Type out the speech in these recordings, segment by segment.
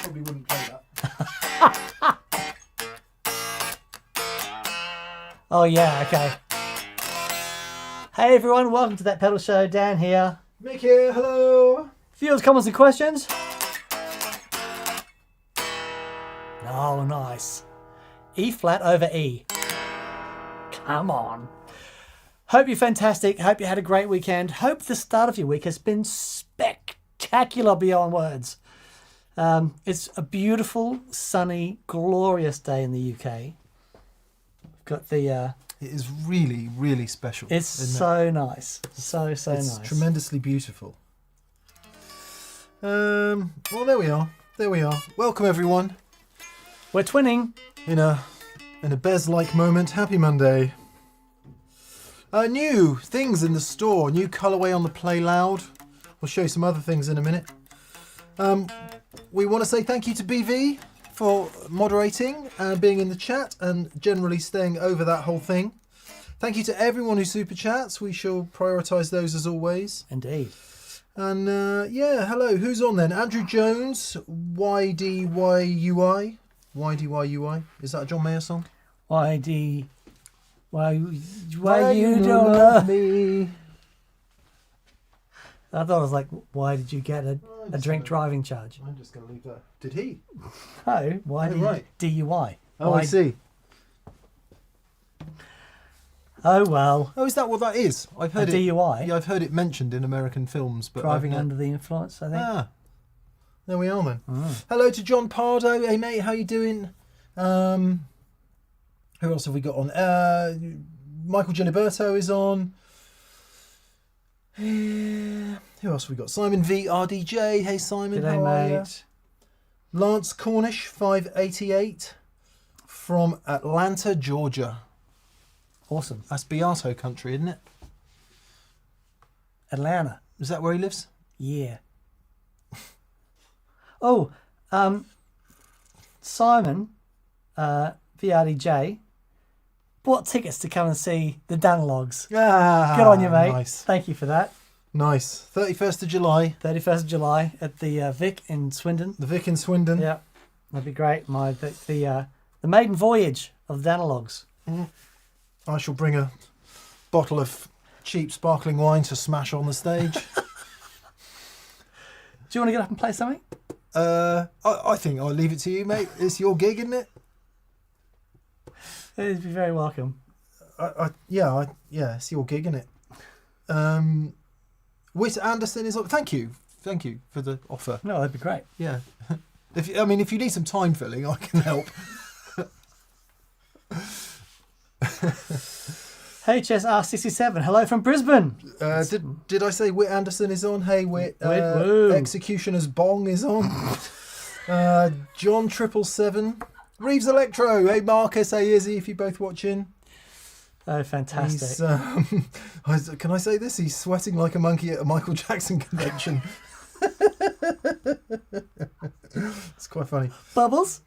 probably wouldn't play that. Oh yeah, okay. Hey everyone, welcome to That Pedal Show. Dan here. Mick here, hello. Viewers, comments and questions? Oh, nice. E flat over E. Come on. Hope you're fantastic. Hope you had a great weekend. Hope the start of your week has been spectacular beyond words. It's a beautiful, sunny, glorious day in the UK. Got the... It is really, really special. It's so nice. So it's nice. tremendously beautiful. Well, there we are. There we are. Welcome, everyone. We're twinning. In a Bez-like moment. Happy Monday. New things in the store. New colourway on the Play Loud. We'll show you some other things in a minute. We want to say thank you to BV for moderating and being in the chat and generally staying over that whole thing. Thank you to everyone who super chats. We shall prioritise those as always. Indeed. And yeah, hello. Who's on then? Andrew Jones, YDYUI. YDYUI. Is that a John Mayer song? Why you don't love me? I thought it was like, why did you get a drink driving charge? I'm just going to leave that. Did he? No, why DUI? Oh, I see. Oh well. Oh, is that what that is? I've heard a DUI. Yeah, I've heard it mentioned in American films, but driving under the influence, I think. Ah, there we are then. Hello to John Pardo. Hey mate, how you doing? Who else have we got on? Michael Giliberto is on. Who else have we got? Simon V RDJ. Hey Simon, G'day, how are mate. you? Lance Cornish 588 from Atlanta, Georgia. Awesome. That's Beato country, isn't it? Atlanta. Is that where he lives? Yeah. Oh, Simon, VRDJ, bought tickets to come and see the Danalogs. Ah, good on you, mate. Nice. Thank you for that. Nice. 31st of July. 31st of July at the Vic in Swindon. The Vic in Swindon. Yeah, that'd be great. The maiden voyage of the Danalogs. I shall bring a bottle of cheap sparkling wine to smash on the stage. Do you want to get up and play something? I think I'll leave it to you, mate. It's your gig, isn't it? You'd be very welcome. Yeah, it's your gig, isn't it? Whit Anderson is on. Thank you for the offer. No, that'd be great. Yeah, if you need some time filling, I can help. HSR67, hello from Brisbane. Did I say Whit Anderson is on? Hey Whit. Woo. Executioner's Bong is on. John 777. Reeves Electro. Hey Marcus. Hey Izzy. If you're both watching. Oh, fantastic. Can I say this? He's sweating like a monkey at a Michael Jackson convention. It's quite funny. Bubbles.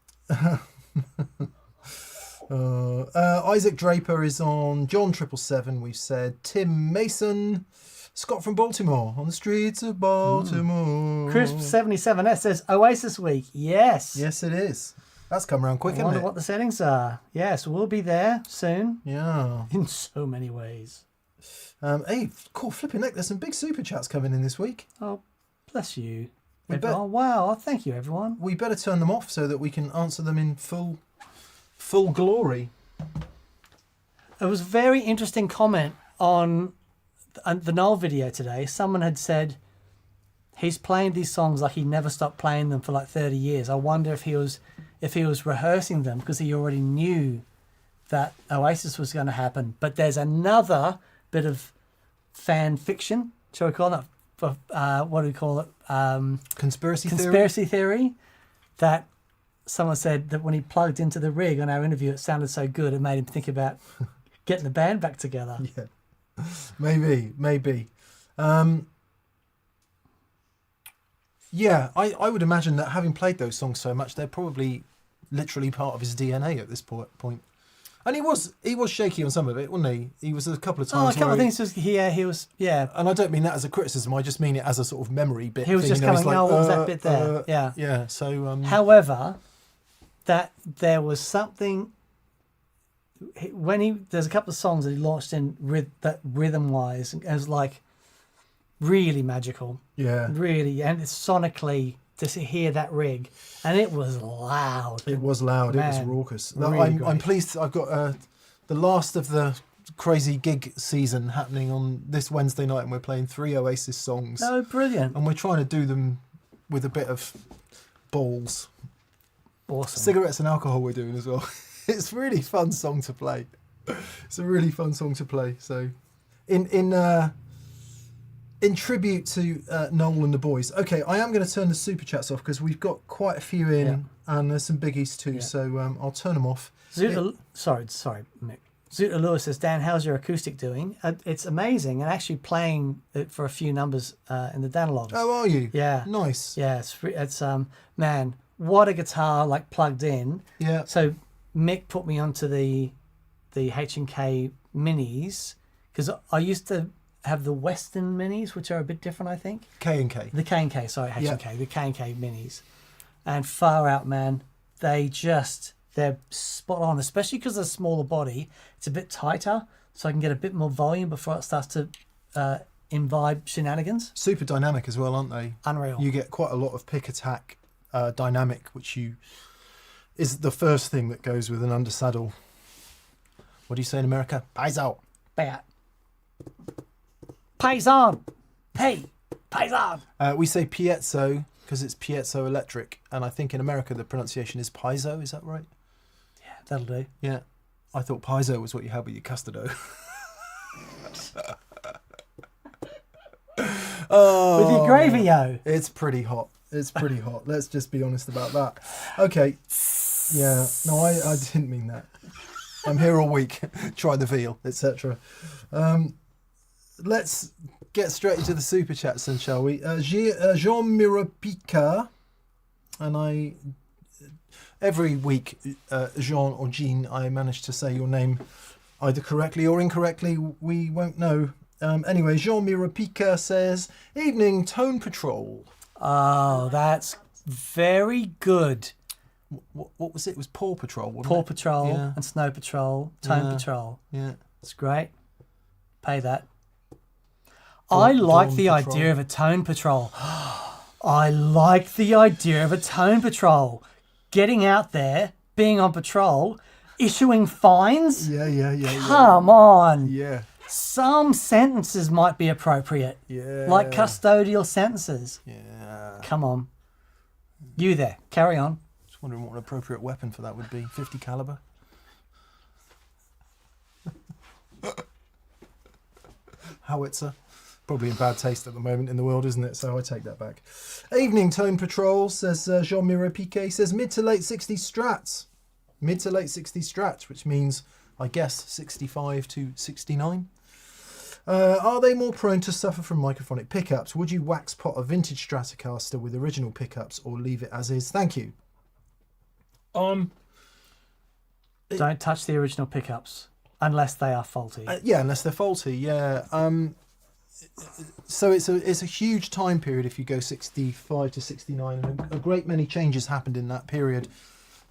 Isaac Draper is on. John 777, we've said. Tim Mason. Scott from Baltimore. On the streets of Baltimore. Crisp77S says Oasis week. Yes. Yes, it is. That's come around quick, I isn't wonder it? what the settings are. Yes, we'll be there soon. Yeah. In so many ways. Hey, cool flipping neck. There's some big super chats coming in this week. Oh, bless you. We Oh, wow. Thank you, everyone. We better turn them off so that we can answer them in full glory. It was a very interesting comment on the Noel video today. Someone had said he's playing these songs like he never stopped playing them for like 30 years. I wonder if he was rehearsing them because he already knew that Oasis was going to happen. But there's another bit of fan fiction, shall we call it? What do we call it? Conspiracy theory. That someone said that when he plugged into the rig on our interview, it sounded so good it made him think about getting the band back together. Yeah, maybe. Yeah, I would imagine that having played those songs so much, they're probably literally part of his DNA at this point. And he was shaky on some of it, wasn't he? He was a couple of Oh, a times. couple of things was he was And I don't mean that as a criticism. I just mean it as a sort of memory bit. He was thing, just you know, coming. he's Oh, what was that bit there? Yeah. Yeah. So. However, that there was something when there's a couple of songs that he launched in that rhythm wise, and it was like really magical. Yeah. Really, and it's sonically to hear that rig, and it was loud. It was loud. Man, it was raucous. really I'm pleased. I've got the last of the crazy gig season happening on this Wednesday night, and we're playing 3 Oasis songs. Oh, brilliant! And we're trying to do them with a bit of balls. Awesome. Cigarettes and alcohol we're doing as well. It's a really fun song to play. It's a really fun song to play. So, in tribute to Noel and the boys. Okay, I am going to turn the super chats off because we've got quite a few in, and there's some biggies too. Yeah. So I'll turn them off. Sorry, Mick. Zuta Lewis says, Dan, how's your acoustic doing? It's amazing, and actually playing it for a few numbers in the Danalogs. Oh, are you? Yeah. Nice. Yeah, it's man, what a guitar like plugged in. Yeah. So Mick put me onto the H&K minis because I used to have the Western minis, which are a bit different, I think. K&K. The K&K, sorry, H&K, Yeah. the K&K minis. And far out, man, they're spot on, especially because of the smaller body. It's a bit tighter, so I can get a bit more volume before it starts to imbibe shenanigans. Super dynamic as well, aren't they? Unreal. You get quite a lot of pick attack dynamic, which is the first thing that goes with an undersaddle. What do you say in America? Paizo. Bat. Paisan. Hey, Paisan. We say piezo because it's piezo electric, and I think in America the pronunciation is piezo. Is that right? Yeah, that'll do. Yeah. I thought piezo was what you had with your custard dough. Oh, With your gravy, yo. It's pretty hot. It's pretty hot. Let's just be honest about that. Okay. Yeah. No, I didn't mean that. I'm here all week. Try the veal, etc. Let's get straight into the super chats then, shall we? Jean Mirapica, and every week, Jean or Jean, I manage to say your name either correctly or incorrectly. We won't know. Anyway, Jean Mirapica says, "Evening Tone Patrol." Oh, that's very good. What was it? It was Paw Patrol, wasn't Paw it? Patrol Yeah. and Snow Patrol, Tone Yeah. Patrol. Yeah. It's great. Pay that. I like Dawn the Patrol. idea of a Tone Patrol. I like the idea of a Tone Patrol. Getting out there, being on patrol, issuing fines. Yeah. Come on. Yeah. Some sentences might be appropriate. Yeah. Like custodial sentences. Yeah. Come on. You there. Carry on. Just wondering what an appropriate weapon for that would be. 50 caliber. Howitzer. Probably in bad taste at the moment in the world, isn't it? So I take that back. Evening Tone Patrol, says Jean Miro Piquet, says mid to late 60s strats. Mid to late 60s strats, which means, I guess, 65 to 69. Are they more prone to suffer from microphonic pickups? Would you wax pot a vintage Stratocaster with original pickups or leave it as is? Thank you. Don't touch the original pickups unless they are faulty. Yeah, unless they're faulty. Yeah. So it's a huge time period if you go 65 to 69, and a great many changes happened in that period.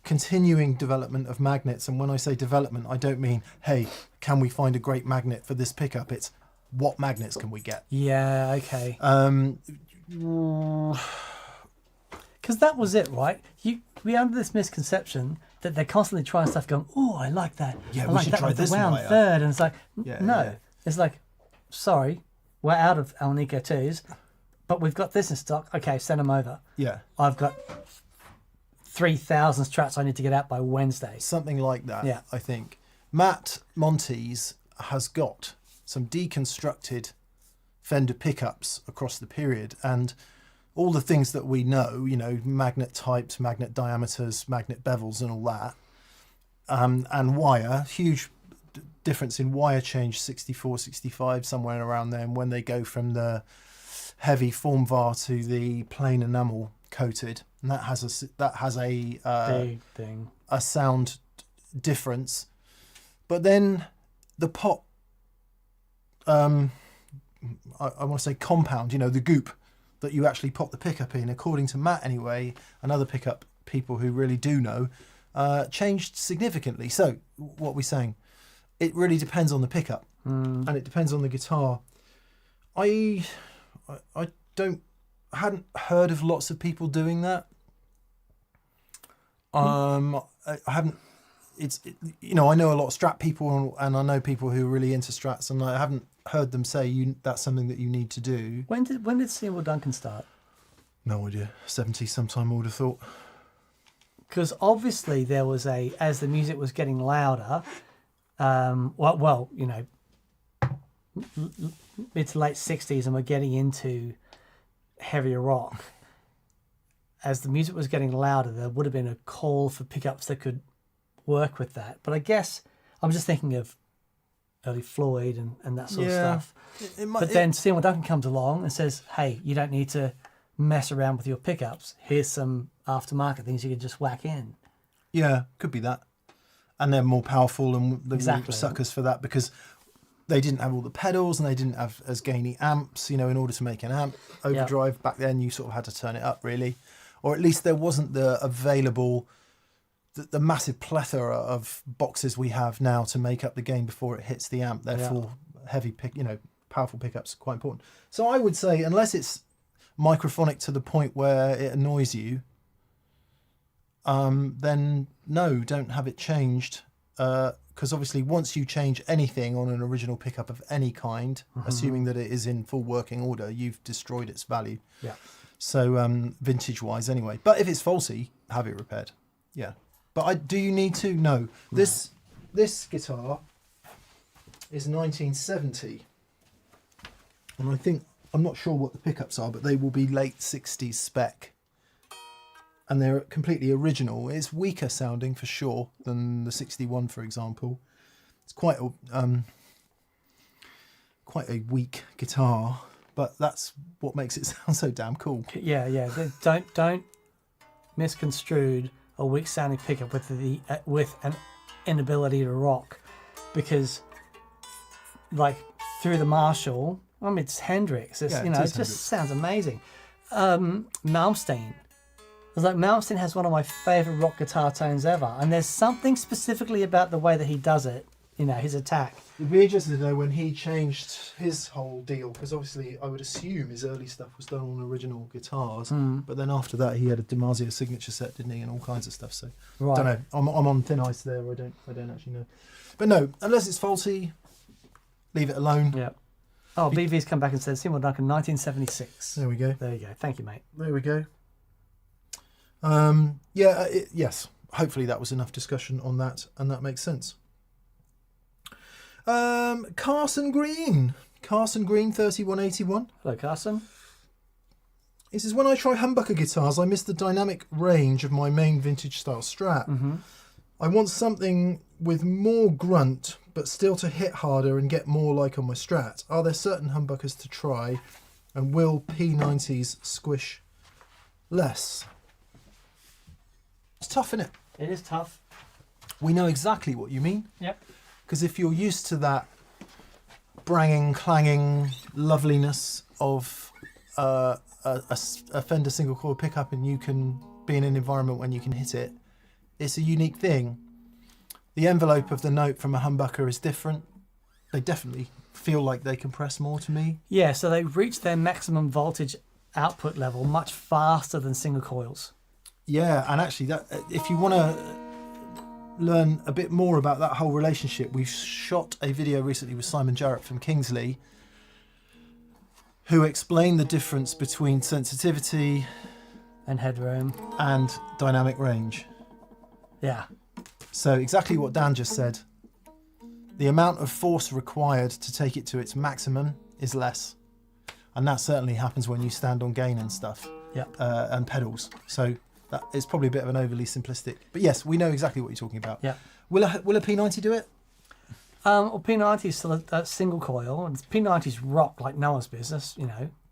Continuing development of magnets, and when I say development, I don't mean, hey, can we find a great magnet for this pickup? It's what magnets can we get? Yeah, okay. Because Because that was it, right? We under this misconception that they're constantly trying stuff, going, "Oh, I like that. Yeah, I we like should that try with this the wound wire." third," and it's like, Yeah, no, yeah. it's like, sorry, we're out of Alnico 2s, but we've got this in stock. Okay, send them over. yeah, I've got 3,000 strats I need to get out by Wednesday. something like that. Yeah. I think Matt Montes has got some deconstructed Fender pickups across the period, and all the things that we know, magnet types, magnet diameters, magnet bevels and all that, and wire, huge difference in wire change, 64, 65, somewhere around there, and when they go from the heavy form var to the plain enamel coated, and that has a Big thing. a sound difference. But then the pot, I want to say compound, the goop that you actually pop the pickup in, according to Matt anyway, and other pickup people who really do know, changed significantly. So what we're saying, it really depends on the pickup, and it depends on the guitar. I hadn't heard of lots of people doing that. I haven't. I know a lot of Strat people, and I know people who are really into Strats, and I haven't heard them say that's something that you need to do. When did Seymour Duncan start? No idea. 70 sometime, I would have thought. Because obviously there was as the music was getting louder, mid to late 60s, and we're getting into heavier rock. As the music was getting louder, there would have been a call for pickups that could work with that. But I guess I'm just thinking of early Floyd and that sort of stuff. Then Seymour Duncan comes along and says, hey, you don't need to mess around with your pickups. Here's some aftermarket things you can just whack in. Yeah, could be that. And they're more powerful, and the suckers for that, because they didn't have all the pedals and they didn't have as gainy amps. In order to make an amp overdrive back then, you sort of had to turn it up, really. Or at least there wasn't the available, the massive plethora of boxes we have now to make up the gain before it hits the amp. Therefore, heavy powerful pickups are quite important. So I would say, unless it's microphonic to the point where it annoys you, then no, don't have it changed. Because obviously once you change anything on an original pickup of any kind, assuming that it is in full working order, you've destroyed its value. Yeah. So vintage wise anyway. But if it's faulty, have it repaired. Yeah. But do you need to? No. This guitar is 1970. And I'm not sure what the pickups are, but they will be late 60s spec. And they're completely original. It's weaker sounding for sure than the 61, for example. It's quite a weak guitar, but that's what makes it sound so damn cool. Yeah. Don't misconstrued a weak sounding pickup with an inability to rock, because like through the Marshall, it's Hendrix. It just sounds amazing. Malmsteen. It's like Malmsteen has one of my favourite rock guitar tones ever, and there's something specifically about the way that he does it, his attack. It'd be interesting to know when he changed his whole deal, because obviously I would assume his early stuff was done on original guitars, but then after that he had a DiMarzio signature set, didn't he, and all kinds of stuff. So I don't know. I'm on thin ice there. I don't actually know. But no, unless it's faulty, leave it alone. Yeah. Oh, BV's come back and said Seymour Duncan, 1976. There we go. There you go. Thank you, mate. There we go. Yes. Hopefully that was enough discussion on that, and that makes sense. Carson Green, 3181. Hello, Carson. He says, when I try humbucker guitars, I miss the dynamic range of my main vintage style Strat. I want something with more grunt, but still to hit harder and get more like on my Strat. Are there certain humbuckers to try, and will P90s squish less? It's tough, isn't it? It is tough. We know exactly what you mean. Yep. Because if you're used to that branging, clanging loveliness of a Fender single coil pickup, and you can be in an environment when you can hit it, it's a unique thing. The envelope of the note from a humbucker is different. They definitely feel like they compress more to me. Yeah, so they reach their maximum voltage output level much faster than single coils. Yeah, and actually, that if you want to learn a bit more about that whole relationship, we've shot a video recently with Simon Jarrett from Kingsley, who explained the difference between sensitivity and headroom and dynamic range. Yeah. So exactly what Dan just said. The amount of force required to take it to its maximum is less. And that certainly happens when you stand on gain and stuff. Yep. And pedals. So that is probably a bit of an overly simplistic. But yes, we know exactly what you're talking about. Yeah. Will a P90 do it? Well, P90 is still a single coil, and P90s rock like no one's business.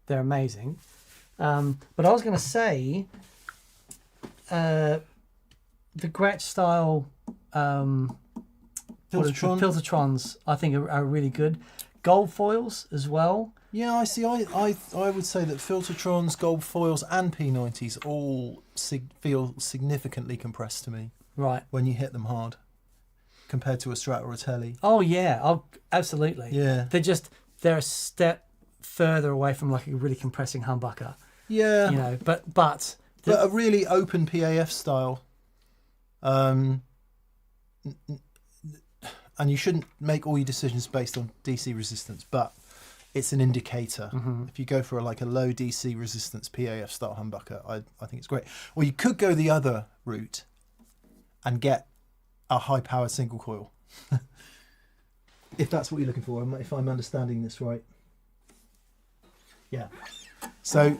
They're amazing. But I was going to say, the Gretsch style Filtertron. Filtertrons, I think, are really good. Gold foils as well. Yeah, I see. I would say that Filtertrons, gold foils, and P90s all feel significantly compressed to me Right. when you hit them hard, compared to a Strat or a Tele. Oh yeah. Oh, absolutely. Yeah. They're a step further away from like a really compressing humbucker. Yeah. You know, but a really open PAF style. And you shouldn't make all your decisions based on DC resistance, but it's an indicator. If you go for a low DC resistance PAF style humbucker, I think it's great. Or you could go the other route and get a high powered single coil. If that's what you're looking for, if I'm understanding this right. Yeah. So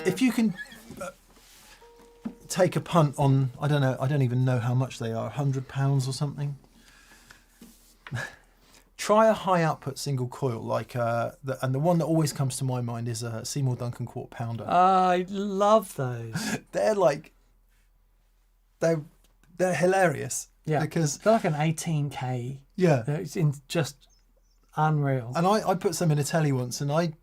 if you can take a punt on, I don't even know how much they are, £100 or something. Try a high output single coil and the one that always comes to my mind is a Seymour Duncan quarter pounder. I love those. They're hilarious. Yeah, because they're like an 18K. Yeah, it's just unreal. And I put some in a Tele once, and I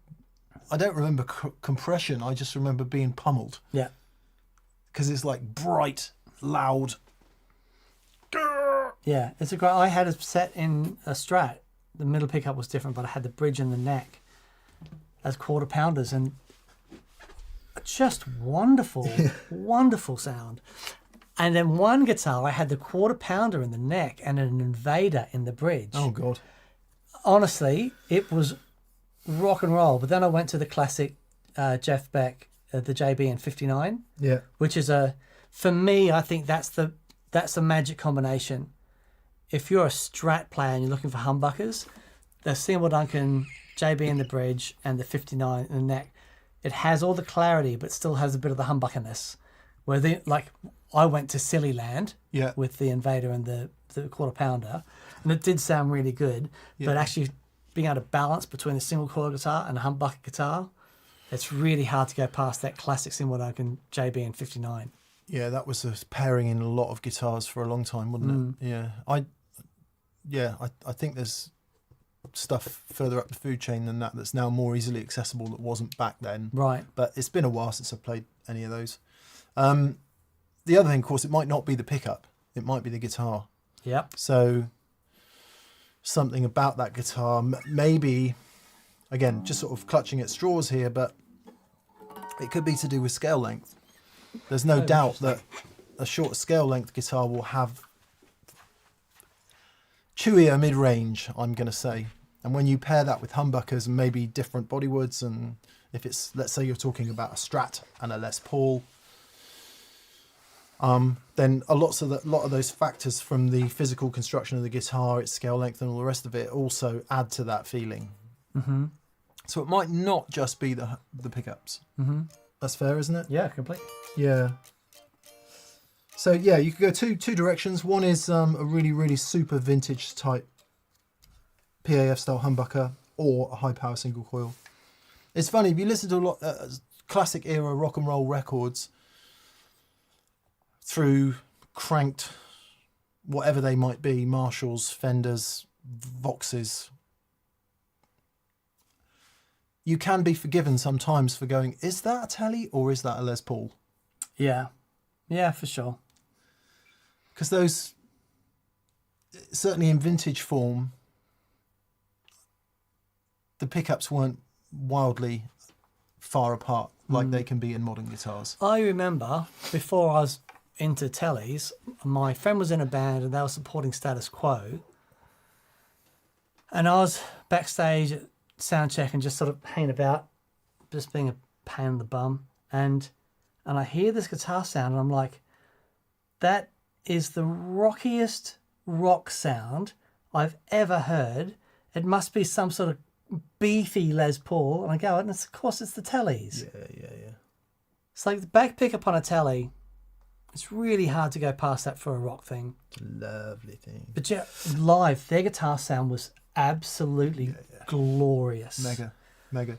don't remember compression. I just remember being pummeled. Yeah, because it's like bright, loud. Yeah, it's a great. I had a set in a Strat. The middle pickup was different, but I had the bridge and the neck as quarter pounders, and just wonderful, wonderful sound. And then one guitar, I had the quarter pounder in the neck and an Invader in the bridge. Oh God! Honestly, it was rock and roll. But then I went to the classic Jeff Beck, the JB in 59. Yeah, which is for me, I think that's the magic combination. If you're a Strat player and you're looking for humbuckers, the Seymour Duncan JB in the bridge and the 59 in the neck, it has all the clarity but still has a bit of the humbuckerness. Where I went to Silly Land with the Invader and the quarter pounder, and it did sound really good. Yeah. But actually being able to balance between the single coil guitar and a humbucker guitar, it's really hard to go past that classic Seymour Duncan JB in 59. Yeah, that was a pairing in a lot of guitars for a long time, wasn't it? Yeah. I think there's stuff further up the food chain than that's now more easily accessible that wasn't back then. Right. But it's been a while since I've played any of those. The other thing, of course, it might not be the pickup. It might be the guitar. Yep. So something about that guitar, maybe, again, just sort of clutching at straws here, but it could be to do with scale length. There's no doubt that a short scale length guitar will have chewier mid-range, I'm going to say. And when you pair that with humbuckers and maybe different bodywoods, and if it's, let's say you're talking about a Strat and a Les Paul, then a lot of those factors from the physical construction of the guitar, its scale length and all the rest of it also add to that feeling. Mm-hmm. So it might not just be the pickups. Mm-hmm. That's fair, isn't it? Yeah, completely. Yeah. So yeah, you could go two directions. One is a really, really super vintage type PAF style humbucker or a high power single coil. It's funny, if you listen to a lot classic era rock and roll records through cranked, whatever they might be, Marshalls, Fenders, Voxes, you can be forgiven sometimes for going, is that a Tele or is that a Les Paul? Yeah. Yeah, for sure. Because those, certainly in vintage form, the pickups weren't wildly far apart like they can be in modern guitars. I remember before I was into Teles, my friend was in a band and they were supporting Status Quo. And I was backstage at soundcheck and just sort of hanging about, just being a pain in the bum. And I hear this guitar sound and I'm like, that is the rockiest rock sound I've ever heard. It must be some sort of beefy Les Paul. And I go, and of course it's the Teles. Yeah. It's like the back pickup on a Tele. It's really hard to go past that for a rock thing. Lovely thing. But yeah, live, their guitar sound was absolutely glorious. Mega.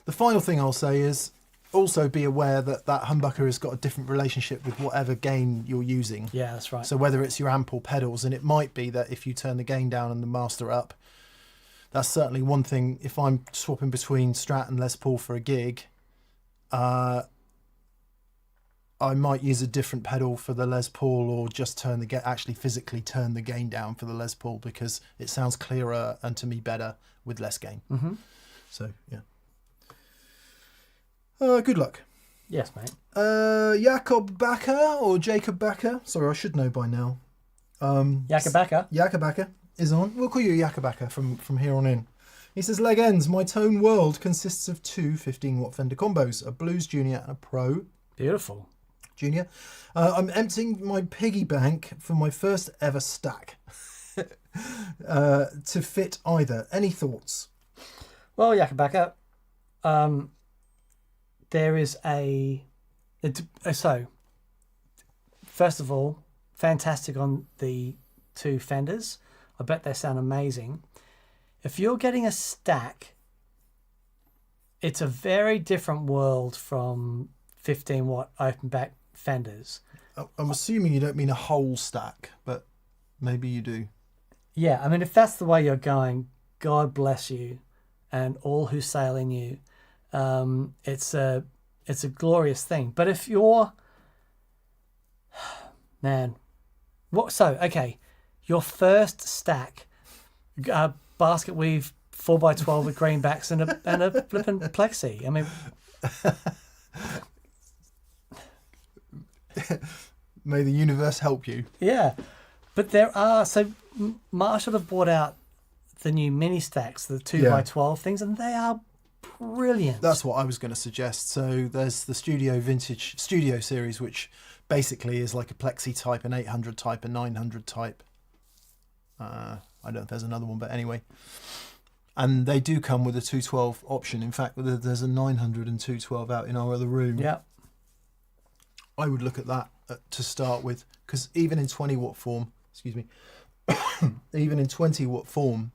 The final thing I'll say is, also be aware that that humbucker has got a different relationship with whatever gain you're using. Yeah, that's right. So whether it's your amp or pedals, and it might be that if you turn the gain down and the master up, that's certainly one thing. If I'm swapping between Strat and Les Paul for a gig, I might use a different pedal for the Les Paul, or just actually physically turn the gain down for the Les Paul, because it sounds clearer and to me better with less gain. Mm-hmm. So yeah. Good luck. Yes, mate. Jakob Bakker or Jacob Bakker. Sorry, I should know by now. Yakabaka. Jakob Bakker is on. We'll call you Jakob Bakker from here on in. He says, leg ends. My tone world consists of two 15-watt Fender combos, a Blues Junior and a Pro Beautiful. Junior. I'm emptying my piggy bank for my first ever stack to fit either. Any thoughts? Well, Yakabaka, there is so, first of all, fantastic on the two Fenders. I bet they sound amazing. If you're getting a stack, it's a very different world from 15-watt open back Fenders. I'm assuming you don't mean a whole stack, but maybe you do. Yeah, I mean, if that's the way you're going, God bless you and all who sail in you. It's a glorious thing. But if you're, man, what? So okay, your first stack, basket weave 4x12 with greenbacks and a flippin' plexi. I mean, may the universe help you. Yeah, but there are, so Marshall have brought out the new mini stacks, the 2x12 things, and they are brilliant. That's what I was going to suggest. So there's the Vintage Studio series, which basically is like a plexi type, an 800 type, a 900 type. I don't know if there's another one, but anyway. And they do come with a 212 option. In fact, there's a 900 and 212 out in our other room. Yeah. I would look at that to start with, because even in 20-watt form, even in 20-watt form,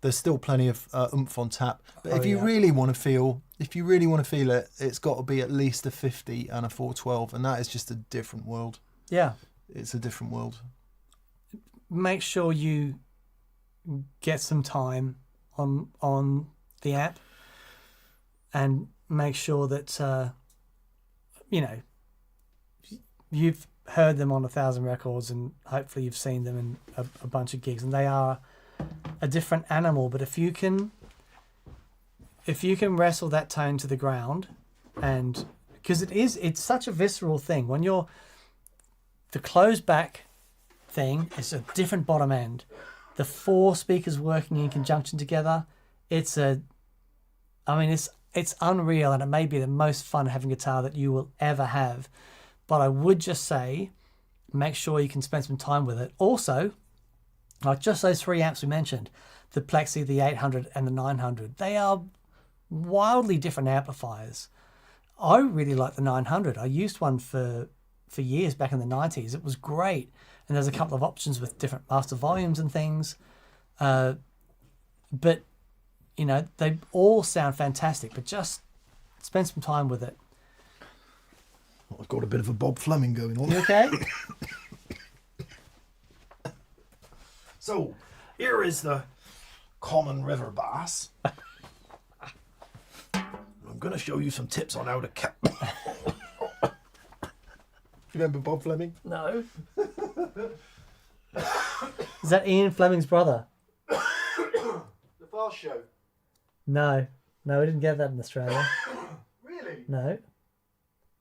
there's still plenty of oomph on tap. But if you really want to feel it, it's got to be at least a 50 and a 412, and that is just a different world. Yeah, it's a different world. Make sure you get some time on the app, and make sure that you've heard them on 1,000 records, and hopefully you've seen them in a bunch of gigs, and they are a different animal. But if you can wrestle that tone to the ground, and because it's such a visceral thing when you're the closed back thing, it's a different bottom end. The four speakers working in conjunction together, it's unreal, and it may be the most fun having guitar that you will ever have. But I would just say, make sure you can spend some time with it. Also, like just those three amps we mentioned, the Plexi, the 800 and the 900, they are wildly different amplifiers. I really like the 900. I used one for years back in the 90s. It was great. And there's a couple of options with different master volumes and things. But, they all sound fantastic, but just spend some time with it. I've got a bit of a Bob Fleming going on. You okay? So, here is the common river bass. I'm going to show you some tips on how to cut. Remember Bob Fleming? No. Is that Ian Fleming's brother? The Fast Show. No, we didn't get that in Australia. Really? No.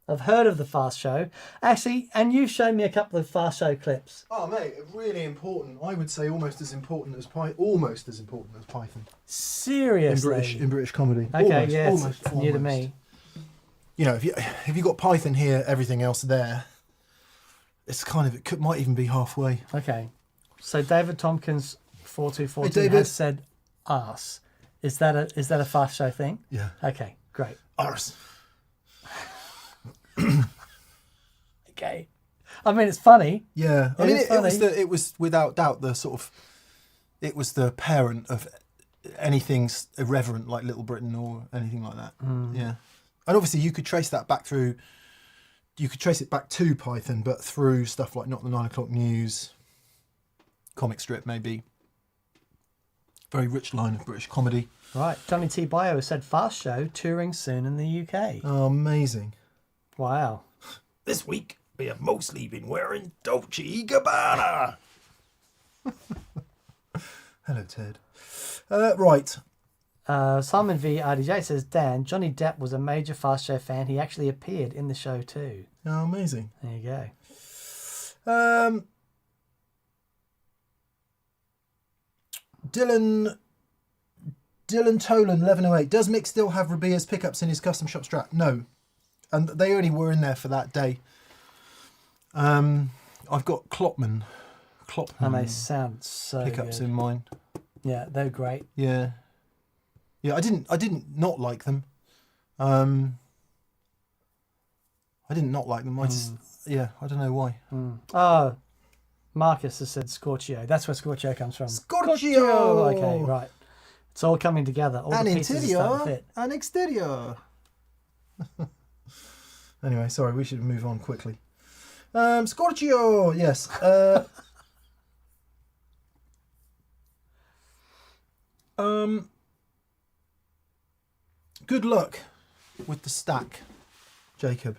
I've heard of the Fast Show. Actually, and you've shown me a couple of Fast Show clips. Oh, mate, really important. I would say almost as important as Python. Seriously? In British comedy. Okay, it's new to me. If you got Python here, everything else there, it's might even be halfway. Okay. So David Tompkins 4242 Hey, David. has said arse. Is that a Fast Show thing? Yeah. Okay, great. Arse. Okay. I mean, it's funny. Yeah. It was without doubt it was the parent of anything irreverent like Little Britain or anything like that. Yeah. And obviously you could trace that back through, you could trace it back to Python, but through stuff like Not the 9 O'Clock News, comic strip maybe. Very rich line of British comedy. Right. Johnny T. Bio said Fast Show touring soon in the UK. Oh, amazing. Wow. This week we have mostly been wearing Dolce & Gabbana. Hello, Ted. Right. Simon V. RDJ says, Dan, Johnny Depp was a major Fast Show fan. He actually appeared in the show too. Oh, amazing. There you go. Dylan Tolan 1108. Does Mick still have Rabia's pickups in his custom shop Strat? No. And they only were in there for that day. I've got Klopman And they sound so pickups good. in mine. Yeah, they're great. Yeah. Yeah, I didn't not like them. I did not like them. I just, yeah, I don't know why. Oh, Marcus has said Scorchio. That's where Scorchio comes from. Scorchio! Okay, right. It's all coming together. All An the pieces are starting to interior, fit. an exterior. Anyway, sorry, we should move on quickly. Scorchio, yes. Good luck with the stack, Jacob.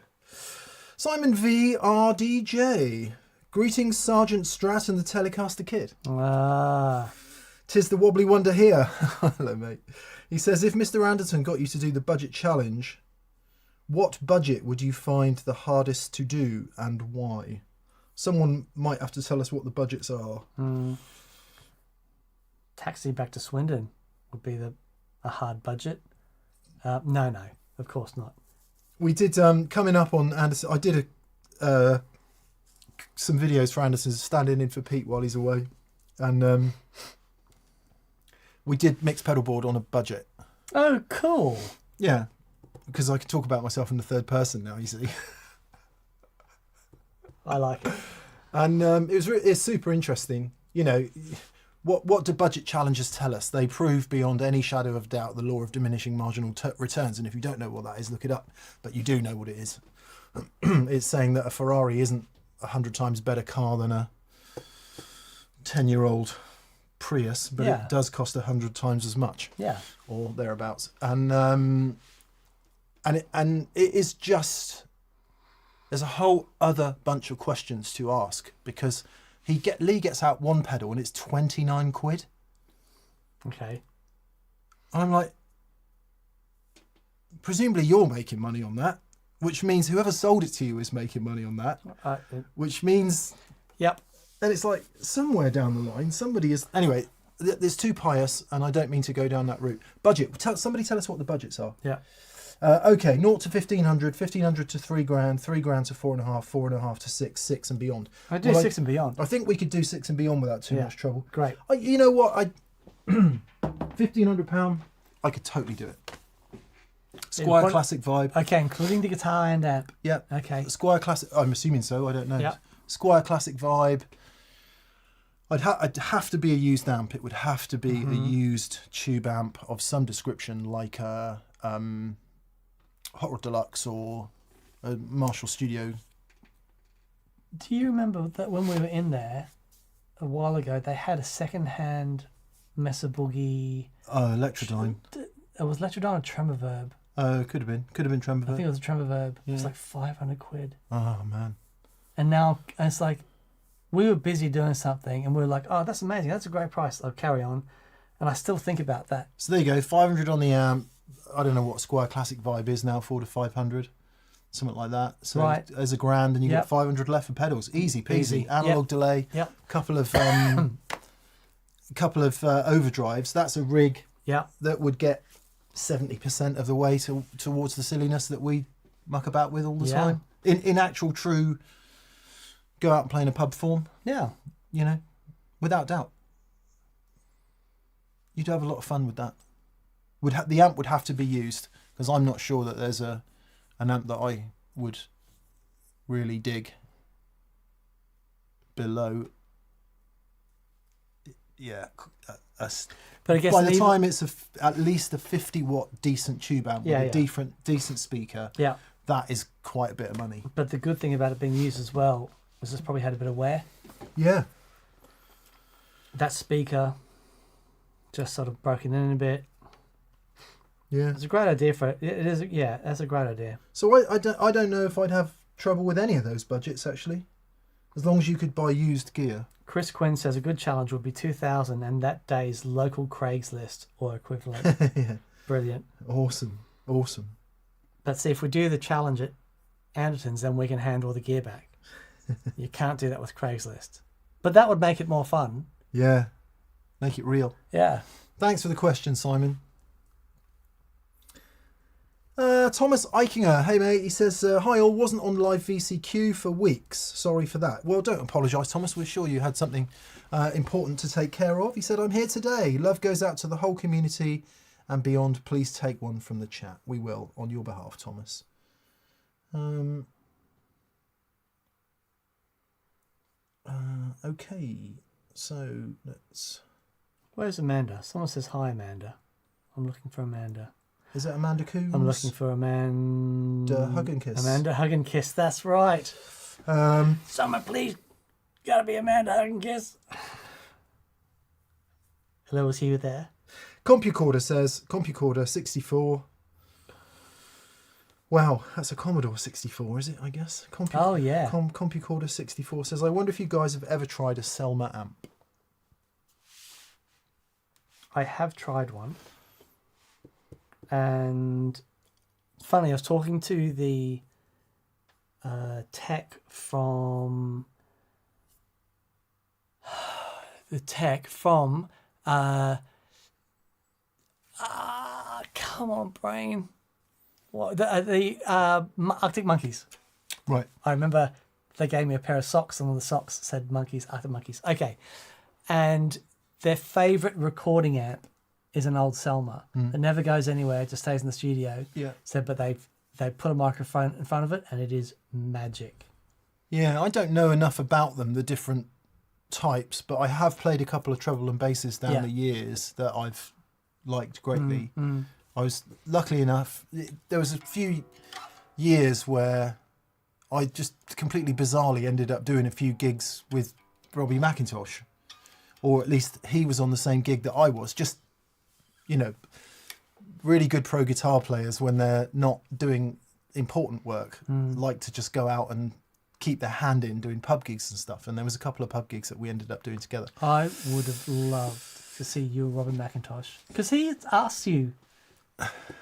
Simon V. RDJ. Greetings, Sergeant Strat and the Telecaster Kid. Ah, Tis the wobbly wonder here. Hello, mate. He says, if Mr. Anderton got you to do the budget challenge, what budget would you find the hardest to do and why? Someone might have to tell us what the budgets are. taxi back to Swindon would be a hard budget. No, of course not. We did, coming up on Anderson, I did some videos for Anderson standing in for Pete while he's away. And we did mixed pedal board on a budget. Oh, cool. Yeah, because I could talk about myself in the third person now, you see. I like it. And it's super interesting. You know, what do budget challenges tell us? They prove beyond any shadow of doubt the law of diminishing marginal returns. And if you don't know what that is, look it up. But you do know what it is. It's saying that a Ferrari isn't 100 times better car than a 10-year-old Prius, but Yeah. it does cost 100 times as much. Yeah. Or thereabouts. And it is just, there's a whole other bunch of questions to ask, because Lee gets out one pedal and it's 29 quid. Okay. And I'm like, presumably you're making money on that, which means whoever sold it to you is making money on that, which means, Yep. and it's like somewhere down the line somebody is, anyway, there's too pious, and I don't mean to go down that route. Budget, somebody tell us what the budgets are. Yeah. Okay, 0 to 1500, 1500 to 3 grand, 3 grand to 4.5, 4.5 to 6, 6 and beyond. I do 6 and beyond. I think we could do 6 and beyond without too Yeah. much trouble. Great. You know what? £1,500, I could totally do it. Squire What- Classic Vibe. Okay, including the guitar and amp. Yeah. Okay. Squire Classic, I'm assuming so, I don't know. Yeah. Squire Classic Vibe. I'd have to be a used amp. It would have to be a used tube amp of some description, like a Hot Rod Deluxe or a Marshall Studio. Do you remember that when we were in there a while ago, they had a second-hand Mesa Boogie? Electrodyne. It was Electrodyne or Tremor Verb. Could have been Tremor I think it was a Tremor Verb. It was Yeah. like 500 quid. Oh man. And now it's like, we were busy doing something and we were like, oh, that's amazing. That's a great price. I'll carry on. And I still think about that. So there you go, 500 on the amp. I don't know what Squire Classic Vibe is now, 4 to 500, something like that. So Right. there's a grand, and you Yep. get 500 left for pedals. Easy peasy. Easy. Analog Yep. delay. Yep. Couple of overdrives. That's a rig Yeah. that would get 70% of the way towards the silliness that we muck about with all the Yeah. time. In actual true go out and play in a pub form, Yeah. you know, without doubt. You'd have a lot of fun with that. The amp would have to be used, because I'm not sure that there's an amp that I would really dig below But I guess by the time it's at least a 50-watt decent tube amp with a decent speaker, that is quite a bit of money. But the good thing about it being used as well was it's probably had a bit of wear. Yeah. That speaker just sort of broken in a bit. Yeah. It's a great idea for it. It is, yeah, that's a great idea. So I don't know if I'd have trouble with any of those budgets, actually. As long as you could buy used gear. Chris Quinn says a good challenge would be 2,000 and that day's local Craigslist or equivalent. Yeah. Brilliant. Awesome. But see, if we do the challenge at Anderton's, then we can hand all the gear back. You can't do that with Craigslist. But that would make it more fun. Yeah. Make it real. Yeah. Thanks for the question, Simon. Thomas Eichinger, hey mate, he says, hi all, wasn't on live VCQ for weeks. Sorry for that. Well, don't apologise, Thomas. We're sure you had something important to take care of. He said, I'm here today. Love goes out to the whole community and beyond. Please take one from the chat. We will, on your behalf, Thomas. Okay, so let's... Where's Amanda? Someone says, hi, Amanda. I'm looking for Amanda. Is it Amanda Coombs? I'm looking for Amanda Hug and Kiss. Amanda Hug and Kiss, that's right. Someone please, gotta be Amanda Hug and Kiss. Hello, was you there? CompuCorder says, CompuCorder 64. Wow, that's a Commodore 64, is it, I guess? Oh, yeah. CompuCorder 64 says, I wonder if you guys have ever tried a Selmer amp. I have tried one. And funny, I was talking to the tech from come on, brain. What the Arctic Monkeys. Right. I remember they gave me a pair of socks, and on the socks said Monkeys, Arctic Monkeys. Okay, and their favourite recording amp is an old Selmer. It never goes anywhere, it just stays in the studio. Yeah. So, but they put a microphone in front of it and it is magic. Yeah, I don't know enough about them, the different types, but I have played a couple of treble and basses down the years that I've liked greatly. I was, luckily enough, there was a few years where I just completely bizarrely ended up doing a few gigs with Robbie McIntosh. Or at least he was on the same gig that I was. Just, you know, really good pro guitar players, when they're not doing important work, like to just go out and keep their hand in doing pub gigs and stuff. And there was a couple of pub gigs that we ended up doing together. I would have loved to see you and Robbie McIntosh. Because he asks you,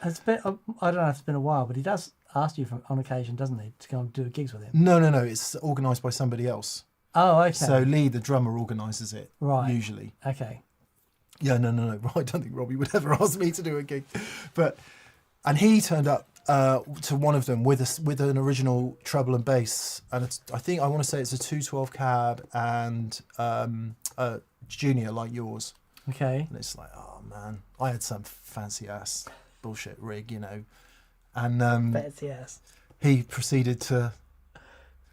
it's been, I don't know if it's been a while, but he does ask you on occasion, doesn't he, to go and do gigs with him? No. It's organised by somebody else. Oh, okay. So Lee, the drummer, organises it, usually. Okay. Yeah, no. I don't think Robbie would ever ask me to do a gig. And he turned up to one of them with an original treble and bass. And I want to say it's a 212 cab and a junior like yours. Okay. And it's like, oh man, I had some fancy ass bullshit rig, you know. And fancy ass. He proceeded to...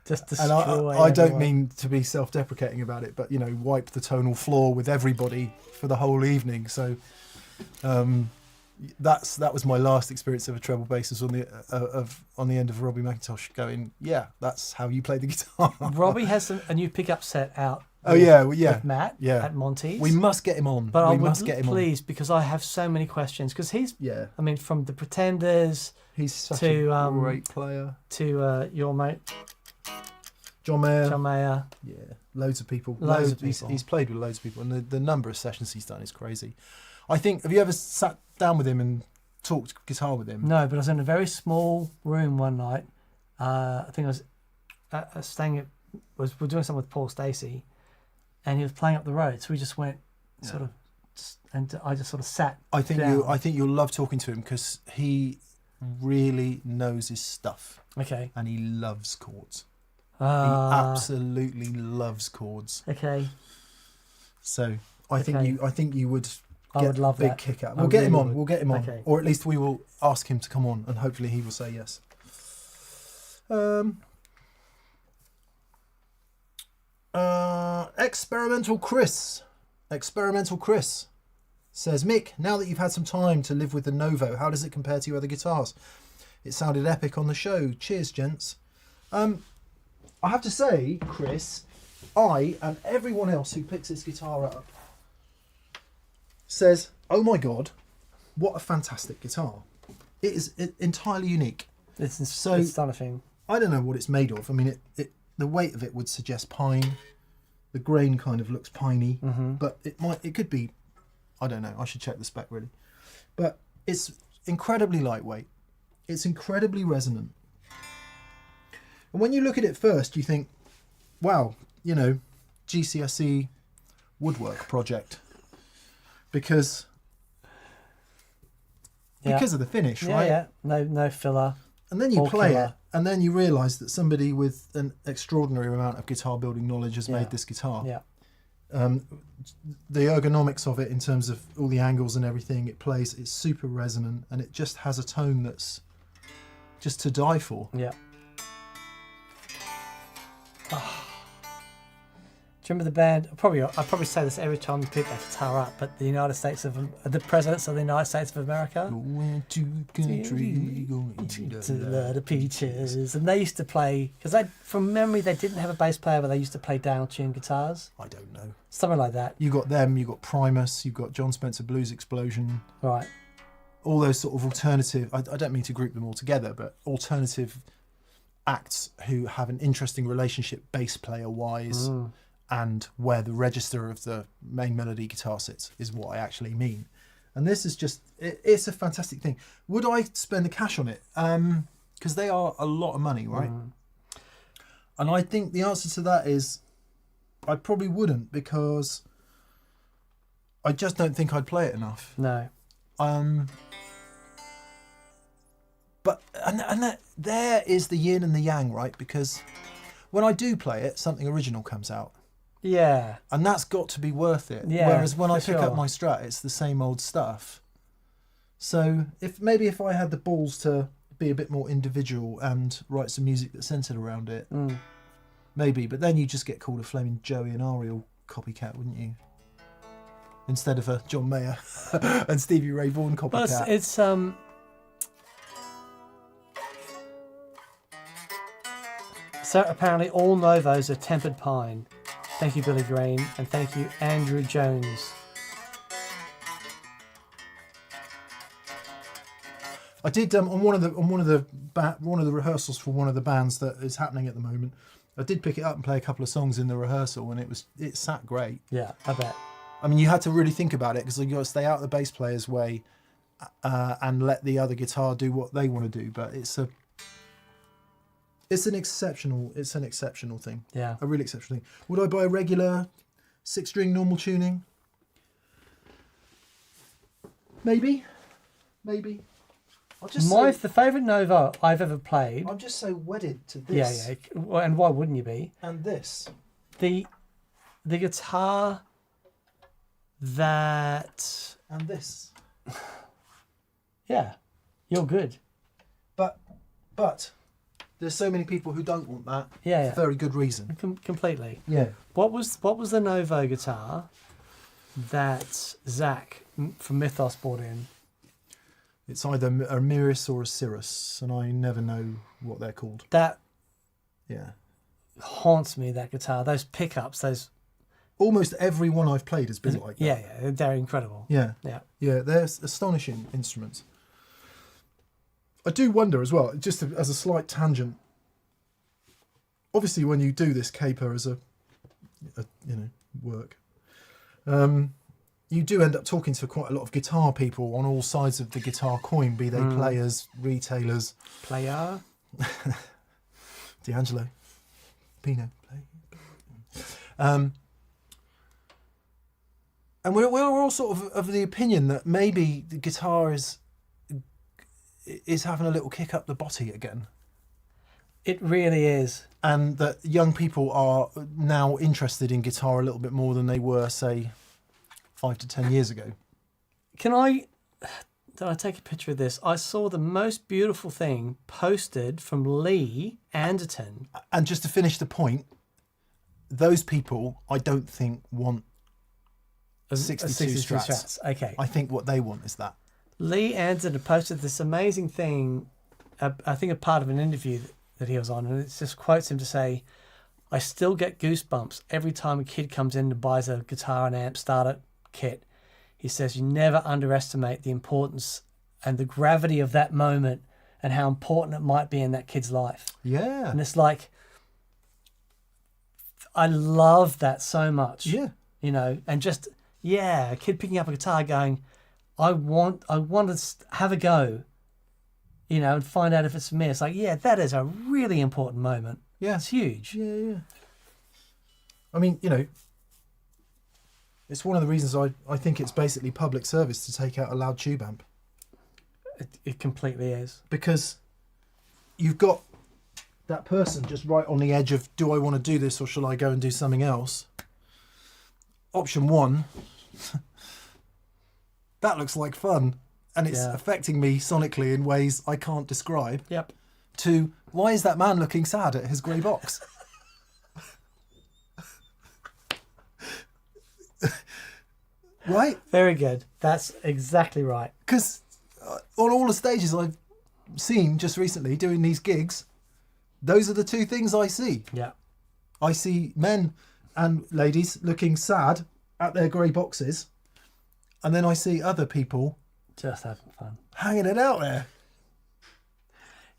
Just destroy. And I don't mean to be self-deprecating about it, but you know, wipe the tonal floor with everybody for the whole evening. So that was my last experience of a treble bass, was on the end of Robbie McIntosh going, yeah, that's how you play the guitar. Robbie has a new pickup set out. With Matt at Monty's. We must get him on. But I must get him please, because I have so many questions. Because he's, I mean, from the Pretenders, he's such a great player, to your mate. John Mayer. Yeah, loads of people. He's played with loads of people, and the number of sessions he's done is crazy. I think, have you ever sat down with him and talked guitar with him? No, but I was in a very small room one night. I think I was we're doing something with Paul Stacey, and he was playing up the road, so we just went and I just sort of sat. I think you'll love talking to him, because he really knows his stuff. Okay. And he loves chords. He absolutely loves chords. Okay. So I think you would get would love a big that. kick out. We'll get him on. We'll get him on. Okay. Or at least we will ask him to come on, and hopefully he will say yes. Experimental Chris Experimental Chris says, Mick, now that you've had some time to live with the Novo, how does it compare to your other guitars? It sounded epic on the show. Cheers, gents. I have to say, Chris, I and everyone else who picks this guitar up says, oh my God, what a fantastic guitar. It is entirely unique. It's So- astonishing. I don't know what it's made of. I mean, the weight of it would suggest pine. The grain kind of looks piney, but it could be, I don't know. I should check the spec really. But it's incredibly lightweight. It's incredibly resonant. And when you look at it first, you think, wow, you know, GCSE woodwork project. Because of the finish, right? Yeah, no filler. And then you All play killer. it, and then you realise that somebody with an extraordinary amount of guitar building knowledge has Yeah. made this guitar. Yeah. The ergonomics of it, in terms of all the angles and everything it plays, it's super resonant, and it just has a tone that's just to die for. Yeah. Do you remember the band? I probably say this every time we pick that guitar up, but the Presidents of the United States of America. Going to country, going To the peaches, and they used to play because from memory they didn't have a bass player, but they used to play down-tuned guitars, I don't know. something like that. You got them. You got Primus. You got John Spencer Blues Explosion. Right. All those sort of alternative. I don't mean to group them all together, but alternative acts who have an interesting relationship, bass player wise. And where the register of the main melody guitar sits is what I actually mean. And this is just, it's a fantastic thing. Would I spend the cash on it? Because they are a lot of money, right? And I think the answer to that is I probably wouldn't, because I just don't think I'd play it enough. No. But there is the yin and the yang, right? Because when I do play it, something original comes out. Yeah. And that's got to be worth it. Yeah, Whereas when I for pick up sure. my Strat, it's the same old stuff. So if I had the balls to be a bit more individual and write some music that's centered around it, maybe. But then you just get called a flaming Joey and Ariel copycat, wouldn't you? Instead of a John Mayer and Stevie Ray Vaughan But copycat. it's so apparently all Novos are tempered pine. Thank you, Billy Green, and thank you, Andrew Jones. I did on one of the rehearsals for one of the bands that is happening at the moment. I did pick it up and play a couple of songs in the rehearsal, and it sat great. Yeah, I bet. I mean, you had to really think about it, because you got to stay out of the bass player's way and let the other guitar do what they want to do. But it's an exceptional thing. Yeah. A really exceptional thing. Would I buy a regular 6-string normal tuning? Maybe. I'll just The favourite Novo I've ever played. I'm just so wedded to this. Yeah. Well, and why wouldn't you be? And this. The guitar that. And this. Yeah, you're good. But there's so many people who don't want that. Yeah. For very good reason. Completely. Yeah. What was the Novo guitar that Zach from Mythos brought in? It's either a Miris or a Cirrus, and I never know what they're called. That Yeah. haunts me, that guitar. Those pickups, those... Almost every one I've played has been like that. Yeah, they're incredible. Yeah. They're astonishing instruments. I do wonder as well, just as a slight tangent. Obviously, when you do this caper as a work, you do end up talking to quite a lot of guitar people on all sides of the guitar coin, be they players, retailers. Player. D'Angelo, Pino, play. And we're all sort of the opinion that maybe the guitar is having a little kick up the botty again. It really is. And that young people are now interested in guitar a little bit more than they were, say, 5 to 10 years ago. Did I take a picture of this? I saw the most beautiful thing posted from Lee Anderton. And just to finish the point, those people, I don't think, want A 62 Strats. Okay. I think what they want is that. Lee Anson had posted this amazing thing, I think a part of an interview that he was on, and it just quotes him to say, "I still get goosebumps every time a kid comes in and buys a guitar and amp starter kit." He says, "You never underestimate the importance and the gravity of that moment and how important it might be in that kid's life." Yeah. And it's like, I love that so much. Yeah. You know, and just, yeah, a kid picking up a guitar going, I want to have a go, you know, and find out if it's for me. It's like, yeah, that is a really important moment. Yeah. It's huge. Yeah, yeah. I mean, you know, it's one of the reasons I think it's basically public service to take out a loud tube amp. It completely is. Because you've got that person just right on the edge of, do I want to do this or shall I go and do something else? Option one, that looks like fun. And it's affecting me sonically in ways I can't describe. Yep. To, why is that man looking sad at his grey box? Right? Very good. That's exactly right. Because on all the stages I've seen just recently doing these gigs, those are the two things I see. Yeah. I see men and ladies looking sad at their grey boxes, and then I see other people Just having fun. hanging it out there.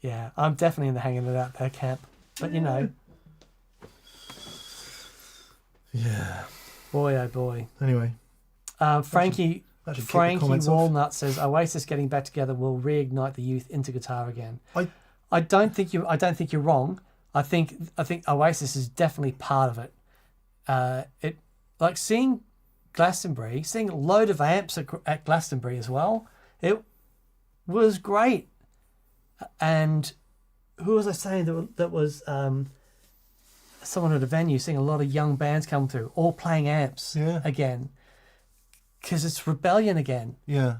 Yeah, I'm definitely in the hanging it out there camp. But, you know. Yeah. Boy, oh boy. Anyway. Frankie that should kick the Frankie comments off. Walnut says Oasis getting back together will reignite the youth into guitar again. I don't think you're wrong. I think Oasis is definitely part of it. It like seeing Glastonbury, seeing a load of amps at Glastonbury as well. It was great. And who was I saying that was someone at a venue, seeing a lot of young bands come through, all playing amps again. Because it's rebellion again. Yeah.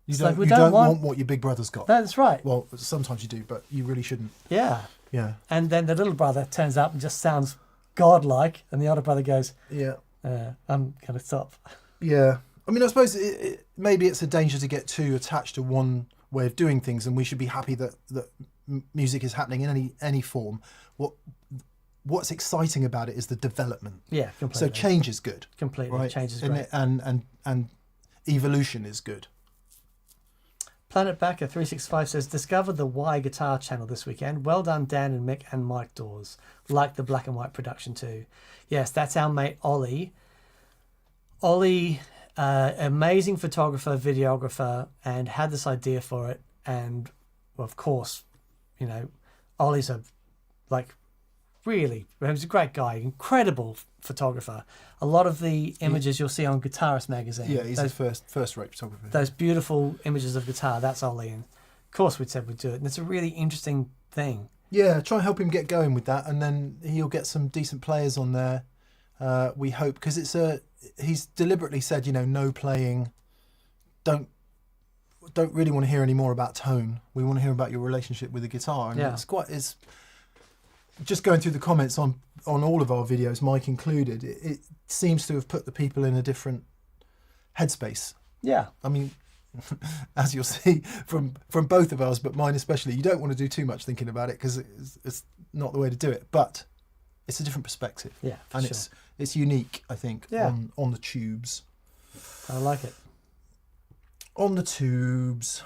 You It's don't, like we you don't don't want- want what your big brother's got. That's right. Well, sometimes you do, but you really shouldn't. Yeah. Yeah. And then the little brother turns up and just sounds godlike, and the older brother goes, Yeah. I'm going to stop. Yeah. I mean, I suppose maybe it's a danger to get too attached to one way of doing things, and we should be happy that music is happening in any form. What's exciting about it is the development. Yeah, completely. So change is good. Completely. Right? Change is And great. and evolution is good. Planet Backer 365 says, discovered the Y Guitar channel this weekend. Well done, Dan and Mick and Mike Dawes. Like the black and white production too. Yes, that's our mate Ollie. Ollie, amazing photographer, videographer, and had this idea for it. And well, of course, you know, Ollie's really, he's a great guy, incredible photographer. A lot of the images you'll see on Guitarist magazine. Yeah, he's a first-rate photographer. Those beautiful images of guitar, that's Ollie. And of course we'd said we'd do it. And it's a really interesting thing. Yeah, try and help him get going with that, and then he'll get some decent players on there. We hope, because he's deliberately said, you know, no playing. Don't really want to hear any more about tone. We want to hear about your relationship with the guitar, and it's just going through the comments on all of our videos, Mike included. It seems to have put the people in a different headspace. Yeah. I mean, as you'll see from both of ours, but mine especially, you don't want to do too much thinking about it because it's not the way to do it. But it's a different perspective. Yeah, and sure. it's unique, I think, on the tubes. I like it. On the tubes.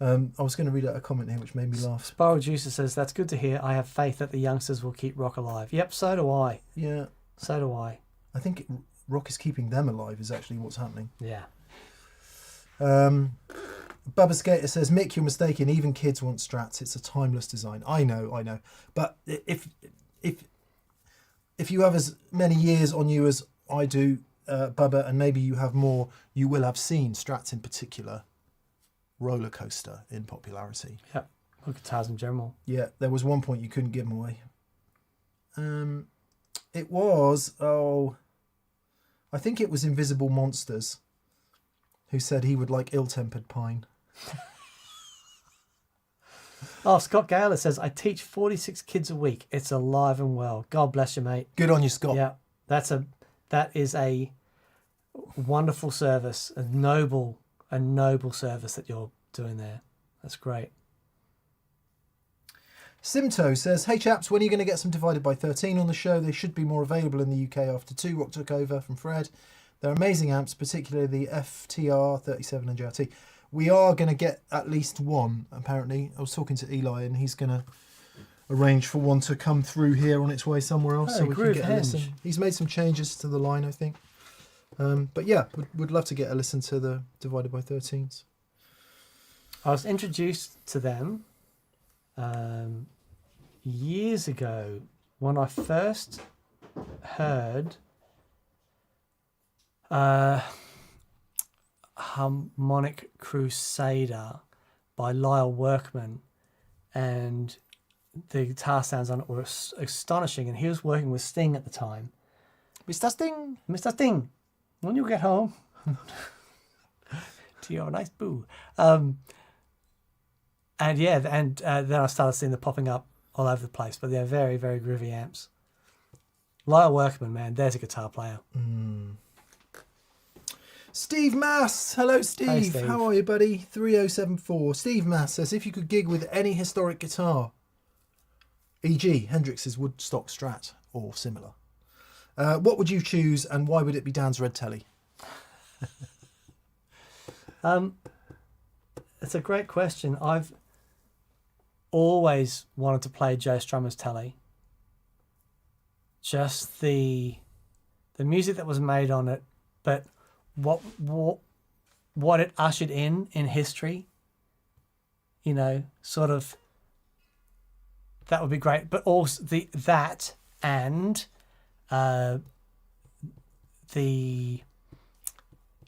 I was going to read out a comment here which made me laugh. Spiral Juicer says, that's good to hear. I have faith that the youngsters will keep rock alive. Yep, so do I. Yeah. So do I. I think rock is keeping them alive is actually what's happening. Yeah. Bubba Skater says, Mick, you're mistaken. Even kids want Strats. It's a timeless design. I know. But if you have as many years on you as I do, Bubba, and maybe you have more, you will have seen Strats in particular roller coaster in popularity. Yeah. Or guitars in general. Yeah, there was one point you couldn't give them away. It was, I think it was Invisible Monsters who said he would like Ill-Tempered Pine. Oh, Scott Gayler says, I teach 46 kids a week. It's alive and well. God bless you, mate. Good on you, Scott. Yeah. That is a wonderful service, a noble service that you're doing there. That's great. Simto says, hey chaps, when are you going to get some Divided by 13 on the show? They should be more available in the UK after 2 Rock took over from Fred. They're amazing amps, particularly the FTR 37 and JRT. We are going to get at least one, apparently. I was talking to Eli and he's going to arrange for one to come through here on its way somewhere else so we can get a listen. He's made some changes to the line, I think. But yeah, would love to get a listen to the Divided by 13s. I was introduced to them years ago when I first heard Harmonic Crusader by Lyle Workman, and the guitar sounds on it were astonishing, and he was working with Sting at the time. Mr. Sting, when you get home to your nice boo. And then I started seeing them popping up all over the place, but they're very, very groovy amps. Lyle Workman, man, there's a guitar player. Steve Mass. Hello, Steve. Hey, Steve. How are you, buddy? 3074. Steve Mass says, if you could gig with any historic guitar, e.g. Hendrix's Woodstock Strat or similar, what would you choose and why would it be Dan's Red Telly? It's a great question. I've always wanted to play Joe Strummer's Telly. Just the music that was made on it, but what it ushered in history, you know, sort of, that would be great. But also that and the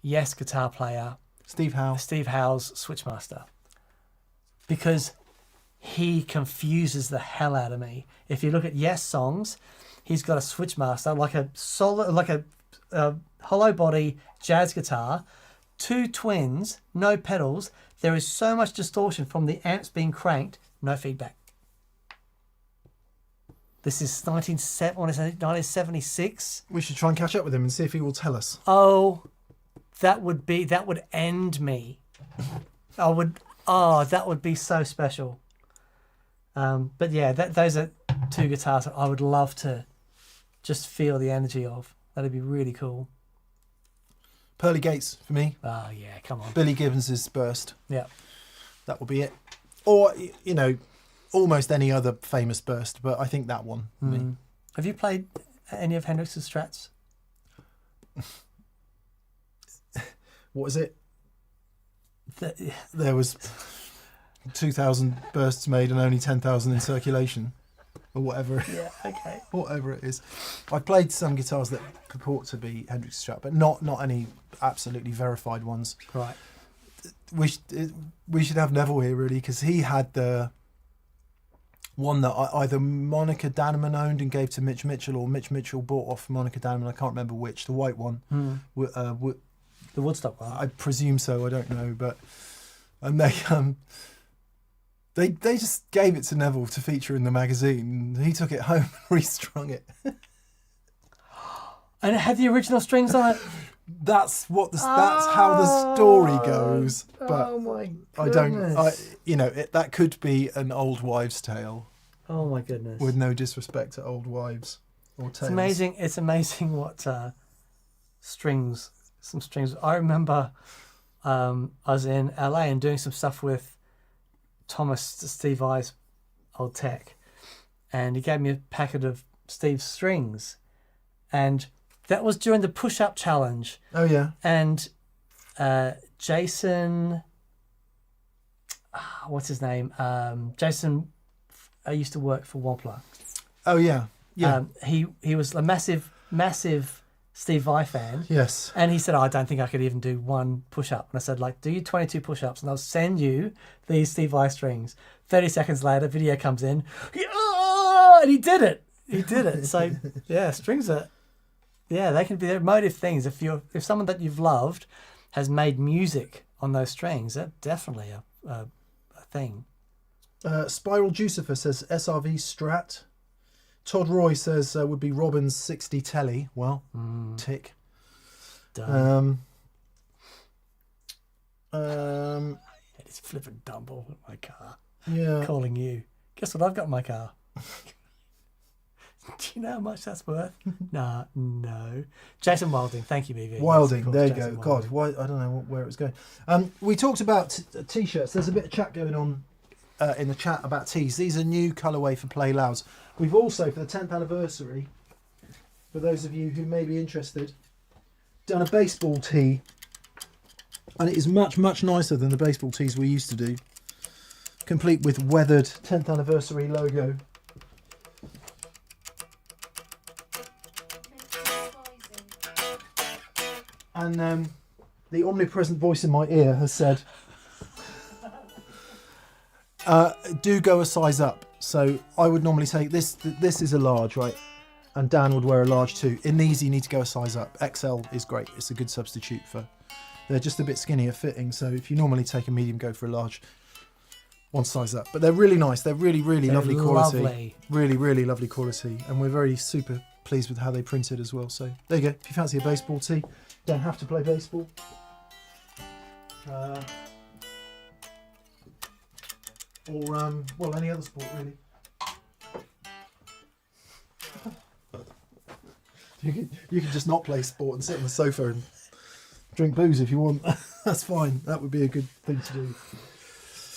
Yes guitar player Steve Howe. Steve Howe's Switchmaster, because he confuses the hell out of me. If you look at Yes songs, he's got a Switchmaster, like a solid, like a hollow body jazz guitar, 2 twins, no pedals. There is so much distortion from the amps being cranked, no feedback. This is 1976. We should try and catch up with him and see if he will tell us. Oh, that would end me. That would be so special. But yeah, those are 2 guitars that I would love to just feel the energy of. That'd be really cool. Pearly Gates for me. Oh yeah, come on. Billy Gibbons's Burst. Yeah. That will be it. Or, you know, almost any other famous burst, but I think that one for me. Have you played any of Hendrix's Strats? What is it? There was 2,000 bursts made and only 10,000 in circulation, or whatever. Yeah, okay. Whatever it is. I played some guitars that purport to be Hendrix Strat, but not any absolutely verified ones. Right. We should have Neville here really, because he had the one that either Monica Danneman owned and gave to Mitch Mitchell, or Mitch Mitchell bought off Monica Danneman. I can't remember which. The white one. The Woodstock one. I presume so. I don't know, but and they just gave it to Neville to feature in the magazine. He took it home and restrung it. And it had the original strings on it. That's how the story goes. But oh my goodness. I don't. That could be an old wives' tale. Oh my goodness. With no disrespect to old wives or tales. It's amazing what some strings. I remember I was in LA and doing some stuff with Thomas, Steve I's old tech, and he gave me a packet of Steve's strings, and that was during the push-up challenge. Oh yeah. And Jason, what's his name? Jason, I used to work for Wobbler. Oh yeah, yeah. He was a massive Steve Vai fan. Yes. And he said, I don't think I could even do 1 push-up. And I said, do you 22 push-ups and I'll send you these Steve Vai strings. 30 seconds later, video comes in. And he did it. So yeah, strings are, they can be emotive things. If someone that you've loved has made music on those strings, that's definitely a thing. Spiral Jucifer says SRV Strat. Todd Roy says would be Robin's 60 telly. Well, tick. Done. It's flipping dumble with my car. Yeah. Calling you. Guess what I've got in my car? Do you know how much that's worth? Nah, no. Jason Wilding, thank you, BV. Wilding, there you Jason go. God, why, I don't know where it was going. We talked about t-shirts. There's a bit of chat going on in the chat about tees. These are new colourway for Play Louds. We've also, for the 10th anniversary, for those of you who may be interested, done a baseball tee. And it is much, much nicer than the baseball tees we used to do. Complete with weathered 10th anniversary logo. And the omnipresent voice in my ear has said, do go a size up. So I would normally say this is a large, right? And Dan would wear a large too. In these, you need to go a size up. XL is great. It's a good substitute for... They're just a bit skinnier fitting. So if you normally take a medium, go for a large, one size up. But they're really nice. They're really, really lovely quality. Lovely. Really, really lovely quality. And we're very super pleased with how they printed as well. So there you go. If you fancy a baseball tee, don't have to play baseball. Well, any other sport really. You can just not play sport and sit on the sofa and drink booze if you want. That's fine. That would be a good thing to do.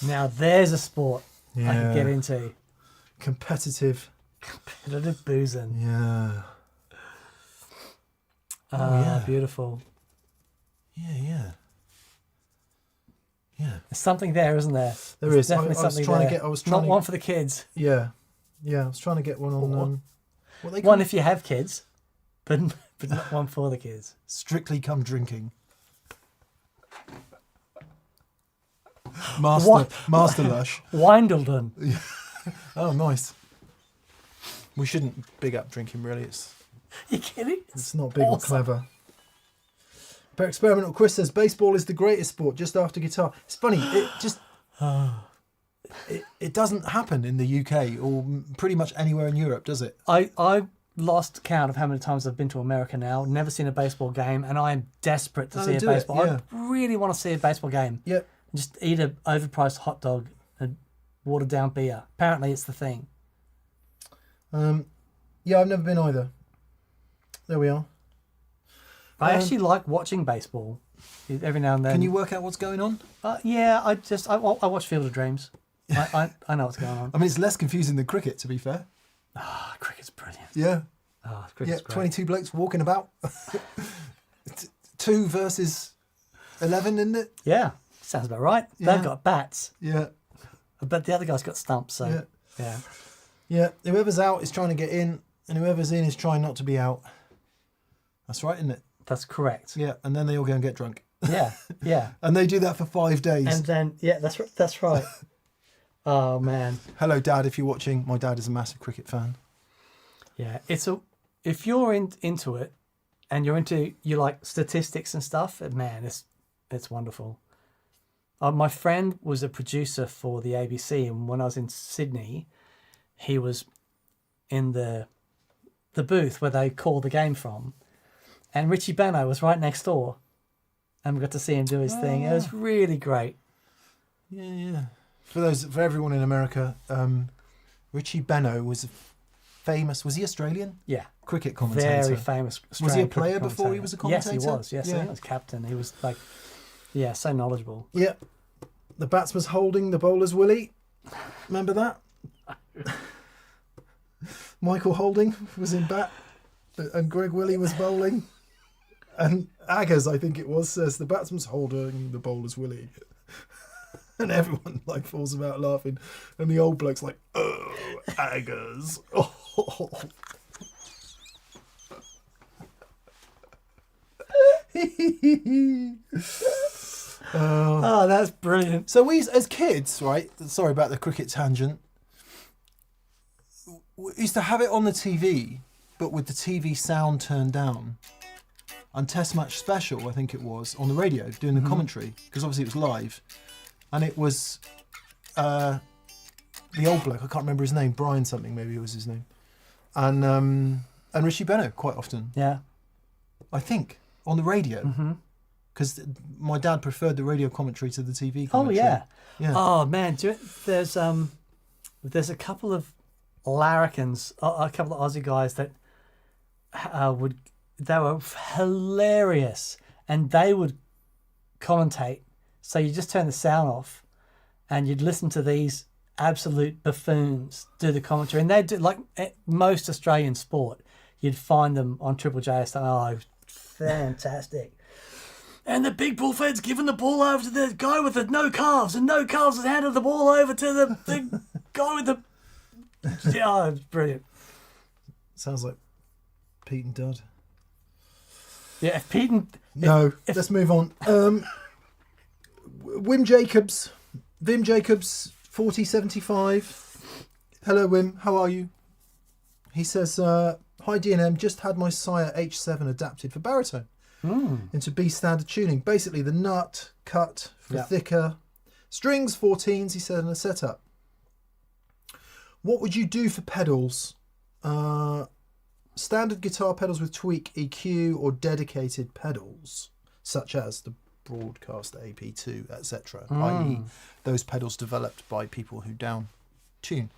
Now there's a sport I can get into. Competitive boozing. Yeah. Yeah. Beautiful. Yeah. There's something there, isn't there? There's definitely something there. Not one for the kids. Yeah. I was trying to get one on. What they call one if you have kids, but not one for the kids. Strictly Come Drinking. Master Lush. Windleton. Oh, nice. We shouldn't big up drinking, really. You kidding? It's not big or clever. But Experimental Chris says baseball is the greatest sport just after guitar. It's funny, it just it doesn't happen in the UK or pretty much anywhere in Europe, does it? I lost count of how many times I've been to America now, never seen a baseball game, and I am desperate to see a baseball. I really want to see a baseball game. Yeah. Just eat an overpriced hot dog and watered down beer. Apparently it's the thing. Yeah, I've never been either. There we are. I actually like watching baseball every now and then. Can you work out what's going on? Yeah, I watch Field of Dreams. I know what's going on. I mean, it's less confusing than cricket, to be fair. Cricket's brilliant. Yeah. Cricket's great. 22 blokes walking about. 2 versus 11, isn't it? Yeah, sounds about right. Yeah. They've got bats. Yeah. But the other guy's got stumps, so Yeah, whoever's out is trying to get in, and whoever's in is trying not to be out. That's right, isn't it? That's correct. Yeah, and then they all go and get drunk. Yeah. And they do that for 5 days. And then, that's right. Oh, man. Hello, Dad, if you're watching. My dad is a massive cricket fan. Yeah, if you're into it, and you like statistics and stuff, man, it's wonderful. My friend was a producer for the ABC, and when I was in Sydney, he was in the booth where they call the game from, and Richie Benno was right next door, and we got to see him do his thing. It was really great. Yeah. For everyone in America, Richie Benno was famous. Was he Australian? Yeah, cricket commentator. Very famous. Was he a player before he was a commentator? Yes, he was. Yes, he was captain. He was so knowledgeable. Yeah. The batsman's holding the bowler's willy. Remember that? Michael Holding was in bat, and Greg Willie was bowling. And Aggers, I think it was, says the batsman's holding the bowler's willy. And everyone falls about laughing. And the old bloke's like, oh, Aggers. Oh, that's brilliant. So we, as kids, right? Sorry about the cricket tangent. We used to have it on the TV, but with the TV sound turned down. And Test Match Special, I think it was, on the radio, doing the commentary, because obviously it was live. And it was the old bloke, I can't remember his name, Brian something maybe was his name. and Richie Beno quite often. Yeah. I think on the radio. Mm-hmm. Because my dad preferred the radio commentary to the TV Oh commentary. yeah. Oh man, there's a couple of larrikins, a couple of Aussie guys that they were hilarious, and they would commentate. So you just turn the sound off, and you'd listen to these absolute buffoons do the commentary, and they do like most Australian sport. You'd find them on Triple J or something. Oh, fantastic! And the big bullfed's giving the ball over to the guy with the no calves, and no calves has handed the ball over to the guy with the. Oh, it's brilliant. Sounds like Pete and Dud. Yeah, if Pete and... Let's move on. Wim Jacobs, 4075. Hello, Wim. How are you? He says, hi, D&M. Just had my Sire H7 adapted for baritone into B standard tuning. Basically, the nut cut for thicker strings, 14s, he said, in a setup. What would you do for pedals? Standard guitar pedals with tweak, EQ, or dedicated pedals, such as the Broadcast AP2, etc., i.e. those pedals developed by people who down tune.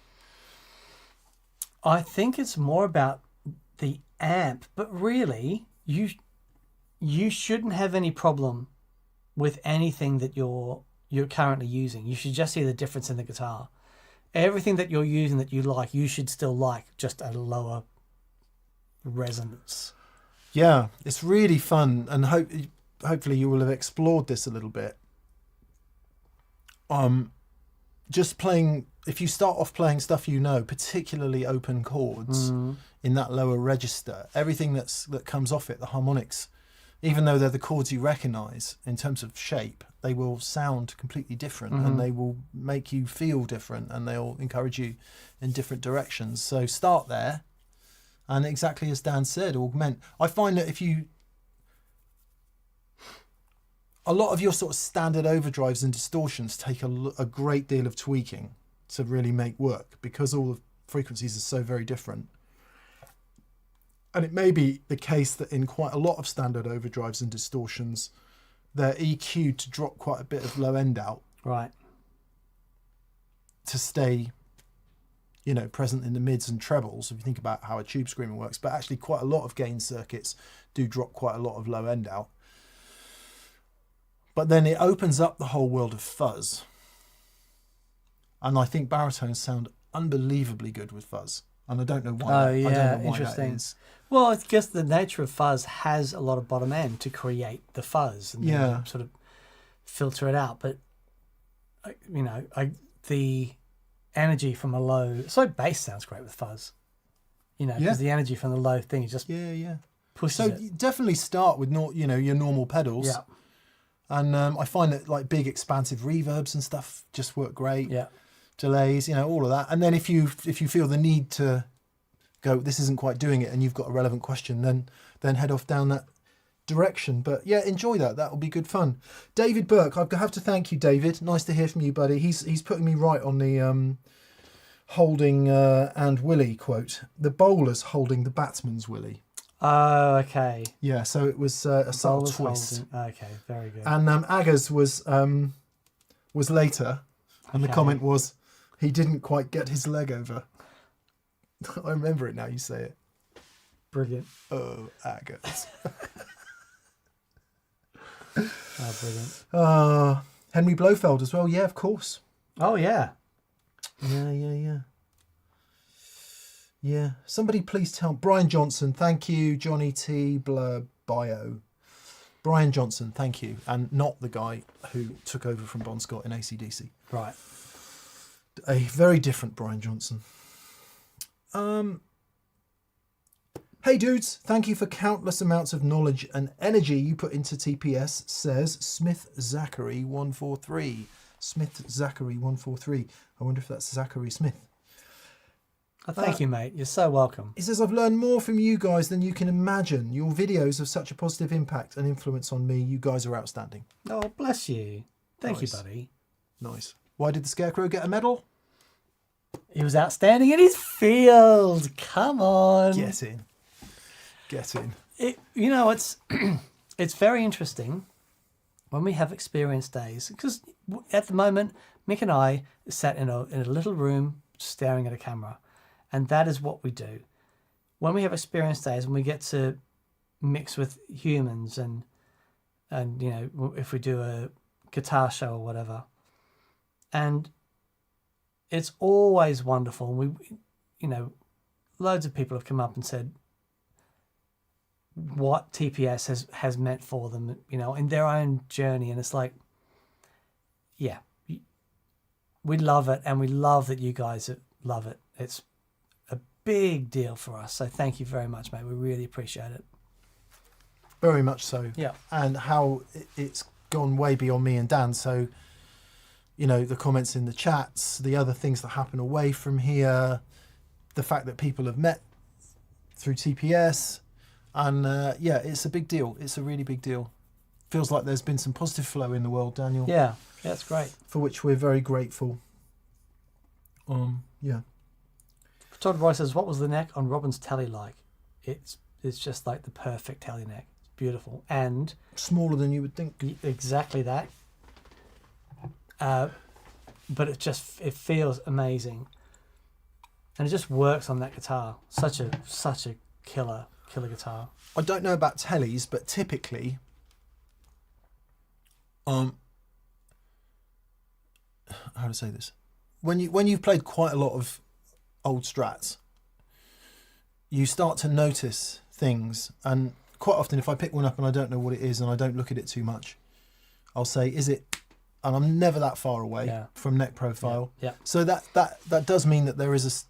I think it's more about the amp, but really, you shouldn't have any problem with anything that you're currently using. You should just see the difference in the guitar. Everything that you're using that you like, you should still like, just at a lower resonance. Yeah, it's really fun, and hopefully you will have explored this a little bit. Just playing, if you start off playing stuff you know, particularly open chords in that lower register, everything that comes off it, the harmonics, even though they're the chords you recognise in terms of shape, they will sound completely different and they will make you feel different, and they'll encourage you in different directions. So start there, and exactly as Dan said, augment. I find that a lot of your sort of standard overdrives and distortions take a great deal of tweaking to really make work, because all the frequencies are so very different. And it may be the case that in quite a lot of standard overdrives and distortions, they're EQ'd to drop quite a bit of low end out. Right. To stay, present in the mids and trebles, if you think about how a tube screamer works. But actually quite a lot of gain circuits do drop quite a lot of low end out. But then it opens up the whole world of fuzz. And I think baritones sound unbelievably good with fuzz. And I don't know why. Oh, yeah, I don't know why interesting. That is. Well, I guess the nature of fuzz has a lot of bottom end to create the fuzz and then sort of filter it out. But, the energy from a low... So bass sounds great with fuzz. Because the energy from the low thing is just pushes it. So definitely start with your normal pedals. Yeah. And I find that like big expansive reverbs and stuff just work great. Yeah. Delays, all of that. And then if you feel the need to go, this isn't quite doing it, and you've got a relevant question, then head off down that direction. But yeah, enjoy that. That will be good fun. David Burke, I have to thank you, David. Nice to hear from you, buddy. He's putting me right on the holding and Willie quote. The bowler's holding the batsman's Willie. Oh, okay. Yeah, so it was a subtle twist. Okay, very good. And Aggers was later, and the comment was, he didn't quite get his leg over. I remember it now, you say it. Brilliant. Oh, Aggers. Oh, brilliant. Henry Blofeld as well, yeah, of course. Oh, yeah. Yeah. Somebody please tell Brian Johnson, thank you, Johnny T. Blur Bio. Brian Johnson, thank you. And not the guy who took over from Bon Scott in AC/DC. Right. A very different Brian Johnson. Hey dudes, thank you for countless amounts of knowledge and energy you put into TPS, says Smith Zachary 143. Smith Zachary 143. I wonder if that's Zachary Smith. Thank you, mate. You're so welcome. He says, I've learned more from you guys than you can imagine. Your videos have such a positive impact and influence on me. You guys are outstanding. Oh, bless you. Thank Nice. you, buddy. Nice. Why did the Scarecrow get a medal? He was outstanding in his field. Come on. Get in. Get in. You know, it's it's very interesting when we have experience days, because at the moment, Mick and I sat in a little room staring at a camera, and that is what we do. When we have experience days, when we get to mix with humans and you know, if we do a guitar show or whatever, and it's always wonderful. We, you know, loads of people have come up and said what TPS has meant for them, you know, in their own journey. And it's like, yeah, we love it. And we love that you guys love it. It's a big deal for us. So thank you very much, mate. We really appreciate it. Very much so. Yeah. And how it's gone way beyond me and Dan. So, you know, the comments in the chats, the other things that happen away from here, the fact that people have met through TPS. And yeah, it's a big deal. It's a really big deal. Feels like there's been some positive flow in the world, Daniel. Yeah, that's great. For which we're very grateful. Yeah. Todd Roy says, what was the neck on Robin's telly like? It's just like the perfect telly neck. It's beautiful. And smaller than you would think. Exactly that. But it feels amazing. And it just works on that guitar. Such a killer guitar. I don't know about tellies, but typically, how to say this? When you've played quite a lot of old Strats, you start to notice things. And quite often, if I pick one up and I don't know what it is and I don't look at it too much, I'll say, "Is it?" And I'm never that far away from neck profile. Yeah. So that does mean that there is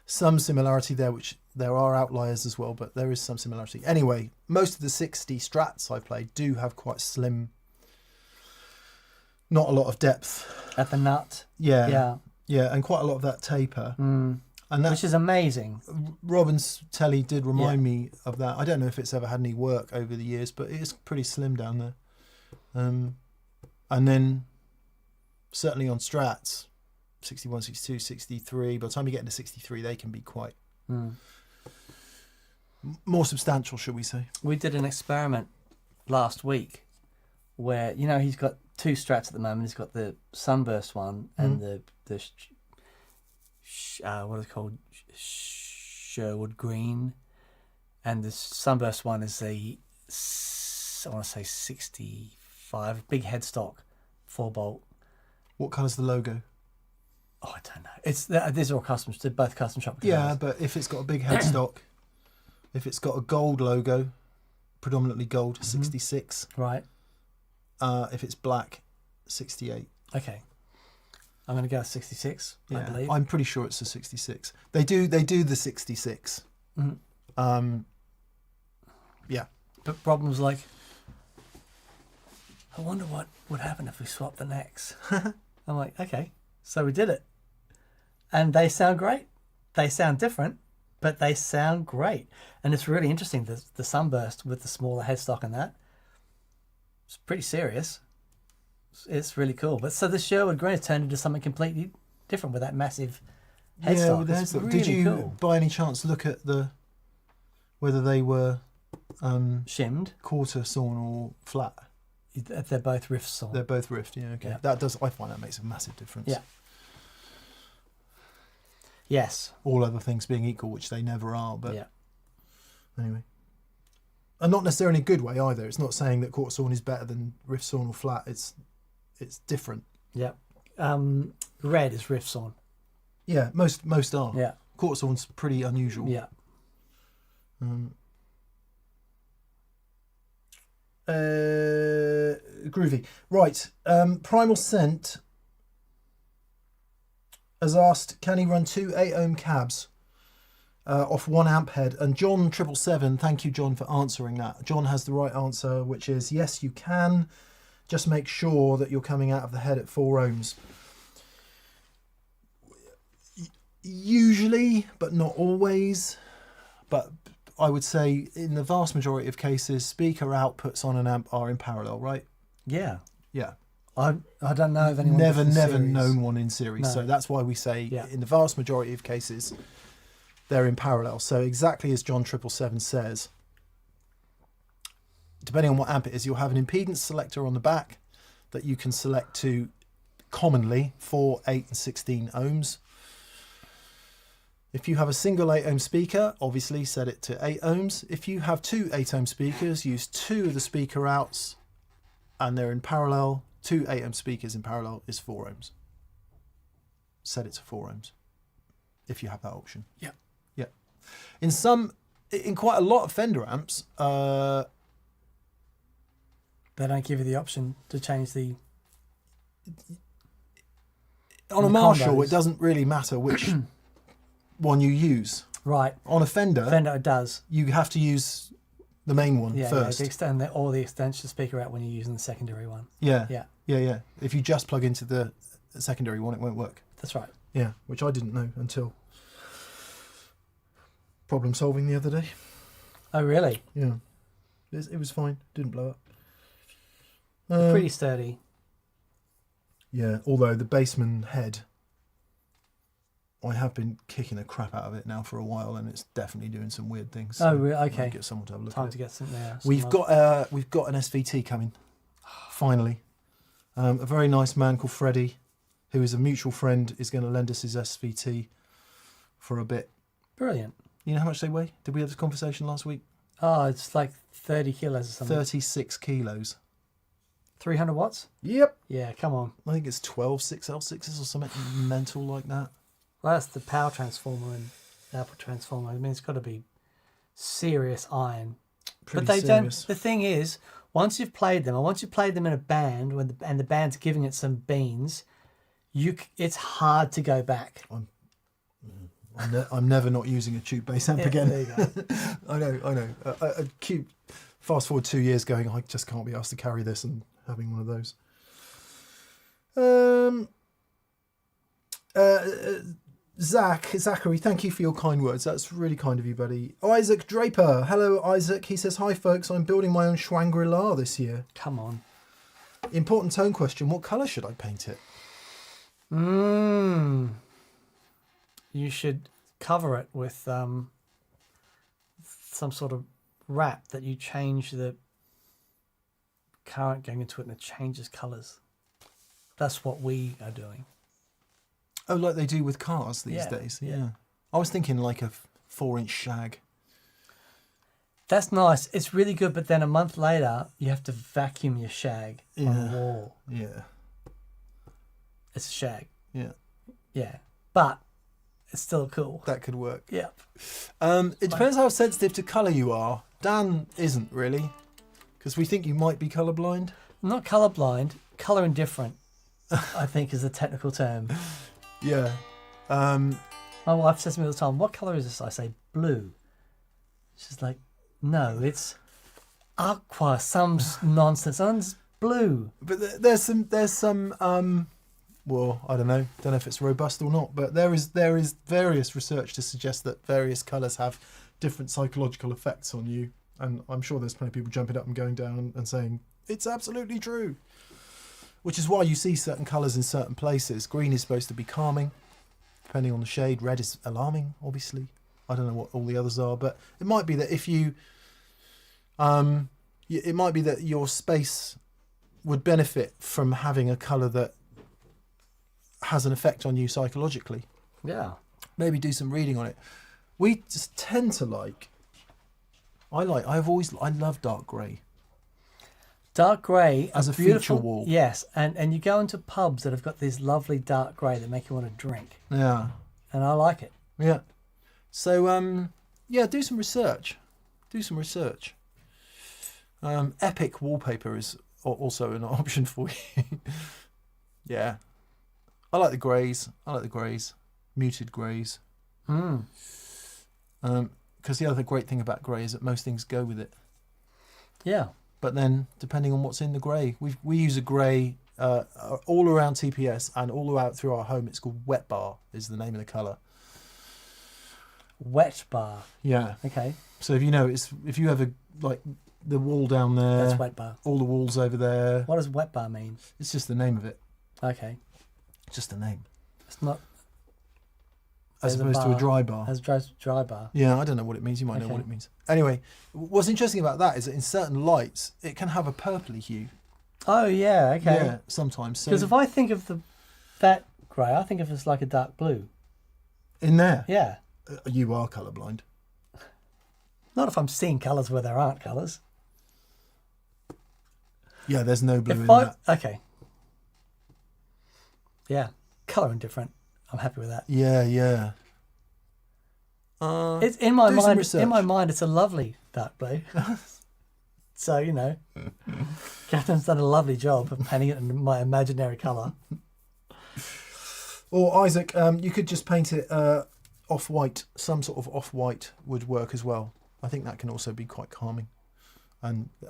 some similarity there, which there are outliers as well, but there is some similarity. Anyway, most of the 60 Strats I played do have quite slim, not a lot of depth. At the nut. Yeah, and quite a lot of that taper. And which is amazing. Robin's telly did remind me of that. I don't know if it's ever had any work over the years, but it is pretty slim down there. And then certainly on Strats, 61, 62, 63, by the time you get into 63, they can be quite more substantial, shall we say. We did an experiment last week where, you know, he's got two Strats at the moment. He's got the Sunburst one and the what is it called? Sherwood Green. And the Sunburst one is I want to say 65, big headstock, 4-bolt. What colour's the logo? Oh, I don't know. These are all customs. They're both custom shop guitars. Yeah, but if it's got a big headstock, if it's got a gold logo, predominantly gold, 66. Right. If it's black, 68. Okay. I'm going to go 66, I believe. I'm pretty sure it's a 66. They do the 66. Yeah. But Robin was like, I wonder what would happen if we swapped the necks. I'm like, okay. So we did it. And they sound great. They sound different, but they sound great. And it's really interesting, the Sunburst with the smaller headstock and that. It's pretty serious. It's really cool. But so the Sherwood Green has turned into something completely different with that massive headstock. Yeah, with the it's headstock. really Did you, cool. by any chance, look at whether they were shimmed, quarter sawn or flat? They're both riff sawn. They're both riffed. Yeah, okay. Yeah. I find that makes a massive difference. Yeah. Yes. All other things being equal, which they never are. But yeah. Anyway. And not necessarily in a good way either. It's not saying that quarter sawn is better than riff sawn or flat. It's different. Yeah. Red is riff sawn. Yeah, most are. Yeah. Quarter sawn's pretty unusual. Yeah. Groovy. Right. Primal Scent has asked, can he run 2 8-ohm cabs off 1 amp head? And John 777, thank you, John, for answering that. John has the right answer, which is yes, you can. Just make sure that you're coming out of the head at 4 ohms. Usually, but not always. But I would say in the vast majority of cases, speaker outputs on an amp are in parallel, right? Yeah. Yeah. I don't know of anyone. Never series. known one in series. No. So that's why we say Yeah. in the vast majority of cases, they're in parallel. So exactly as John 777 says, depending on what amp it is, you'll have an impedance selector on the back that you can select to commonly 4, 8 and 16 ohms. If you have a single 8 ohm speaker, obviously set it to 8 ohms. If you have two 8 ohm speakers, use two of the speaker outs and they're in parallel. Two 8 ohm speakers in parallel is 4 ohms. Set it to 4 ohms if you have that option. Yeah. Yeah. In quite a lot of Fender amps, They don't give you the option to change the. on a the Marshall, combos. it doesn't really matter which one you use. Right. On a Fender, Fender does. you have to use the main one Yeah. first. Yeah. Or the extension speaker out when you're using the secondary one. Yeah. Yeah. Yeah, yeah. If you just plug into the secondary one, it won't work. That's right. Yeah, which I didn't know until problem solving the other day. Oh, really? Yeah. It was fine. Didn't blow up. Pretty sturdy. Yeah, although the Bassman head, I have been kicking the crap out of it now for a while, and it's definitely doing some weird things. Oh, really? Okay. Might get someone to have a look Time at to it. get some there. We've got an SVT coming, finally. A very nice man called Freddie, who is a mutual friend, is going to lend us his SVT for a bit. Brilliant. You know how much they weigh? Did we have this conversation last week? Oh, it's like 30 kilos or something. 36 kilos. 300 watts? Yep. Yeah, come on. I think it's 12 6L6s or something mental like that. Well, that's the power transformer and the output transformer. I mean, it's got to be serious iron. Pretty but they serious. don't. The thing is, once you've played them, or once you've played them in a band, and the band's giving it some beans, it's hard to go back. I'm never not using a tube bass amp again. There you go. I know. A cube. Fast forward 2 years, going, I just can't be asked to carry this, and having one of those. Zachary, thank you for your kind words. That's really kind of you, buddy. Isaac Draper, hello Isaac. He says, hi folks, I'm building my own Shangri-La this year. Come on. Important tone question: what colour should I paint it? You should cover it with some sort of wrap that you change the current going into it and it changes colours. That's what we are doing. Oh, like they do with cars these days. Yeah. I was thinking like a 4-inch shag. That's nice. It's really good, but then a month later, you have to vacuum your shag on the wall. Yeah. It's a shag. Yeah. Yeah. But it's still cool. That could work. Yeah. It depends how sensitive to colour you are. Dan isn't really, because we think you might be colourblind. I'm not colourblind. Colour indifferent, I think, is the technical term. Yeah. My wife says to me all the time, what colour is this? I say, blue. She's like, no, it's aqua, some nonsense. And it's blue. But there's some well, I don't know if it's robust or not, but there is various research to suggest that various colours have different psychological effects on you, and I'm sure there's plenty of people jumping up and going down and saying it's absolutely true, which is why you see certain colours in certain places. Green is supposed to be calming, depending on the shade. Red is alarming, obviously. I don't know what all the others are, but it might be that if you it might be that your space would benefit from having a colour that has an effect on you psychologically. Yeah. Maybe do some reading on it. We just tend to I love dark grey. Dark grey. As a beautiful, feature wall. Yes, and you go into pubs that have got these lovely dark grey that make you want to drink. Yeah. And I like it. Yeah. So, do some research. Epic wallpaper is also an option for you. Yeah. I like the greys. Muted greys. Because the other great thing about grey is that most things go with it. Yeah. But then, depending on what's in the grey, we use a grey all around TPS and all out through our home. It's called Wet Bar, is the name of the colour. Wet bar. Yeah. Okay. So if you ever the wall down there. That's wet bar. All the walls over there. What does wet bar mean? It's just the name of it. Okay. Just the name. It's not. As opposed to a dry bar. As dry bar. Yeah, I don't know what it means. You might know what it means. Anyway, what's interesting about that is that in certain lights, it can have a purpley hue. Oh, yeah, okay. Yeah, sometimes. Because if I think of that grey, I think of it as like a dark blue. In there? Yeah. You are colourblind. Not if I'm seeing colours where there aren't colours. Yeah, there's no blue in that. Okay. Yeah, colour indifferent. I'm happy with that. Yeah. It's in my do some mind. research. In my mind, it's a lovely dark blue. So Catherine's done a lovely job of painting it in my imaginary colour. Or Isaac, you could just paint it off-white. Some sort of off-white would work as well. I think that can also be quite calming.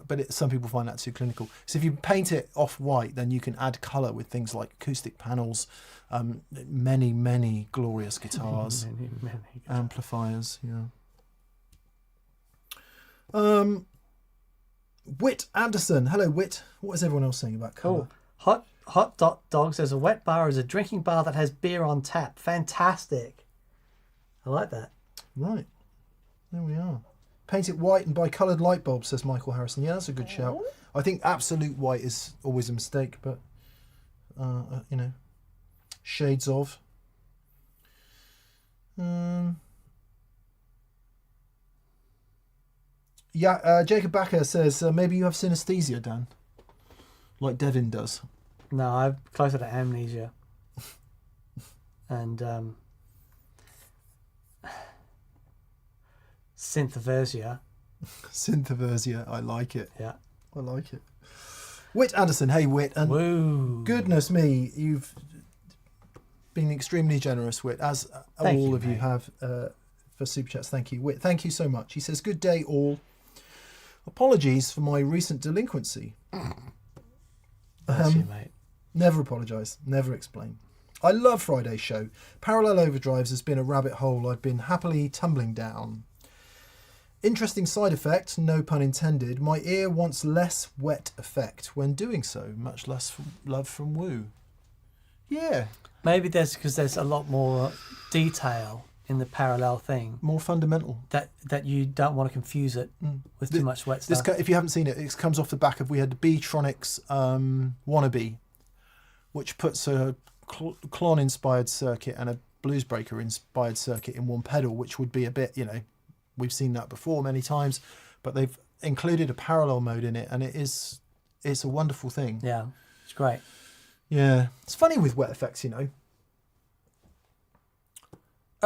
But some people find that too clinical. So if you paint it off-white, then you can add colour with things like acoustic panels, many glorious guitars, many amplifiers. Yeah. Whit Anderson, hello Whit. What is everyone else saying about colour? Oh, Hot Dog says a wet bar is a drinking bar that has beer on tap. Fantastic. I like that. Right. There we are. Paint it white and buy coloured light bulbs, says Michael Harrison. Yeah, that's a good shout. I think absolute white is always a mistake, but, shades of. Jacob Backer says, maybe you have synesthesia, Dan. Like Devin does. No, I'm closer to amnesia. And syntheversia. Syntheversia, I like it. Yeah. I like it. Whit Anderson, hey Whit. And woo. Goodness me, you've been extremely generous, Whit, as all of you have for Super Chats. Thank you, Whit. Thank you so much. He says, good day all. Apologies for my recent delinquency. Bless you, mate. Never apologise, never explain. I love Friday's show. Parallel overdrives has been a rabbit hole I've been happily tumbling down. Interesting side effect, no pun intended. My ear wants less wet effect when doing so. Much less love from Woo. Yeah. Maybe because there's a lot more detail in the parallel thing. More fundamental. That you don't want to confuse it with too much wet stuff. If you haven't seen it, it comes off the back of, we had the B-Tronics Wannabe, which puts a Klon-inspired circuit and a Bluesbreaker-inspired circuit in one pedal, which would be a bit, we've seen that before many times, but they've included a parallel mode in it, and it's a wonderful thing. Yeah, it's great. Yeah. It's funny with wet effects, At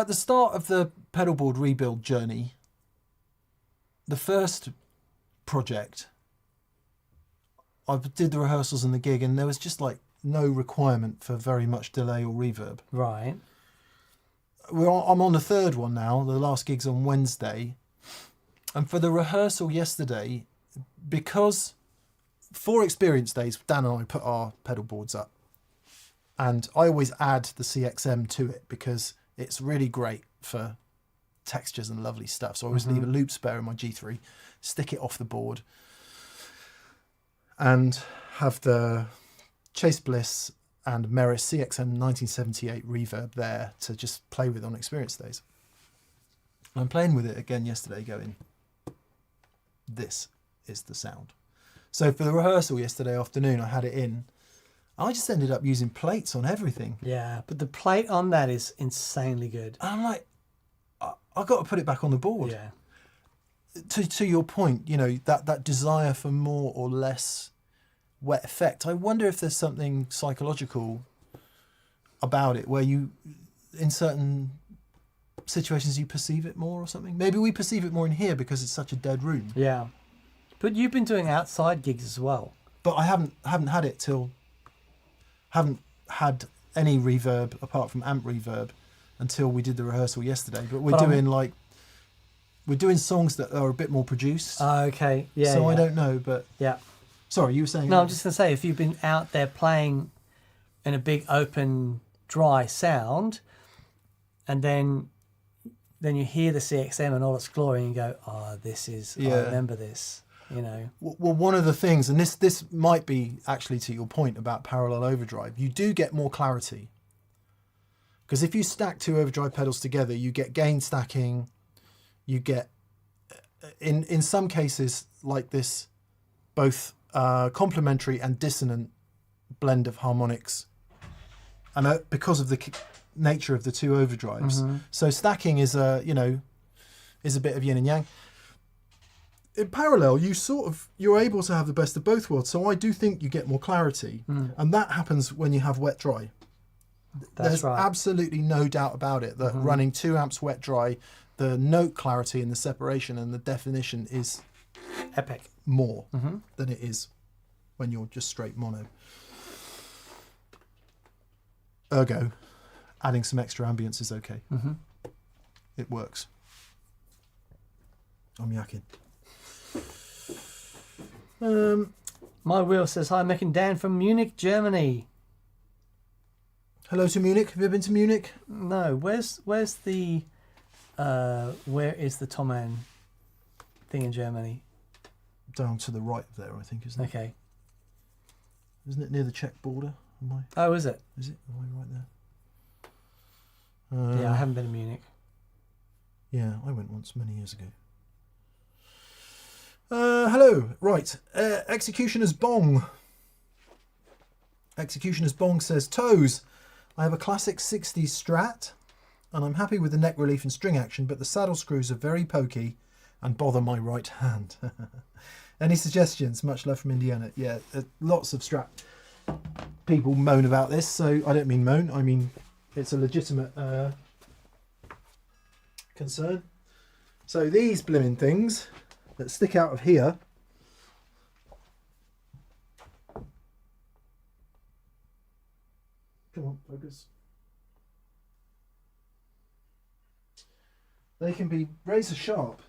the start of the pedalboard rebuild journey, the first project, I did the rehearsals and the gig, and there was just like no requirement for very much delay or reverb. Right. I'm on the third one now. The last gig's on Wednesday. And for the rehearsal yesterday, because for experience days, Dan and I put our pedal boards up. And I always add the CXM to it because it's really great for textures and lovely stuff. So I always leave a loop spare in my G3, stick it off the board, and have the Chase Bliss and Meris CXM 1978 reverb there to just play with on experience days. I'm playing with it again yesterday going, this is the sound. So for the rehearsal yesterday afternoon, I had it in. I just ended up using plates on everything. Yeah, but the plate on that is insanely good. And I'm like, I've got to put it back on the board. Yeah. To your point, that desire for more or less wet effect. I wonder if there's something psychological about it where you, in certain situations, you perceive it more or something. Maybe we perceive it more in here because it's such a dead room. Yeah. But you've been doing outside gigs as well. But I haven't had it haven't had any reverb apart from amp reverb until we did the rehearsal yesterday. But we're doing songs that are a bit more produced. Okay. Yeah. So I don't know, but yeah. Sorry, you were saying. No, I'm just gonna say, if you've been out there playing in a big open dry sound, and then you hear the CXM and all its glory, and you go, "Oh, this is. Yeah. I remember this." you know. Well, one of the things, and this might be actually to your point about parallel overdrive, you do get more clarity. Because if you stack two overdrive pedals together, you get gain stacking, you get, in some cases like this, both complementary and dissonant blend of harmonics, and because of the nature of the two overdrives. So stacking is a bit of yin and yang. In parallel, you're able to have the best of both worlds. So I do think you get more clarity, and that happens when you have wet dry. There's absolutely no doubt about it that running 2 amps wet dry, the note clarity and the separation and the definition is epic more than it is when you're just straight mono. Ergo, adding some extra ambience is okay. It works. I'm yakking. My wheel says, hi, Mick and Dan from Munich, Germany. Hello to Munich. Have you been to Munich? No. Where's the where is the Thomann thing in Germany? Down to the right there, I think, isn't it? Okay. Isn't it near the Czech border? Oh, is it? Is it? Am I right there? Yeah, I haven't been to Munich. Yeah, I went once many years ago. Hello. Right. Executioner's Bong. Executioner's Bong says, Toes, I have a classic 60s Strat, and I'm happy with the neck relief and string action, but the saddle screws are very pokey and bother my right hand. Any suggestions? Much love from Indiana. Yeah, lots of Strat people moan about this, so I don't mean moan, I mean it's a legitimate concern. So these blimmin' things that stick out of here come on, focus. They can be razor sharp.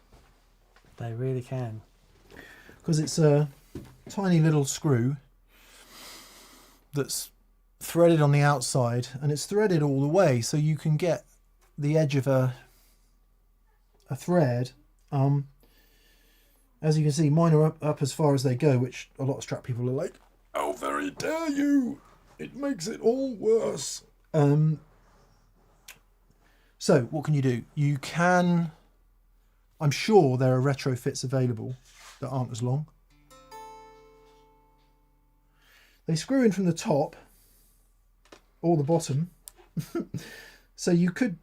They really can. Because it's a tiny little screw that's threaded on the outside, and it's threaded all the way, so you can get the edge of a thread. As you can see, mine are up as far as they go, which a lot of Strat people are like, how very dare you! It makes it all worse. So what can you do? You can, I'm sure there are retrofits available that aren't as long. They screw in from the top or the bottom. So you could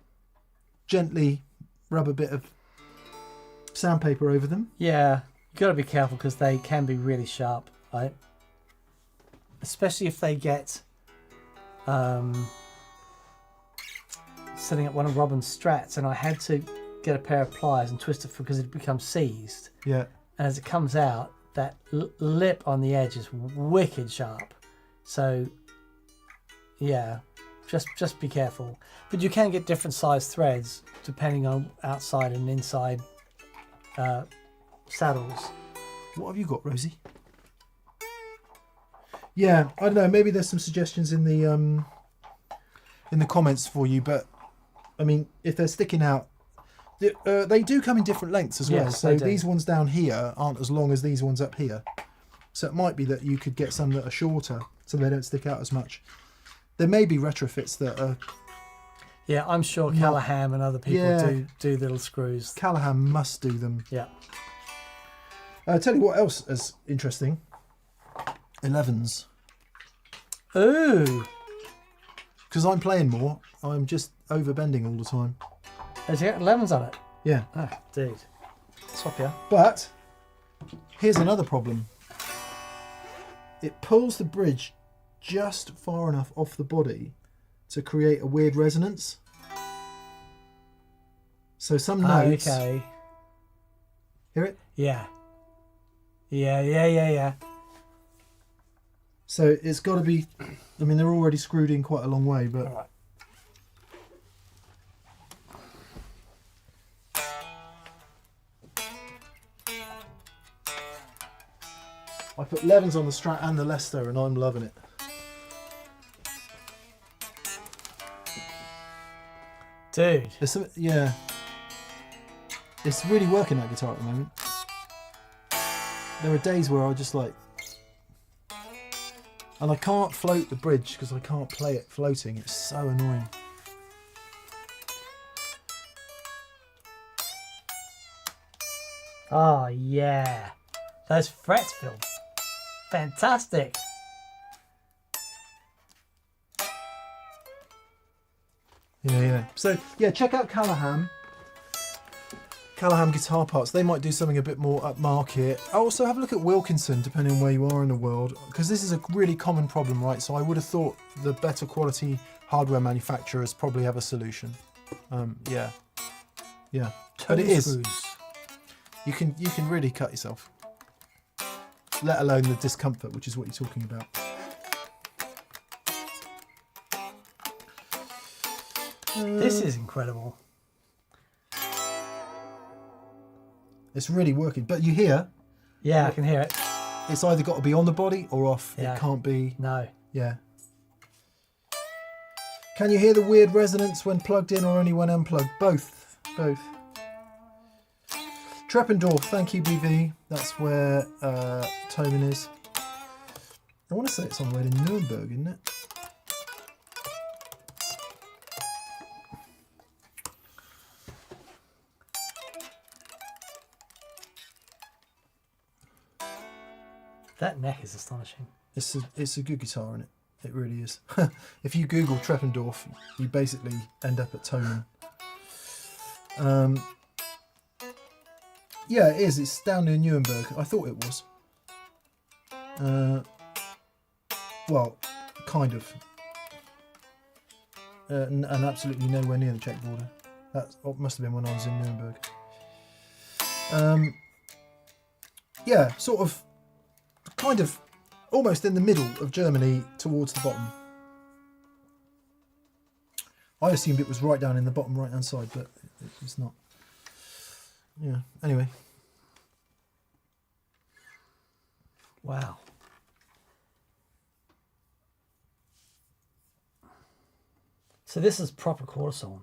gently rub a bit of sandpaper over them. Yeah, you got to be careful because they can be really sharp, right? Especially if they get setting up one of Robin's Strats, and I had to get a pair of pliers and twist it because it becomes seized. Yeah. And as it comes out, that lip on the edge is wicked sharp. So yeah, just be careful. But you can get different size threads depending on outside and inside saddles. What have you got, Rosie? Yeah, I don't know. Maybe there's some suggestions in the comments for you, but I mean, if they're sticking out, they do come in different lengths as well. Yes, so these ones down here aren't as long as these ones up here. So it might be that you could get some that are shorter, so they don't stick out as much. There may be retrofits that are. Yeah, I'm sure Callahan and other people do little screws. Callahan must do them. Yeah. I'll tell you what else is interesting. 11s. Ooh. Because I'm playing more, I'm just overbending all the time. Has it got 11s on it? Yeah. Oh, dude. Swap ya. But here's another problem. It pulls the bridge just far enough off the body to create a weird resonance. So some notes... Okay. Hear it? Yeah. Yeah. So it's got to be... I mean, they're already screwed in quite a long way, but... All right. I put 11s on the Strat and the Leicester, and I'm loving it. Dude. Yeah. It's really working, that guitar, at the moment. there are days where I just like, and I can't float the bridge because I can't play it floating. It's so annoying. Oh yeah, those frets feel fantastic. Yeah. So yeah, check out Callahan guitar parts. They might do something a bit more upmarket. Also have a look at Wilkinson, depending on where you are in the world, because this is a really common problem, right? So I would have thought the better quality hardware manufacturers probably have a solution. Yeah, but it is. Screws. You can really cut yourself, let alone the discomfort, which is what you're talking about. This is incredible. It's really working, but you hear, Yeah, I can hear it. it's either got to be on the body or off. Yeah. It can't be. No. Yeah. Can you hear the weird resonance when plugged in or only when unplugged? Both. Treppendorf, thank you, BV. That's where Tobin is. I want to say it's on the way to Nuremberg, isn't it? That neck is astonishing. It's a good guitar, isn't it? It really is. If you Google Treppendorf, you basically end up at Toman. Yeah, it is. It's down near Nuremberg. I thought it was. Well, kind of. And absolutely nowhere near the Czech border. That must have been when I was in Nuremberg. Yeah, sort of, kind of, almost in the middle of Germany towards the bottom. I assumed it was right down in the bottom right hand side, but it's not. Yeah, anyway. Wow. So this is proper quarter sawn.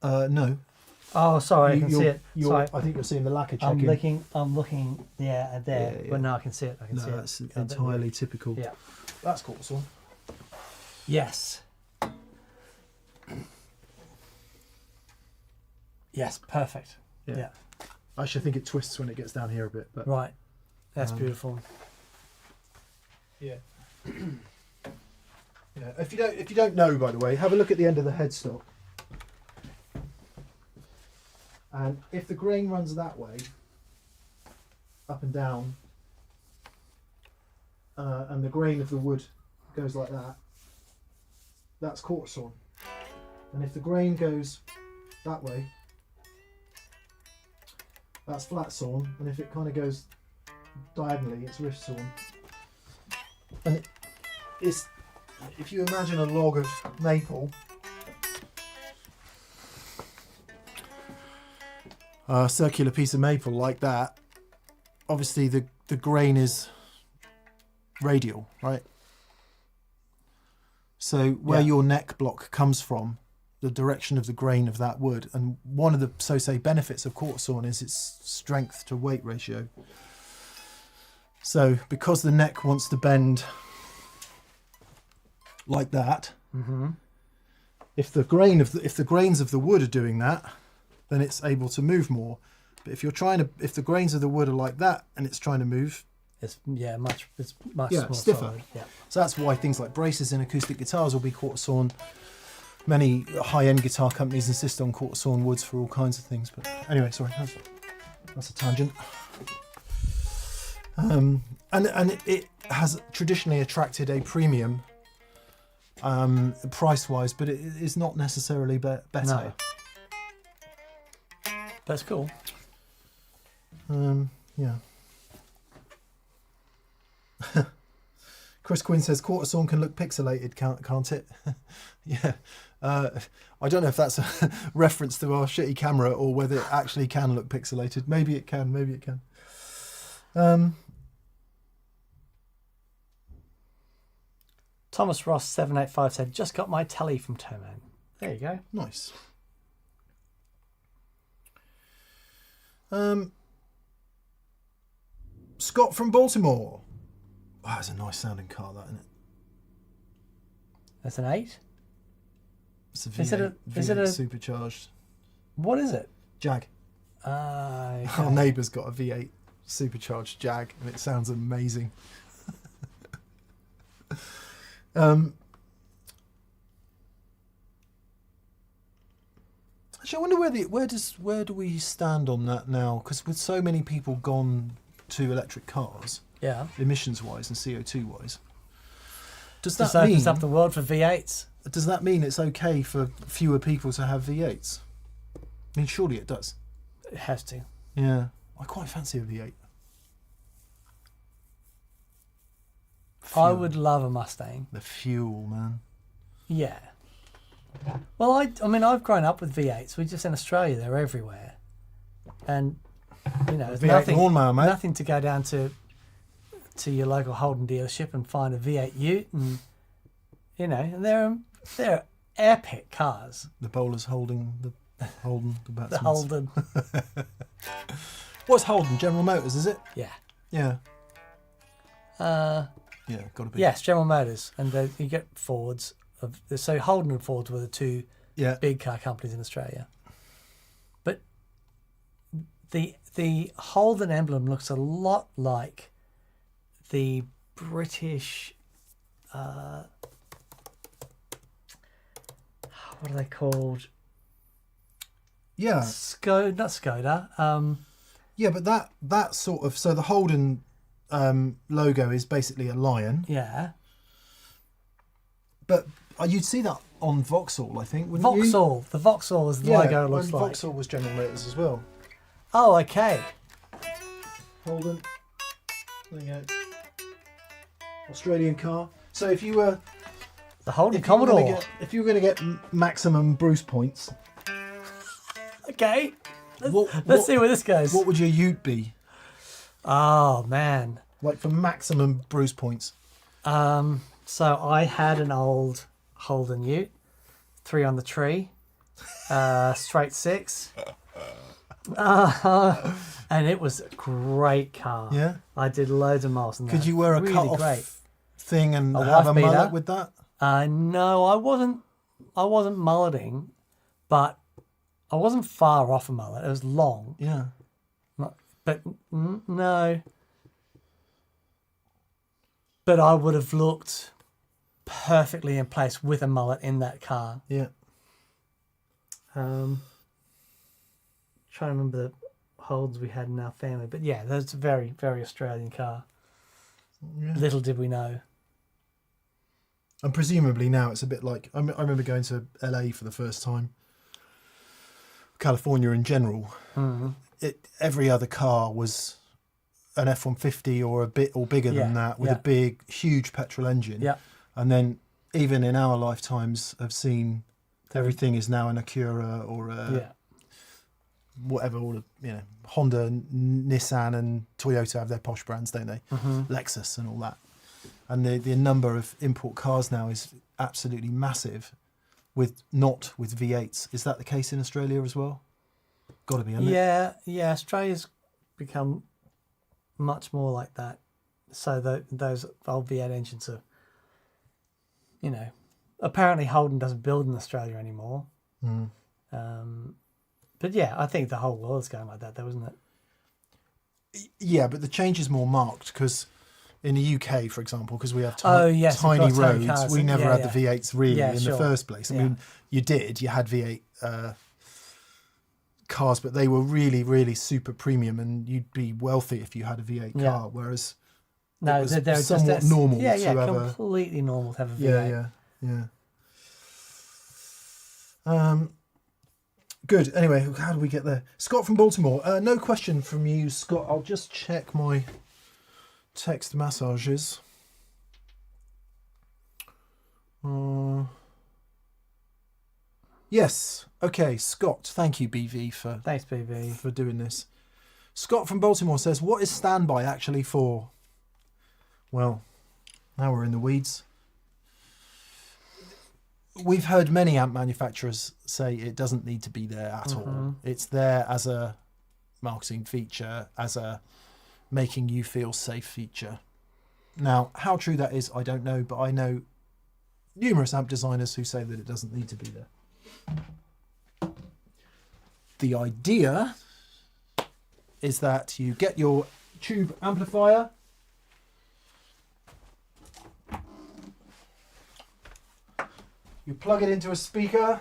No. Oh, sorry, I can see it. Sorry. I think you're seeing the lacquer I'm checking. looking, yeah, there. Yeah. But no, I can see it. I can see it. That's entirely typical. Yeah. That's quarter sawn. Yes. Yes, perfect. Yeah. Actually, I think it twists when it gets down here a bit. But Right. That's beautiful. yeah. Yeah. If you don't know, by the way, have a look at the end of the headstock. And if the grain runs that way, up and down, and the grain of the wood goes like that, that's quarter sawn. And if the grain goes that way, that's flat sawn. And if it kind of goes diagonally, it's rift sawn. And it's, if you imagine a log of maple, a circular piece of maple like that, obviously the grain is radial, right? So where your neck block comes from, the direction of the grain of that wood, and one of the, so say, benefits of quarter sawn is its strength to weight ratio. So because the neck wants to bend like that, if the grains of the wood are doing that, then it's able to move more. But if the grains of the wood are like that and it's trying to move, It's much more stiffer. solid. Yeah. So that's why things like braces in acoustic guitars will be quarter sawn. Many high-end guitar companies insist on quarter sawn woods for all kinds of things. But anyway, sorry, that's a tangent. And it has traditionally attracted a premium price-wise, but it is not necessarily better. No. That's cool. Yeah. Chris Quinn says quarter sawn can look pixelated, can't it? Yeah. I don't know if that's a reference to our shitty camera or whether it actually can look pixelated. Maybe it can. Maybe it can. Thomas Ross 785 said, "Just got my telly from Toman." There you go. Nice. Scott from Baltimore. Wow, it's a nice sounding car, that, isn't it? That's an 8? It's a V8, is it a supercharged what is it? Jag. Okay. Our neighbour's got a V8 supercharged Jag, and it sounds amazing. Actually, I wonder where do we stand on that now? Because with so many people gone to electric cars, Yeah. emissions wise and CO2 wise, does This that mean opens up the world for V8s. does that mean it's okay for fewer people to have V8s? I mean, surely it does. It has to. Yeah, I quite fancy a V8. I would love a Mustang. The fuel, man. Yeah. Well, I mean, I've grown up with V8s. We're just in Australia; they're everywhere, and you know, there's V8 lawnmower, mate. nothing to go down to your local Holden dealership and find a V8 Ute, and you know, and they're epic cars. The bowler's holding the Holden, the batsman's. The Holden. What's Holden? General Motors, is it? Yeah. Yeah. Uh, Yeah, got to be. yes, General Motors, and you get Fords. So Holden and Ford were the two Yeah. big car companies in Australia. But the Holden emblem looks a lot like the British. What are they called? Yeah. Not Skoda. Yeah, but that sort of, so the Holden logo is basically a lion, Yeah. but you'd see that on Vauxhall, I think, wouldn't you? Vauxhall. The Vauxhall is the logo it looks and like. Vauxhall was General Motors as well. Oh, okay. Holden. There you go. Australian car. So if you were The Holden if you were Commodore. gonna get, if you were going to get maximum Bruce points, Okay. what Let's see where this goes. what would your Ute be? Oh man. Like for maximum Bruce points? So I had an old Holden Ute, 3 on the tree, straight 6. And it was a great car. Yeah. I did loads of miles in that. Could you wear a really cut-off great. thing and A have a wife beater? mullet with that? No, I wasn't mulleting, but I wasn't far off a mullet. It was long, Yeah. but no. But I would have looked perfectly in place with a mullet in that car. Yeah. Trying to remember the Holdens we had in our family, but yeah, that's a very, very Australian car. Yeah. Little did we know. And presumably now it's a bit like, I remember going to LA for the first time. California in general. Every other car was an F-150 or a bit or bigger than that, with a big, huge petrol engine. Yeah. And then even in our lifetimes, I've seen everything is now an Acura or a whatever. All the, Honda, Nissan, and Toyota have their posh brands, don't they? Lexus and all that. And the number of import cars now is absolutely massive, not with V8s. Is that the case in Australia as well? Got to be, hasn't it? Yeah. Australia's become much more like that. So those old V8 engines are, apparently Holden doesn't build in Australia anymore. But yeah, I think the whole world's going like that, though, isn't it? Yeah, but the change is more marked because in the UK, for example, because we have we've tiny got roads, tiny cars. we never had the V8s really in sure. the first place. I mean, you had V8 cars, but they were really, really super premium, and you'd be wealthy if you had a V8 car, whereas no, it was they're somewhat just normal to have completely normal to have a V8. Yeah. Good. Anyway, how do we get there? Scott from Baltimore. No question from you, Scott. I'll just check my text messages. Yes. Okay, Scott. Thank you, BV, Thanks, BV. for doing this. Scott from Baltimore says, "What is standby actually for?" Well, now we're in the weeds. We've heard many amp manufacturers say it doesn't need to be there at all. It's there as a marketing feature, as a making you feel safe feature. Now, how true that is, I don't know, but I know numerous amp designers who say that it doesn't need to be there. The idea is that you get your tube amplifier, you plug it into a speaker.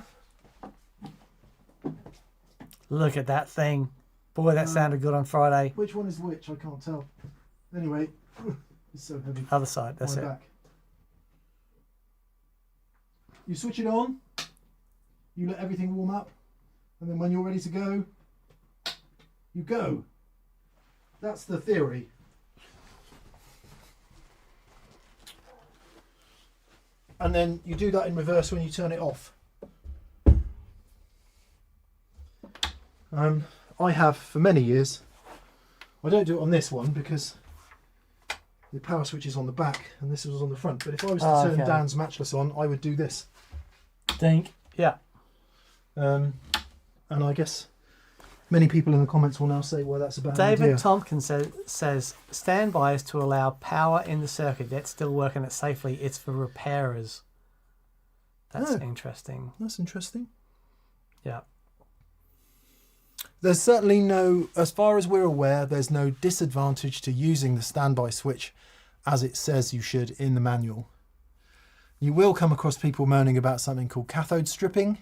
Look at that thing. Boy, that sounded good on Friday. Which one is which? I can't tell. Anyway, it's so heavy. Other side, that's My it. back. You switch it on, you let everything warm up, and then when you're ready to go, you go. That's the theory. And then you do that in reverse when you turn it off. I have for many years. I don't do it on this one because the power switch is on the back and this was on the front. But if I was to turn Dan's matchless on, I would do this. Dink. Yeah. And I guess many people in the comments will now say, well, that's a bad idea. David Tompkins says standby is to allow power in the circuit yet still working it safely. It's for repairers. That's interesting. That's interesting. Yeah. There's certainly no, as far as we're aware, there's no disadvantage to using the standby switch as it says you should in the manual. You will come across people moaning about something called cathode stripping,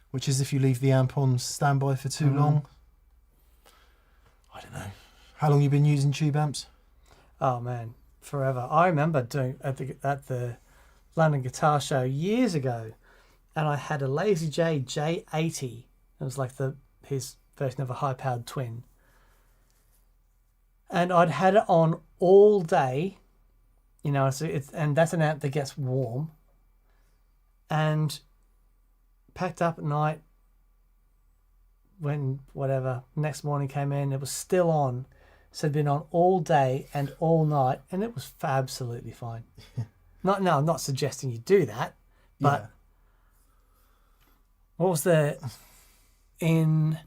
which is if you leave the amp on standby for too long. I don't know. How long you been using tube amps? Oh man, forever. I remember doing at the London Guitar Show years ago, and I had a Lazy J J80. It was like his version of a high-powered twin, and I'd had it on all day. You know, and that's an amp that gets warm, and packed up at night. When next morning came in, it was still on. So it'd been on all day and all night, and it was absolutely fine. I'm not suggesting you do that, but what was when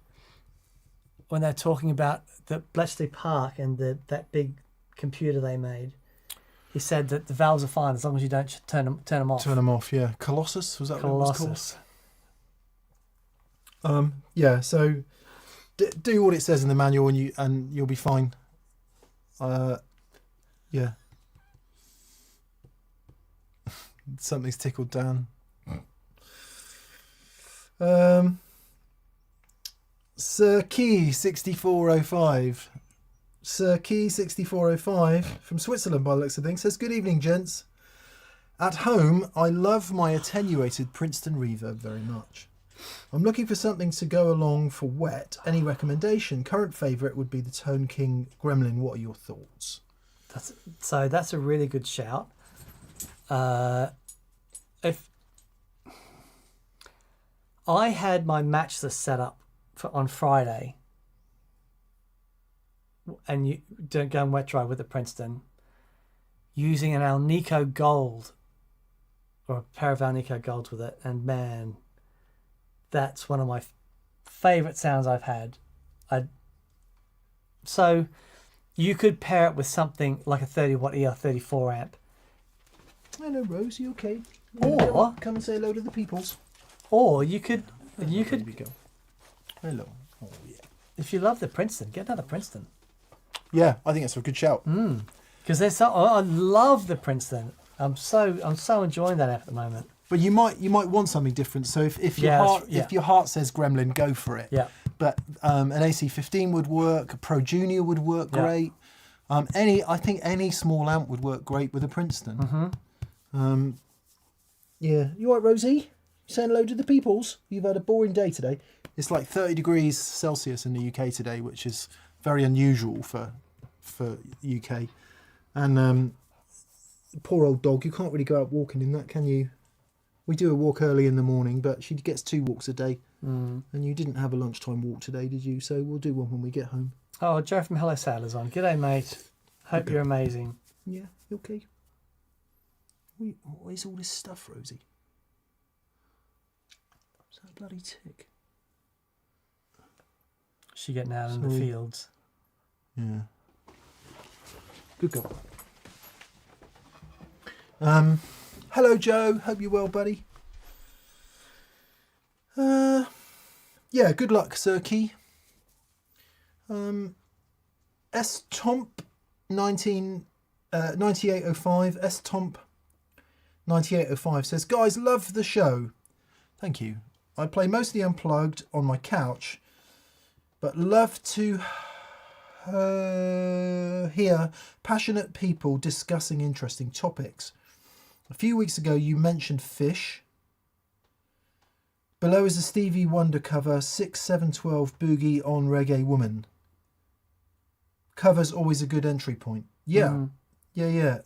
they're talking about the Bletchley Park and that big computer they made? He said that the valves are fine as long as you don't turn them off. Turn them off, yeah. Colossus, was that what it was called? Yeah, so do what it says in the manual and you'll be fine. Yeah. Something's tickled down. Sir Key 6405. Sir Key 6405 from Switzerland by the looks of things says, good evening, gents. At home, I love my attenuated Princeton reverb very much. I'm looking for something to go along for wet. Any recommendation? Current favourite would be the Tone King Gremlin. What are your thoughts? That's a really good shout. If I had my matchless set up on Friday, and you don't go and wet dry with the Princeton, using an Alnico Gold or a pair of Alnico Golds with it, and man, that's one of my favourite sounds I've had. So you could pair it with something like a 30-watt ER34 amp. Hello, Rose. You okay? Or come and say hello to the peoples. Or you could. Hello. Oh yeah. If you love the Princeton, get another Princeton. Yeah, I think that's a good shout. Because I love the Princeton. I'm so enjoying that app at the moment. But you might want something different. So if your heart says Gremlin, go for it. Yeah. But an AC15 would work. A Pro Junior would work great. I think any small amp would work great with a Princeton. Yeah. You all right, Rosie? Saying hello to the peoples? You've had a boring day today. It's like 30 degrees Celsius in the UK today, which is very unusual for UK. And poor old dog, you can't really go out walking in that, can you? We do a walk early in the morning, but she gets 2 walks a day. And you didn't have a lunchtime walk today, did you? So we'll do one when we get home. Oh, Joe from Hello Sailor's on. G'day, mate. Hope you're amazing. Yeah, you okay? What is all this stuff, Rosie? Is that a bloody tick? She getting out in the fields. Yeah. Good girl. Hello, Joe. Hope you're well, buddy. Yeah, good luck, Sir Key. S Tomp 9805. S Tomp 9805 says, guys, love the show. Thank you. I play mostly unplugged on my couch, but love to hear passionate people discussing interesting topics. A few weeks ago, you mentioned Fish. Below is a Stevie Wonder cover, 6-7-12 Boogie on Reggae Woman. Cover's always a good entry point. Yeah. Yeah.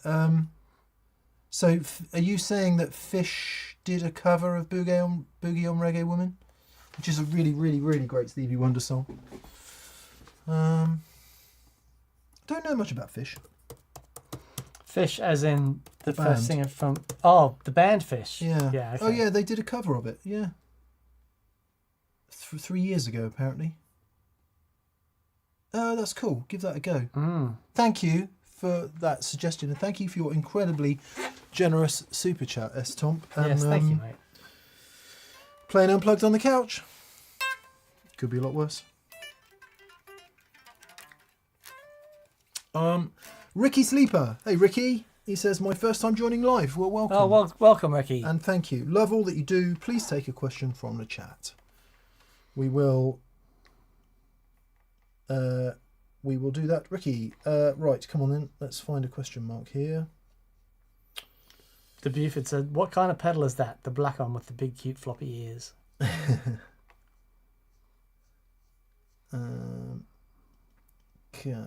So are you saying that Fish did a cover of Boogie on Reggae Woman? Which is a really, really, really great Stevie Wonder song. I don't know much about Fish. Fish as in the band. first singer from... Oh, the band Fish. Yeah. Okay. Oh, yeah, they did a cover of it. Yeah. 3 years ago, apparently. Oh, that's cool. Give that a go. Thank you for that suggestion, and thank you for your incredibly generous super chat, S. Tomp. And, Yes, thank you, mate. Playing unplugged on the couch. Could be a lot worse. Ricky Sleeper. Hey, Ricky. He says, my first time joining live. Well, welcome. Oh, welcome, Ricky. And thank you. Love all that you do. Please take a question from the chat. We will do that. Ricky, right, come on then. Let's find a question mark here. The Buford said, what kind of pedal is that? The black one with the big, cute, floppy ears. Come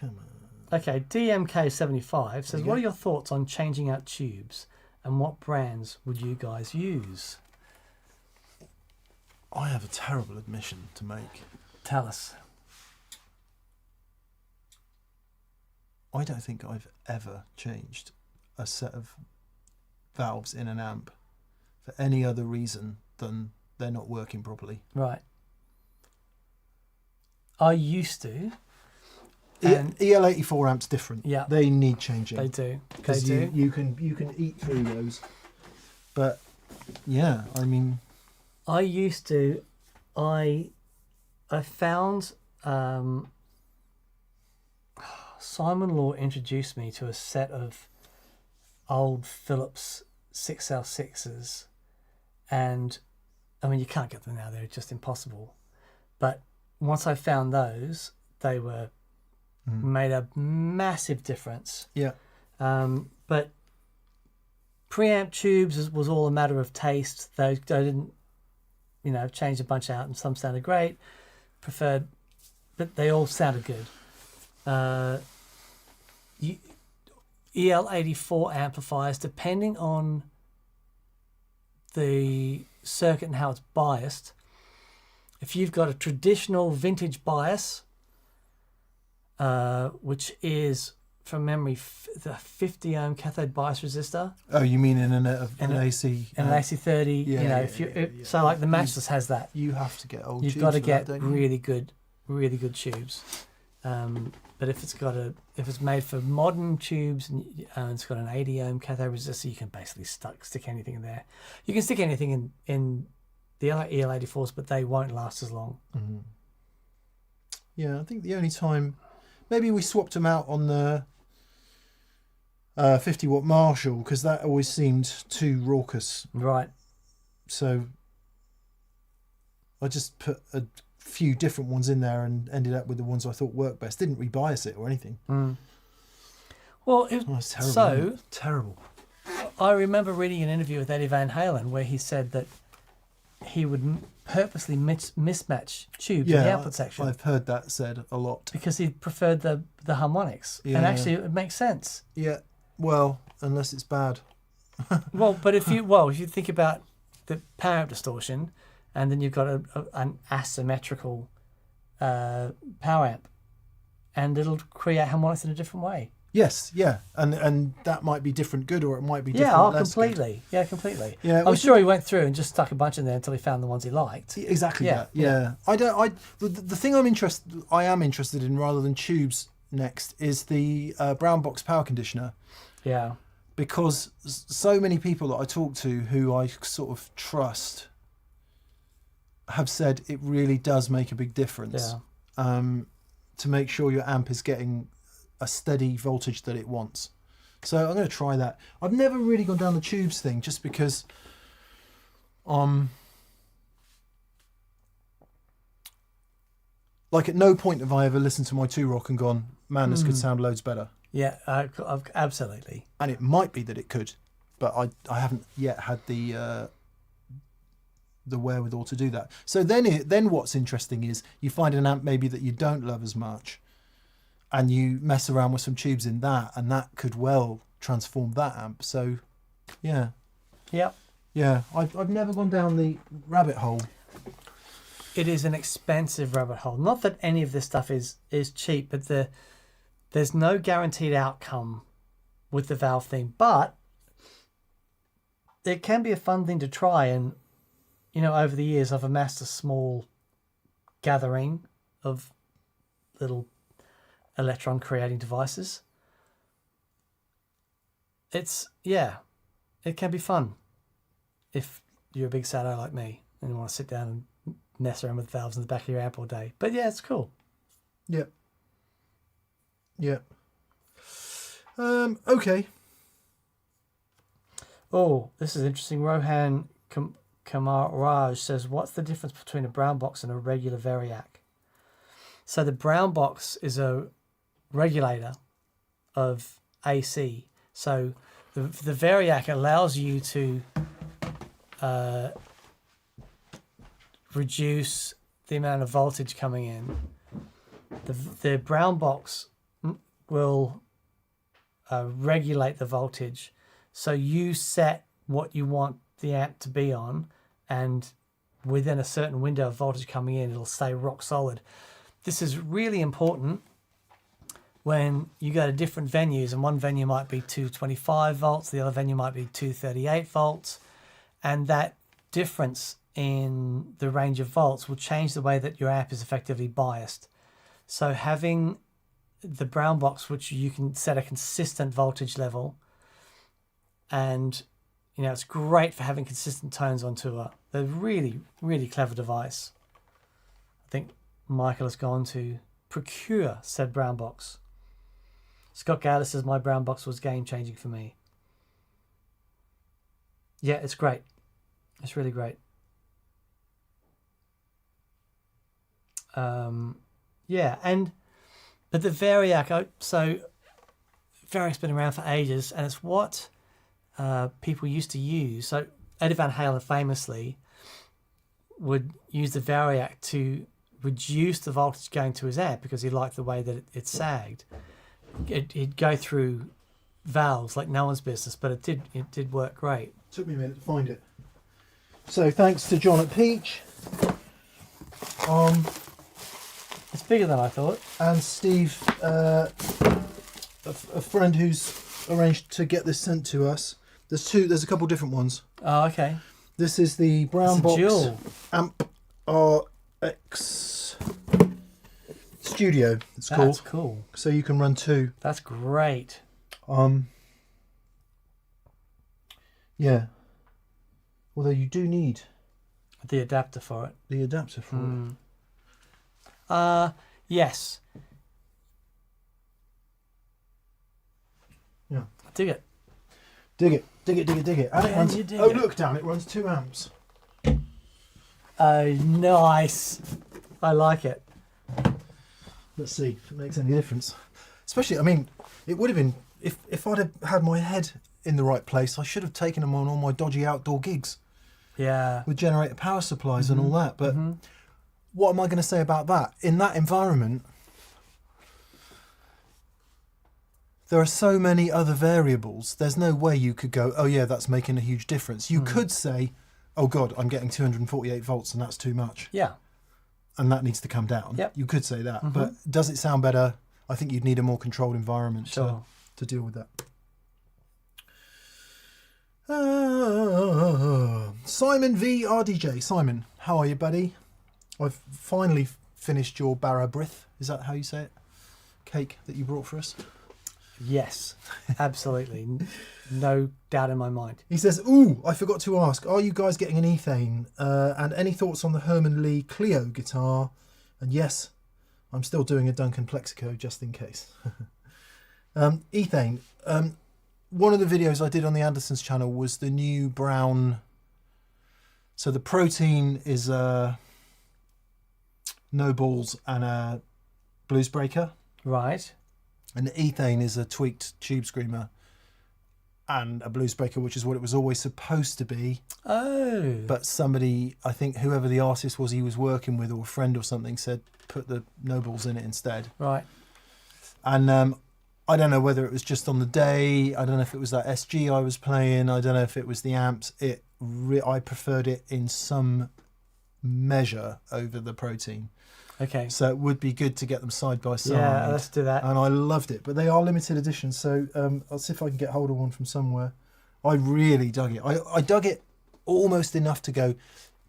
on. Okay, DMK75 says, you what go. are your thoughts on changing out tubes and what brands would you guys use? I have a terrible admission to make. Tell us. I don't think I've ever changed a set of valves in an amp for any other reason than they're not working properly. Right. I used to. And EL84 amps different. Yeah. They need changing. they do. Because you can eat through those. But yeah, I mean, I used to. I found Simon Law introduced me to a set of old Philips 6L6s, and I mean you can't get them now; they're just impossible. But once I found those, they were made a massive difference. yeah. But preamp tubes was all a matter of taste. Those I didn't, changed a bunch out, and some sounded great. Preferred, but they all sounded good. EL84 amplifiers, depending on the circuit and how it's biased. If you've got a traditional vintage bias, which is from memory the 50 ohm cathode bias resistor. Oh, you mean in an AC? And an AC30, so like the matchless has that. You have to get old. You've tubes got to for get that, don't you? really good tubes. But if it's made for modern tubes and it's got an 80 ohm cathode resistor, you can basically stick anything in there. You can stick anything in the EL84s, but they won't last as long. Mm-hmm. Yeah, I think the only time maybe we swapped them out on the 50 watt Marshall, because that always seemed too raucous. Right. So I just put a few different ones in there and ended up with the ones I thought worked best. Didn't rebias it or anything. Well, it Oh, it's terrible. so isn't it? Terrible. I remember reading an interview with Eddie Van Halen where he said that he would purposely mismatch tubes in the output section. I've heard that said a lot. Because he preferred the harmonics. Yeah. And actually it makes sense. Yeah, well, unless it's bad. Well, but if you think about the power amp distortion, and then you've got an asymmetrical power amp, and it'll create harmonics in a different way. Yes, yeah, and that might be different good, or it might be different Yeah, less good. completely. Yeah, completely. Yeah, I'm sure he went through and just stuck a bunch in there until he found the ones he liked. Exactly Yeah, that. Yeah. The thing I am interested in rather than tubes next is the brown box power conditioner, Yeah. because so many people that I talk to who I sort of trust have said it really does make a big difference. Yeah. To make sure your amp is getting a steady voltage that it wants. So I'm going to try that. I've never really gone down the tubes thing just because like at no point have I ever listened to my 2-Rock and gone, man, this could sound loads better. Yeah, absolutely. And it might be that it could, but I haven't yet had the wherewithal to do that. So then what's interesting is you find an amp maybe that you don't love as much, and you mess around with some tubes in that, and that could well transform that amp. So yeah. Yep. Yeah, I've never gone down the rabbit hole. It is an expensive rabbit hole. Not that any of this stuff is cheap, but there's no guaranteed outcome with the valve thing. But it can be a fun thing to try. And, you know, over the years, I've amassed a small gathering of little electron creating devices. It can be fun if you're a big saddo like me and you want to sit down and mess around with valves in the back of your amp all day. But yeah, it's cool. Yeah. Yeah. Okay. Oh, this is interesting. Rohan Kamaraj says, what's the difference between a brown box and a regular Variac? So the brown box is a regulator of AC. So the Variac allows you to reduce the amount of voltage coming in. The brown box will regulate the voltage. So you set what you want the amp to be on, and within a certain window of voltage coming in, it'll stay rock solid. This is really important when you go to different venues, and one venue might be 225 volts, the other venue might be 238 volts, and that difference in the range of volts will change the way that your amp is effectively biased. So having the brown box, which you can set a consistent voltage level, and you know, it's great for having consistent tones on tour. They're really, really clever device. I think Michael has gone to procure said brown box. Scott Gallus says, my brown box was game changing for me. Yeah, it's great. It's really great. Yeah, but the Variac, so Variac's been around for ages, and it's what people used to use. So Eddie Van Halen famously would use the Variac to reduce the voltage going to his amp because he liked the way that it sagged. It'd go through valves like no one's business, but it did work great. Took me a minute to find it. So thanks to John at Peach. It's bigger than I thought. And Steve, a friend who's arranged to get this sent to us. There's a couple different ones. Oh, okay. This is the brown box dual Amp RX Studio. It's called. That's cool. So you can run two. That's great. Yeah. Although you do need The adapter for it. the adapter for it. Yes. Yeah. Dig it. Dig it. And it runs. you dig Oh, it? look, Dan! It runs 2 amps. Oh, nice. I like it. Let's see if it makes any difference. Especially, I mean, it would have been if I'd have had my head in the right place. I should have taken them on all my dodgy outdoor gigs Yeah. with generator power supplies and all that. But what am I going to say about that? In that environment, there are so many other variables. There's no way you could go, oh yeah, that's making a huge difference. You could say, oh God, I'm getting 248 volts and that's too much. Yeah. And that needs to come down. Yep. You could say that. But does it sound better? I think you'd need a more controlled environment Sure. to deal with that. Simon V RDJ. Simon, how are you, buddy? I've finally finished your Barabrith. Is that how you say it? Cake that you brought for us. Yes, absolutely. No doubt in my mind. He says, ooh, I forgot to ask, are you guys getting an ethane? And any thoughts on the Herman Lee Clio guitar? And yes, I'm still doing a Duncan Plexico just in case. Ethane. One of the videos I did on the Andersons channel was the new brown. So the protein is no balls and a blues breaker. Right. And the ethane is a tweaked tube screamer and a blues breaker, which is what it was always supposed to be. Oh. But somebody, I think whoever the artist was he was working with or a friend or something, said put the no balls in it instead. Right. And I don't know whether it was just on the day. I don't know if it was that SG I was playing. I don't know if it was the amps. I preferred it in some measure over the protein. Okay. So it would be good to get them side by side. Yeah, let's do that. And I loved it. But they are limited editions, so I'll see if I can get hold of one from somewhere. I really dug it. I dug it almost enough to go,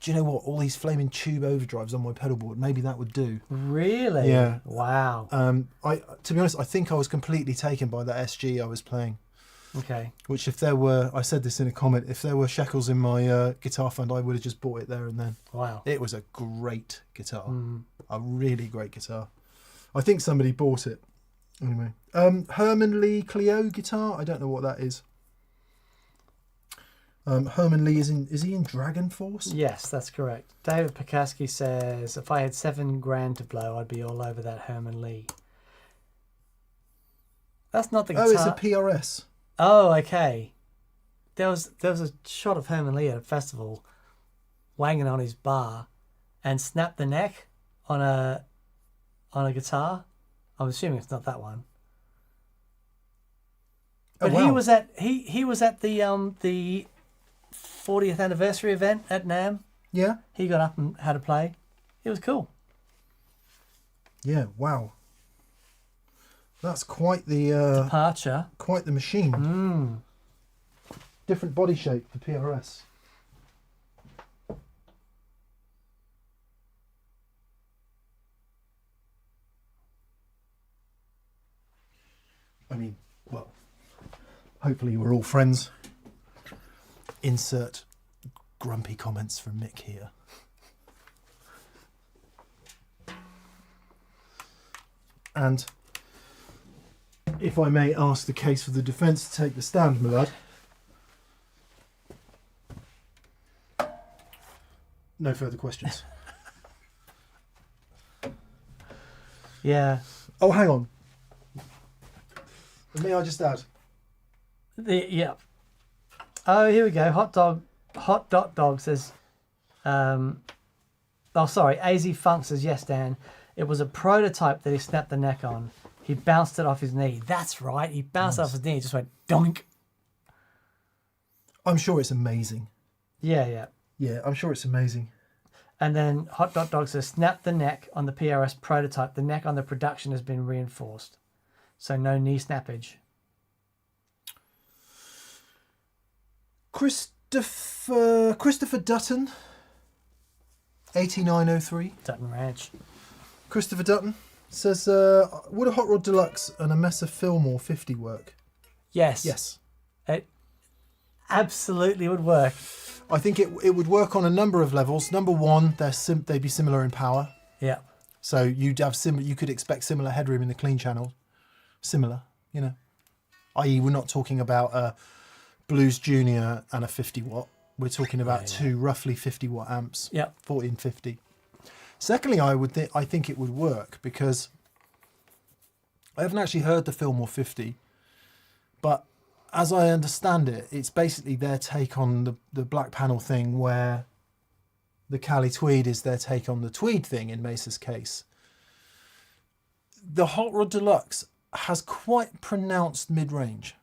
do you know what? All these flaming tube overdrives on my pedal board, maybe that would do. Really? Yeah. Wow. To be honest, I think I was completely taken by that SG I was playing. Okay. Which if there were, I said this in a comment, if there were shekels in my guitar fund, I would have just bought it there and then. Wow. It was a great guitar. A really great guitar. I think somebody bought it. Anyway. Herman Lee Clio guitar. I don't know what that is. Herman Lee is he in Dragon Force? Yes, that's correct. David Pekaski says, if I had $7,000 to blow, I'd be all over that Herman Lee. That's not the guitar. Oh, it's a PRS. Oh, okay. There was a shot of Herman Lee at a festival wanging on his bar and snapped the neck on a guitar. I'm assuming it's not that one. But wow. he was at the 40th anniversary event at NAMM. Yeah. He got up and had a play. It was cool. Yeah, wow. That's quite the Departure. quite the machine. Different body shape for PRS. I mean, well, hopefully we're all friends. Insert grumpy comments from Mick here. And if I may ask the case for the defence to take the stand, my lad. No further questions. Yeah. Oh, hang on. May I just add? Yeah. Oh, here we go. Hot dot says, oh, sorry. AZ Funk says, yes, Dan. It was a prototype that he snapped the neck on. He bounced it off his knee. That's right. He bounced it off his knee. He just went doink. I'm sure it's amazing. Yeah. Yeah, I'm sure it's amazing. And then Hot Dog says, snap the neck on the PRS prototype. The neck on the production has been reinforced. So no knee snappage. Christopher Dutton, 8903. Dutton Ranch. Christopher Dutton says, would a Hot Rod Deluxe and a Mesa Fillmore 50 work? Yes. Yes. It absolutely would work. I think it would work on a number of levels. Number one, they'd be similar in power. Yeah. So you could expect similar headroom in the clean channel. Similar, you know. I.e., we're not talking about a Blues Junior and a 50 watt. We're talking about two roughly 50 watt amps. Yeah. 1450. Secondly, I think it would work because I haven't actually heard the Fillmore 50, but as I understand it, it's basically their take on the black panel thing, where the Cali Tweed is their take on the Tweed thing in Mesa's case. The Hot Rod Deluxe has quite pronounced mid-range.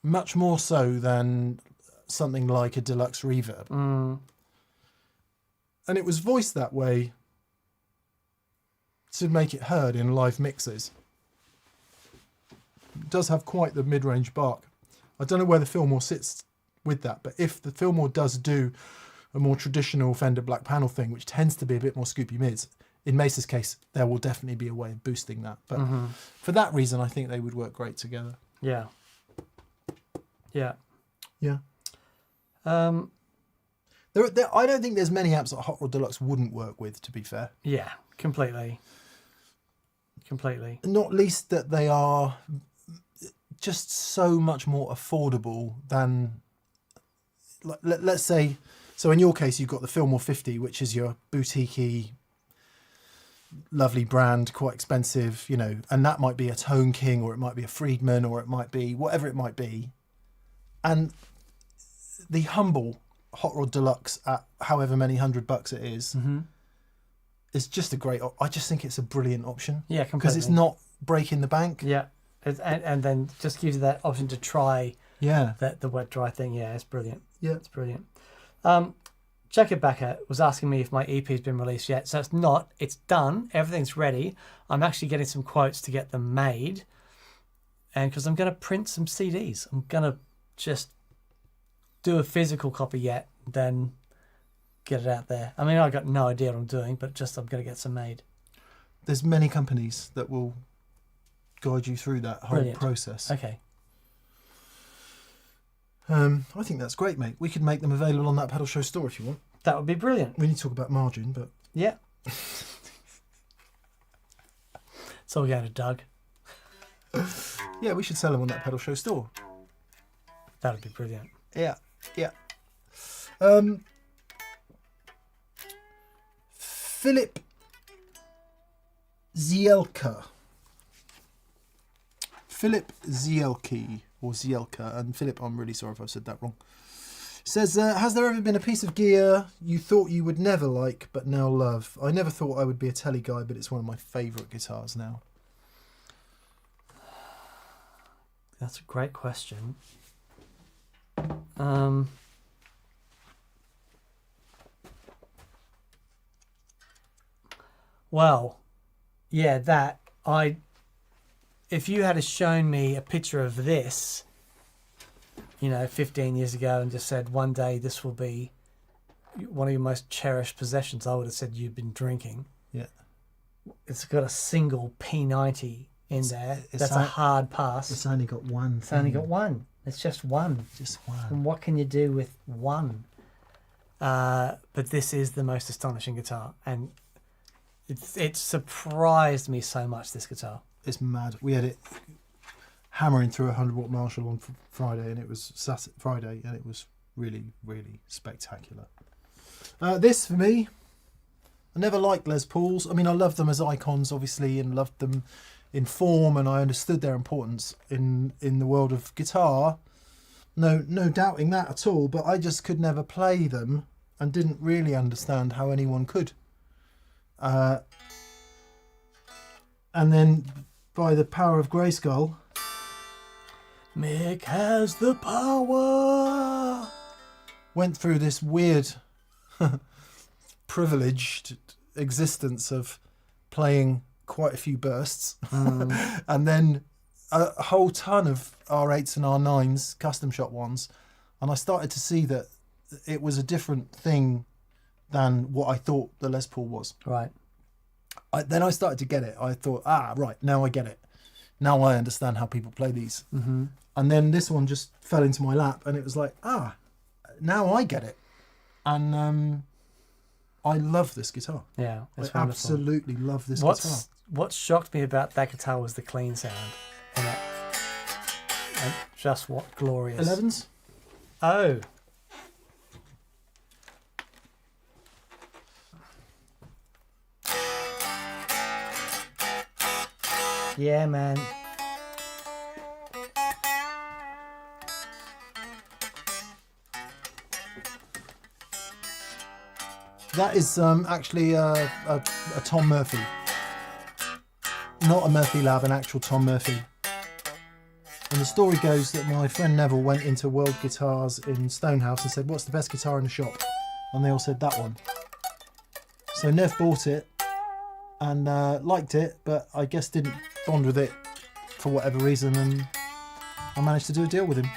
Much more so than something like a Deluxe Reverb. And it was voiced that way to make it heard in live mixes. It does have quite the mid-range bark. I don't know where the Fillmore sits with that, but if the Fillmore does do a more traditional Fender black panel thing, which tends to be a bit more scoopy mids, in Mesa's case, there will definitely be a way of boosting that. But for that reason, I think they would work great together. Yeah. Yeah. Yeah. I don't think there's many amps that Hot Rod Deluxe wouldn't work with, to be fair. Yeah, completely. Not least that they are just so much more affordable than, let's say, so in your case, you've got the Fillmore 50, which is your boutique-y, lovely brand, quite expensive, you know, and that might be a Tone King, or it might be a Friedman, or it might be whatever it might be. And the humble Hot Rod Deluxe at however many $100 it is just a great. I just think it's a brilliant option. Yeah, completely. Because it's not breaking the bank. Yeah, and then just gives you that option to try. Yeah. The wet dry thing. Yeah, it's brilliant. Yeah, it's brilliant. Jacob Becker was asking me if my EP's been released yet. So it's not. It's done. Everything's ready. I'm actually getting some quotes to get them made, and because I'm going to print some CDs, I'm going to just do a physical copy yet, then get it out there. I mean, I got no idea what I'm doing, but just I'm going to get some made. There's many companies that will guide you through that whole process. Okay. I think that's great, mate. We could make them available on that Pedal Show store if you want. That would be brilliant. We need to talk about margin, but... Yeah. So we're going to Doug. Yeah, we should sell them on that Pedal Show store. That would be brilliant. Yeah, yeah. Philip Zielka. Philip Zielke, or Zielka, and Philip, I'm really sorry if I've said that wrong. Says, has there ever been a piece of gear you thought you would never like, but now love? I never thought I would be a telly guy, but it's one of my favourite guitars now. That's a great question. Well, yeah, if you had shown me a picture of this, 15 years ago and just said one day this will be one of your most cherished possessions, I would have said you'd been drinking. Yeah. It's got a single P90 in there. That's a hard pass. It's only got one. It's only got one. It's just one. Just one. And what can you do with one? But this is the most astonishing guitar, and it surprised me so much, this guitar. It's mad. We had it hammering through a 100-watt Marshall on Friday, and it was Friday, and it was really, really spectacular. This, for me, I never liked Les Pauls. I mean, I loved them as icons, obviously, and loved them in form, and I understood their importance in the world of guitar. No doubting that at all, but I just could never play them and didn't really understand how anyone could. And then, by the power of Grayskull, Mick has the power, went through this weird privileged existence of playing quite a few bursts and then a whole ton of R8s and R9s, custom shop ones, and I started to see that it was a different thing than what I thought the Les Paul was. Right. Then I started to get it. I thought, right, now I get it. Now I understand how people play these. Mm-hmm. And then this one just fell into my lap, and it was like, now I get it. And I love this guitar. Yeah, it's I wonderful. Absolutely love this guitar. What shocked me about that guitar was the clean sound. And just what glorious. 11s? Oh. Yeah, man. That is actually a Tom Murphy. Not a Murphy Lab, an actual Tom Murphy. And the story goes that my friend Neville went into World Guitars in Stonehouse and said, what's the best guitar in the shop? And they all said that one. So Nev bought it and liked it, but I guess didn't bond with it for whatever reason, and I managed to do a deal with him.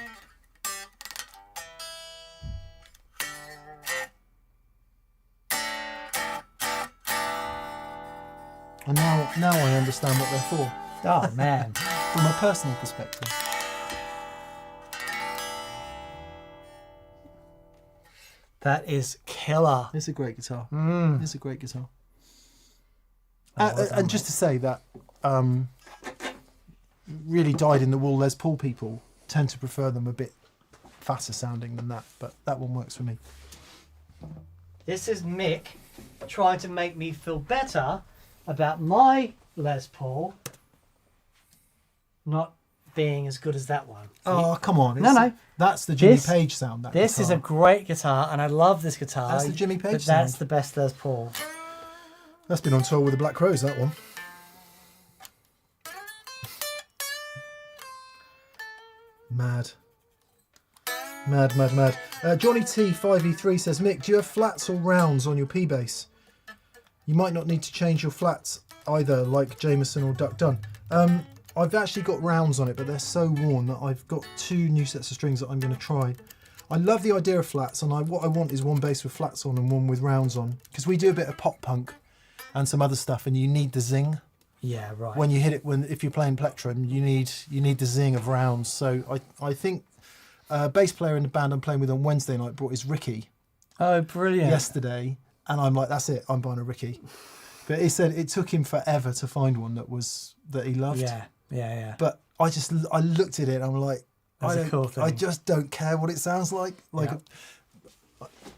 And now I understand what they're for, Oh man. from a personal perspective. That is killer. It's a great guitar. Mm. It's a great guitar. Oh, well done, And just to say that really dyed-in-the-wool Les Paul people tend to prefer them a bit fatter sounding than that, but that one works for me. This is Mick trying to make me feel better about my Les Paul not being as good as that one. Oh, come on. No. That's the Jimmy This- Page sound. That This is a guitar. great guitar, and I love this guitar. That's the Jimmy Page but that's sound. the best Les Paul. That's been on tour with the Black Crowes, that one. Mad. Johnny T 5E3 says, Mick, do you have flats or rounds on your P bass? You might not need to change your flats either, like Jameson or Duck Dunn. I've actually got rounds on it, but they're so worn that I've got 2 new sets of strings that I'm going to try. I love the idea of flats, and what I want is one bass with flats on and one with rounds on, because we do a bit of pop punk and some other stuff, and you need the zing. Yeah, right. When you hit it, if you're playing plectrum, you need the zing of rounds. So I think a bass player in the band I'm playing with on Wednesday night brought his Ricky Oh, brilliant. yesterday, and I'm like, that's it, I'm buying a Ricky. But he said it took him forever to find one that he loved. Yeah. But I looked at it and I'm like, That's a cool thing. I just don't care what it sounds like. Yeah.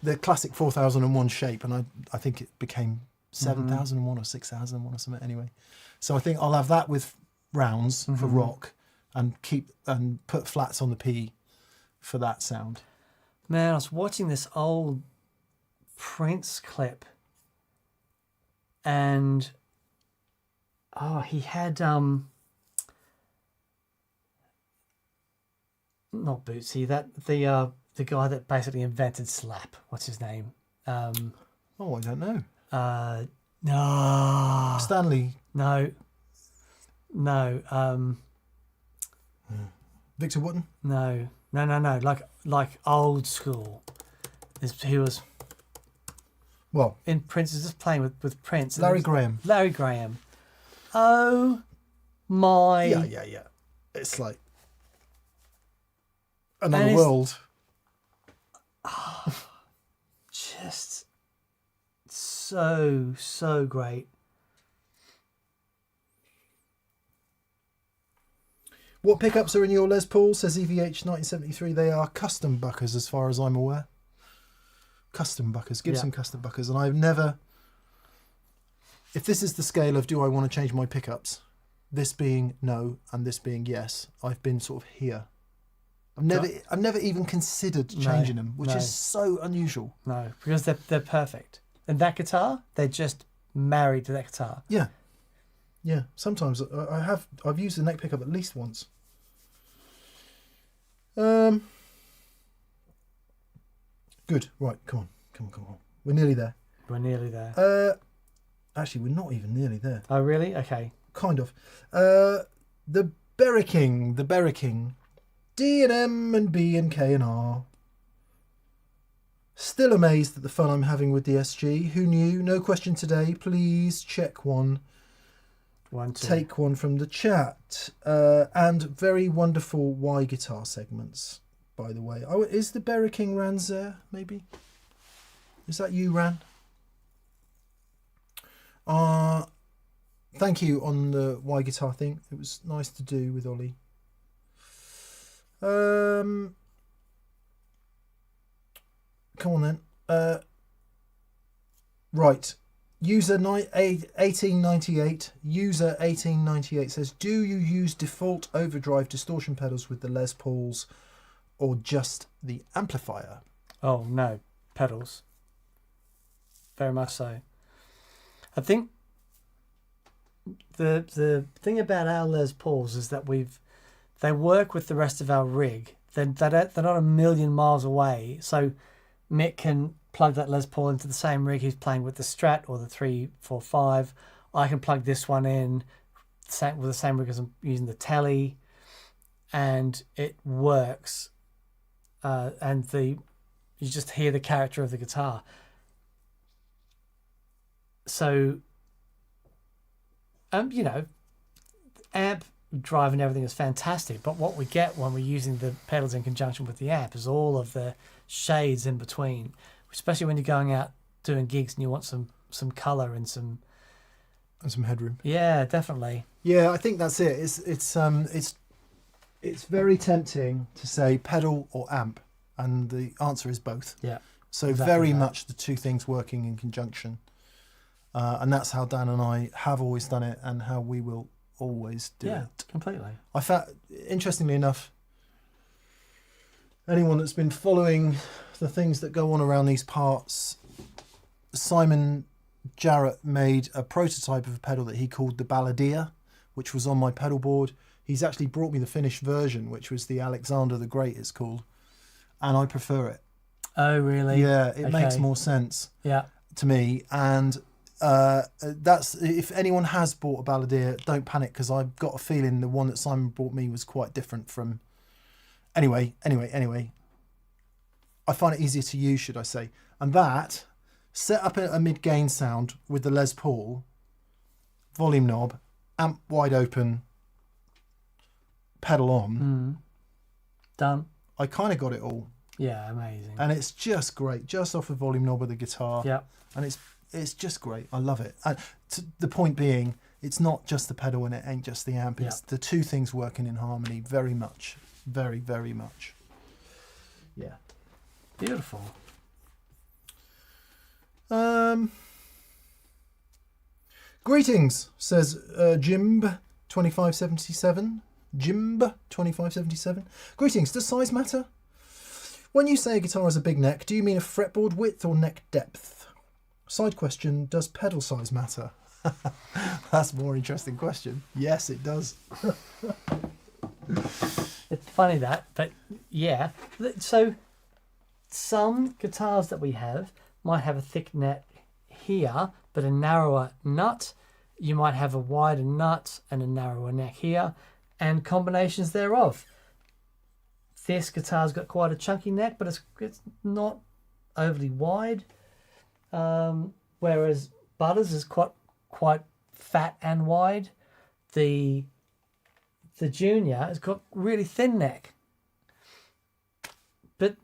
The classic 4001 shape, and I think it became 7001 or 6001 or something anyway. So I think I'll have that with rounds for rock, and put flats on the P for that sound. Man, I was watching this old Prince clip, and he had not Bootsy, the guy that basically invented slap. What's his name? Oh, I don't know. No, Stanley. no. Victor Wooten. No. Like old school. He was Well, in Prince. Is just playing with Prince. Larry Graham. Larry Graham. Oh my! Yeah. It's like another And it's- world. Just so great. What pickups are in your Les Paul? Says EVH 1973. They are custom buckers, as far as I'm aware. Custom buckers, Gibson custom buckers, and I've never. If this is the scale of do I want to change my pickups, this being no and this being yes, I've been sort of here. I've never even considered changing them, which is so unusual. No, because they're perfect. And that guitar, they're just married to that guitar. Yeah. Sometimes I've used the neck pickup at least once. Good. Right. Come on. We're nearly there. Actually, we're not even nearly there. Oh, really? Okay. Kind of. The Berry-King. D and M and B and K and R. Still amazed at the fun I'm having with the SG. Who knew? No question today. Please check one. 1, 2. Take one from the chat. And very wonderful Y guitar segments, by the way. Oh, is the Berry-King Rans there, maybe? Is that you, Ran? Thank you on the Y guitar thing. It was nice to do with Ollie. Come on then. Right. User 1898. User 1898 says, do you use default overdrive distortion pedals with the Les Pauls or just the amplifier? Oh, no. Pedals. Very much so. I think the thing about our Les Pauls is that they work with the rest of our rig. They're not a million miles away. So Mick can plug that Les Paul into the same rig he's playing with the Strat or the 345. I can plug this one in with the same rig as I'm using the telly, and it works. And you just hear the character of the guitar. So, you know, amp drive and everything is fantastic, but what we get when we're using the pedals in conjunction with the amp is all of the shades in between, especially when you're going out doing gigs and you want some color and some headroom. Yeah, definitely. Yeah, I think that's it. It's very tempting to say pedal or amp, and the answer is both. Yeah. So exactly very that. much the two things working in conjunction. And that's how Dan and I have always done it, and how we will always do it. Completely. I found, interestingly enough, anyone that's been following the things that go on around these parts, Simon Jarrett made a prototype of a pedal that he called the Balladeer, which was on my pedal board. He's actually brought me the finished version, which was the Alexander the Great, it's called, and I prefer it. Oh, really? Yeah, it makes more sense to me. And that's, if anyone has bought a Balladeer, don't panic, because I've got a feeling the one that Simon brought me was quite different from... Anyway. I find it easier to use, should I say. And that, set up a mid-gain sound with the Les Paul, volume knob, amp wide open, pedal on. Done. I kind of got it all. Yeah, amazing. And it's just great, just off the volume knob of the guitar. Yeah. And it's just great. I love it. And the point being, it's not just the pedal and it ain't just the amp. It's the two things working in harmony very much. Very, very much. Yeah. Beautiful. Greetings, says Jimb2577. Jimb2577. Greetings, does size matter? When you say a guitar has a big neck, do you mean a fretboard width or neck depth? Side question, does pedal size matter? That's a more interesting question. Yes, it does. It's funny that, but yeah. So some guitars that we have might have a thick neck here, but a narrower nut. You might have a wider nut and a narrower neck here, and combinations thereof. This guitar's got quite a chunky neck, but it's not overly wide. Whereas Butters is quite fat and wide. The Junior has got really thin neck. But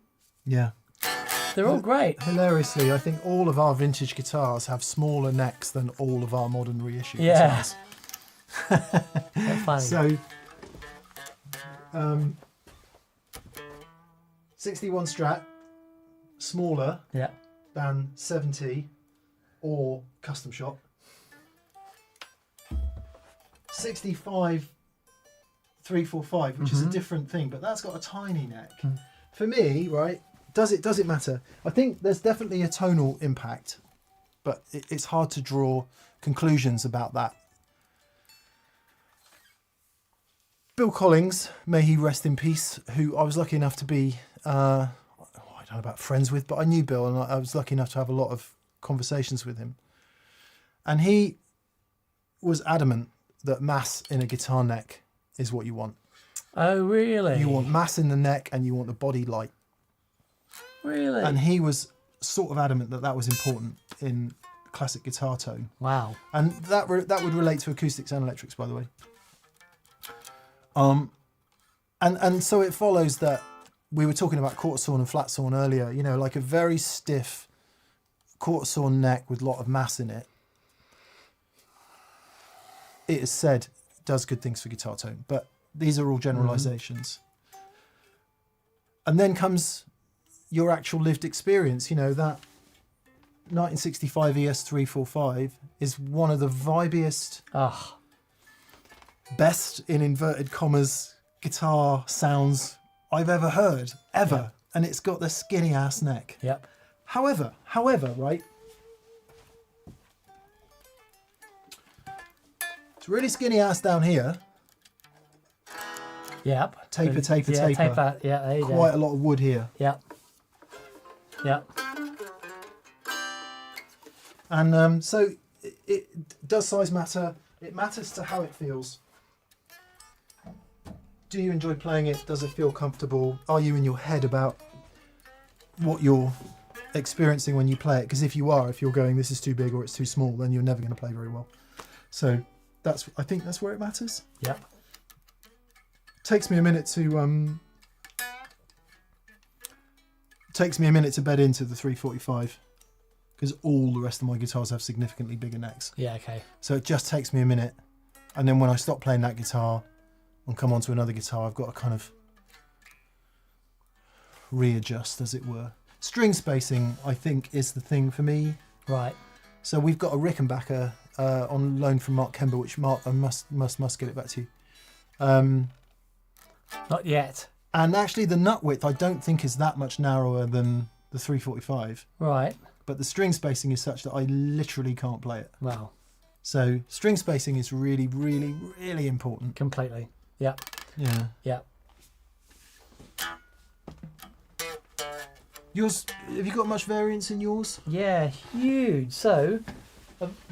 yeah, they're all great. Hilariously, I think all of our vintage guitars have smaller necks than all of our modern reissue guitars. That's funny. So, 61 Strat, smaller than 70 or custom shop. 65 345, which is a different thing, but that's got a tiny neck. For me, right, does it matter? I think there's definitely a tonal impact, but it's hard to draw conclusions about that. Bill Collings, may he rest in peace, who I was lucky enough to be, I don't know about friends with, but I knew Bill, and I was lucky enough to have a lot of conversations with him. And he was adamant that mass in a guitar neck is what you want. Oh, really? You want mass in the neck and you want the body light. Really? And he was sort of adamant that that was important in classic guitar tone. Wow. And that would relate to acoustics and electrics, by the way. And so it follows that we were talking about quarter sawn and flat sawn earlier, you know, like a very stiff quarter sawn neck with a lot of mass in it. It is said does good things for guitar tone, but these are all generalizations. And then comes your actual lived experience. You know, that 1965 ES345 is one of the vibiest, best in inverted commas guitar sounds I've ever heard, ever. Yep. And it's got the skinny ass neck. Yep. However, right, it's really skinny ass down here. Yep. Taper. Taper. Yeah, there you go. Quite a lot of wood here. Yep. Yep. And so it does size matter. It matters to how it feels. Do you enjoy playing it? Does it feel comfortable? Are you in your head about what you're experiencing when you play it? Because if you're going, this is too big or it's too small, then you're never going to play very well. So I think that's where it matters. Yep. Takes me a minute to bed into the 345 because all the rest of my guitars have significantly bigger necks. Yeah, okay. So it just takes me a minute, and then when I stop playing that guitar and come on to another guitar, I've got to kind of readjust, as it were. String spacing, I think, is the thing for me. Right. So we've got a Rickenbacker on loan from Mark Kember, which Mark, I must get it back to you. Not yet. And actually the nut width I don't think is that much narrower than the 345. Right. But the string spacing is such that I literally can't play it. Wow. So string spacing is really, really, really important. Completely. Yep. Yeah. Yep. Yours, have you got much variance in yours? Yeah, huge. So,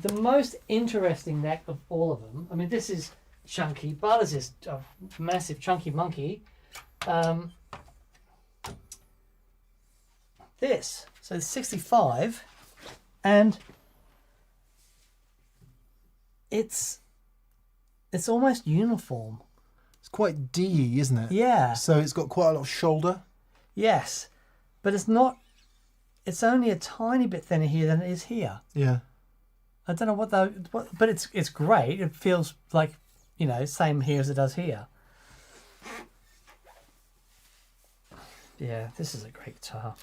the most interesting neck of all of them, I mean, this is chunky. Butters is a massive chunky monkey. This, so 65, and it's almost uniform. It's quite D, isn't it? Yeah. So it's got quite a lot of shoulder. Yes, but it's not. It's only a tiny bit thinner here than it is here. Yeah. I don't know but it's great. It feels like, you know, same here as it does here. Yeah, this is a great guitar.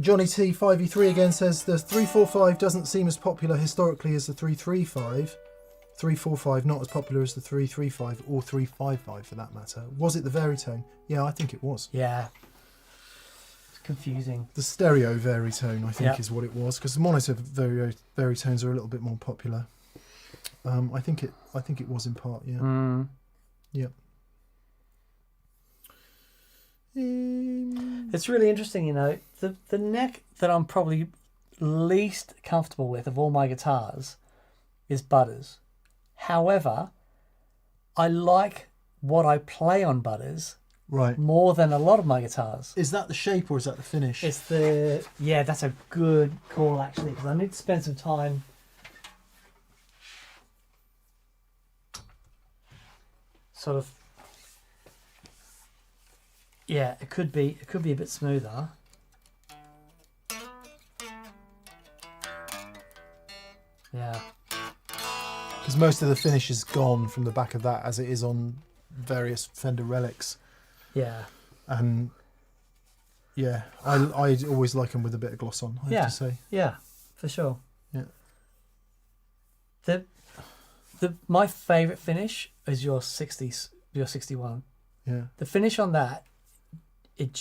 Johnny T 5v3 again says the 345 doesn't seem as popular historically as the 335. 345 not as popular as the 335 or 355 for that matter. Was it the Baritone? Yeah, I think it was. Yeah. It's confusing. The stereo Baritone, I think, is what it was, because the monitor Baritones are a little bit more popular. I think it was in part, yeah. Mm. Yep. It's really interesting, you know, the neck that I'm probably least comfortable with of all my guitars is Butters. However, I like what I play on Butters more than a lot of my guitars. Is that the shape or is that the finish? It's yeah, that's a good call actually, because I need to spend some time. Sort of. Yeah, it could be a bit smoother. Yeah. Because most of the finish is gone from the back of that, as it is on various Fender relics. Yeah. And yeah, I always like them with a bit of gloss on, I have to say. Yeah, for sure. Yeah. My favourite finish is your 61. Yeah. The finish on that, it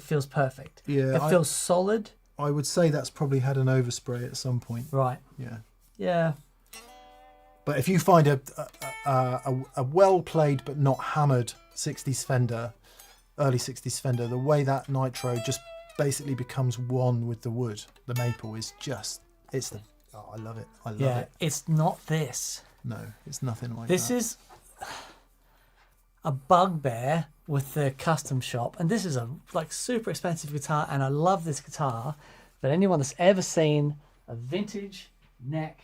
feels perfect. Yeah. It feels solid. I would say that's probably had an overspray at some point. Right. Yeah. Yeah. But if you find a well played but not hammered 60s Fender, early 60s Fender, the way that nitro just basically becomes one with the wood, the maple is just, I love it. I love it. It's not this. No, it's nothing like this. that. This is a bugbear with the custom shop, and this is a super expensive guitar, and I love this guitar. But anyone that's ever seen a vintage neck,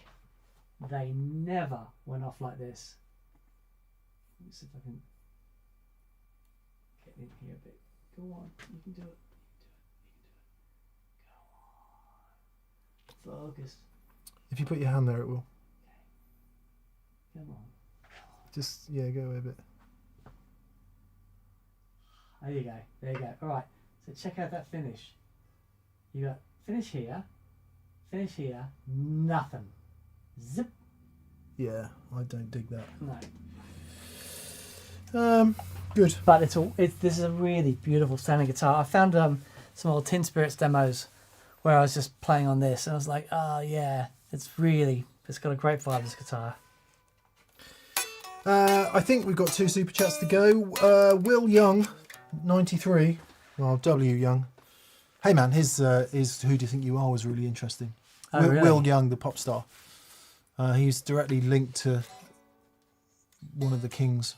they never went off like this. Let me see if I can get in here a bit. Go on, you can do it. Go on. Focus. If you put your hand there, it will. Okay. Come on. Just, yeah, go away a bit. There you go. There you go. All right. So check out that finish. You got finish here, nothing. Zip. Yeah, I don't dig that. No. Good. But this is a really beautiful sounding guitar. I found some old Tin Spirits demos where I was just playing on this, and I was like, oh yeah, it's got a great vibe, this guitar. I think we've got 2 super chats to go. Will Young, 93, well, W Young. Hey man, his Who Do You Think You Are was really interesting. Oh, really? Will Young, the pop star. He's directly linked to one of the kings,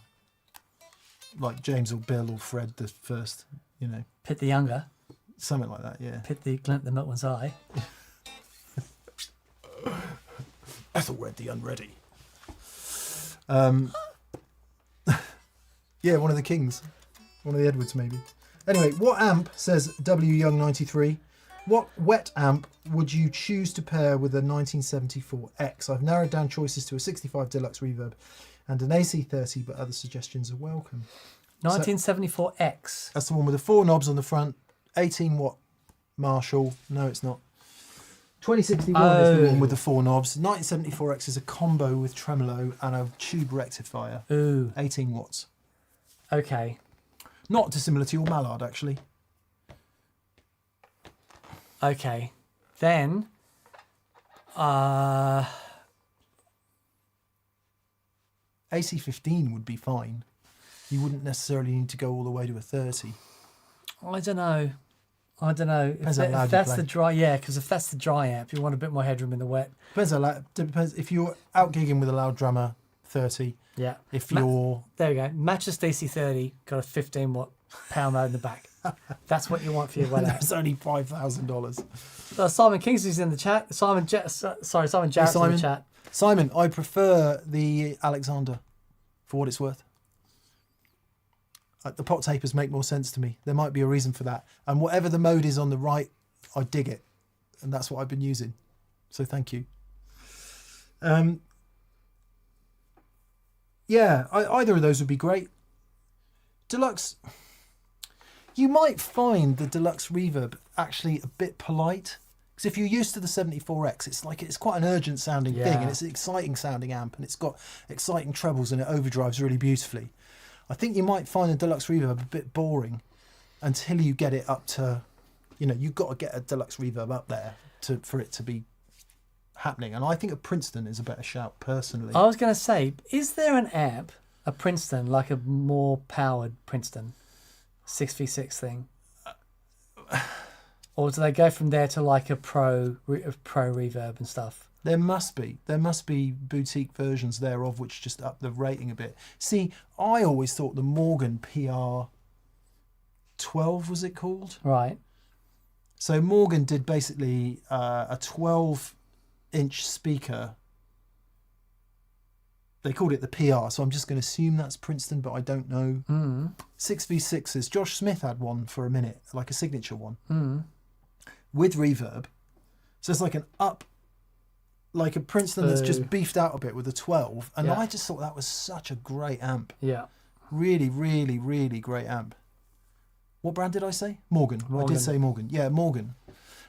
like James or Bill or Fred the first, you know. Pitt the Younger. Something like that, yeah. Pitt the Glint the Milkman's Eye. Ethelred the Unready. Yeah, one of the kings. One of the Edwards, maybe. Anyway, what amp, says W Young 93, what wet amp would you choose to pair with a 1974X? I've narrowed down choices to a 65 Deluxe Reverb and an AC30, but other suggestions are welcome. 1974X. That's the one with the 4 knobs on the front, 18 watt Marshall. No, it's not. 2061 is the one with the 4 knobs. 1974X is a combo with tremolo and a tube rectifier. Ooh. 18 watts. Okay. Not dissimilar to your Mallard, actually. Okay. Then, AC15 would be fine. You wouldn't necessarily need to go all the way to a 30. I don't know. Depends how loud If you that's play. the dry, yeah, because if that's the dry amp, you want a bit more headroom in the wet. Depends how loud. Depends if you're out gigging with a loud drummer, 30. Yeah. If you're There we go. Matches DC30, got a 15 watt power mode in the back. That's what you want for your wet amp. that's only $5,000. Simon Kingsley's in the chat. Simon Jarrett's in Simon. the chat. Simon, I prefer the Alexander, for what it's worth. The pot tapers make more sense to me. There might be a reason for that. And whatever the mode is on the right, I dig it. And that's what I've been using. So thank you. Yeah, either of those would be great. Deluxe. You might find the Deluxe Reverb actually a bit polite. Because if you're used to the 74X, it's quite an urgent sounding thing. And it's an exciting sounding amp. And it's got exciting trebles and it overdrives really beautifully. I think you might find the Deluxe Reverb a bit boring until you get it up to, you've got to get a Deluxe Reverb up there for it to be happening. And I think a Princeton is a better shout, personally. I was going to say, is there an amp, a Princeton, like a more powered Princeton 6v6 thing? Or do they go from there to like a pro reverb and stuff? There must be boutique versions thereof which just up the rating a bit. See, I always thought the Morgan PR 12 was it called? Right. So Morgan did basically a 12-inch speaker. They called it the PR, so I'm just going to assume that's Princeton, but I don't know. 6v6s. Josh Smith had one for a minute, like a signature one, with reverb. So it's like an up. Like a Princeton that's just beefed out a bit with a 12. And I just thought that was such a great amp. Yeah. Really, really, really great amp. What brand did I say? Morgan. I did say Morgan. Yeah, Morgan.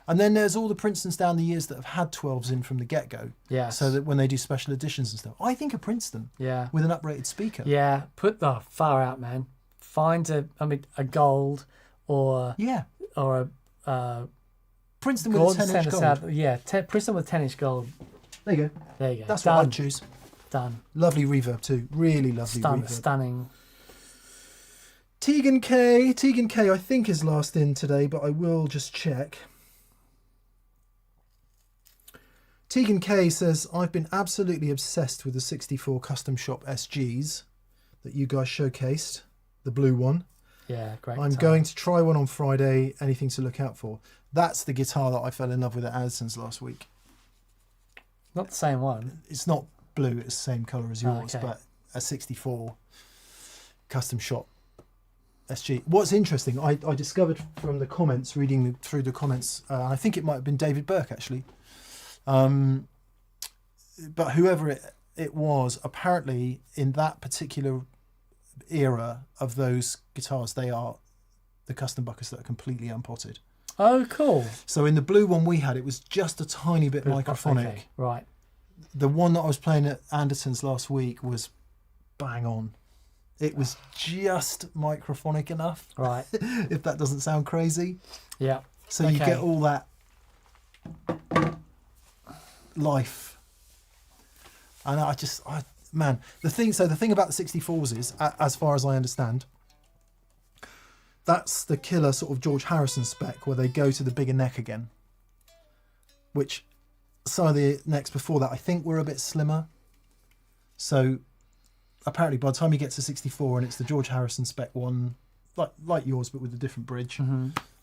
And then there's all the Princetons down the years that have had 12s in from the get-go. Yeah. So that when they do special editions and stuff. I think a Princeton. Yeah. With an uprated speaker. Yeah. Put the far out, man. Find a gold or... Yeah. Or a... Princeton with a 10-inch gold. Princeton with 10-inch gold. There you go. There you go. That's what I'd choose. Done. Lovely reverb too. Really lovely reverb. Stunning. Tegan K, I think is last in today, but I will just check. Tegan K says, I've been absolutely obsessed with the 64 Custom Shop SGs that you guys showcased, the blue one. Yeah, great. I'm going to try one on Friday. Anything to look out for? That's the guitar that I fell in love with at Addison's last week. Not the same one. It's not blue, it's the same colour as yours, okay. but a 64 Custom Shop SG. What's interesting, I discovered from the comments, reading through the comments, I think it might have been David Burke actually, but whoever it was, apparently in that particular era of those guitars, they are the custom buckers that are completely unpotted. Oh, cool. So in the blue one we had, it was just a tiny bit microphonic. Okay, right. The one that I was playing at Anderton's last week was bang on. It was just microphonic enough. Right. If that doesn't sound crazy. Yeah. So you get all that life. And man, the thing about the 64s is, as far as I understand, that's the killer sort of George Harrison spec where they go to the bigger neck again, which some of the necks before that I think were a bit slimmer. So apparently by the time you get to 64 and it's the George Harrison spec one, like yours but with a different bridge,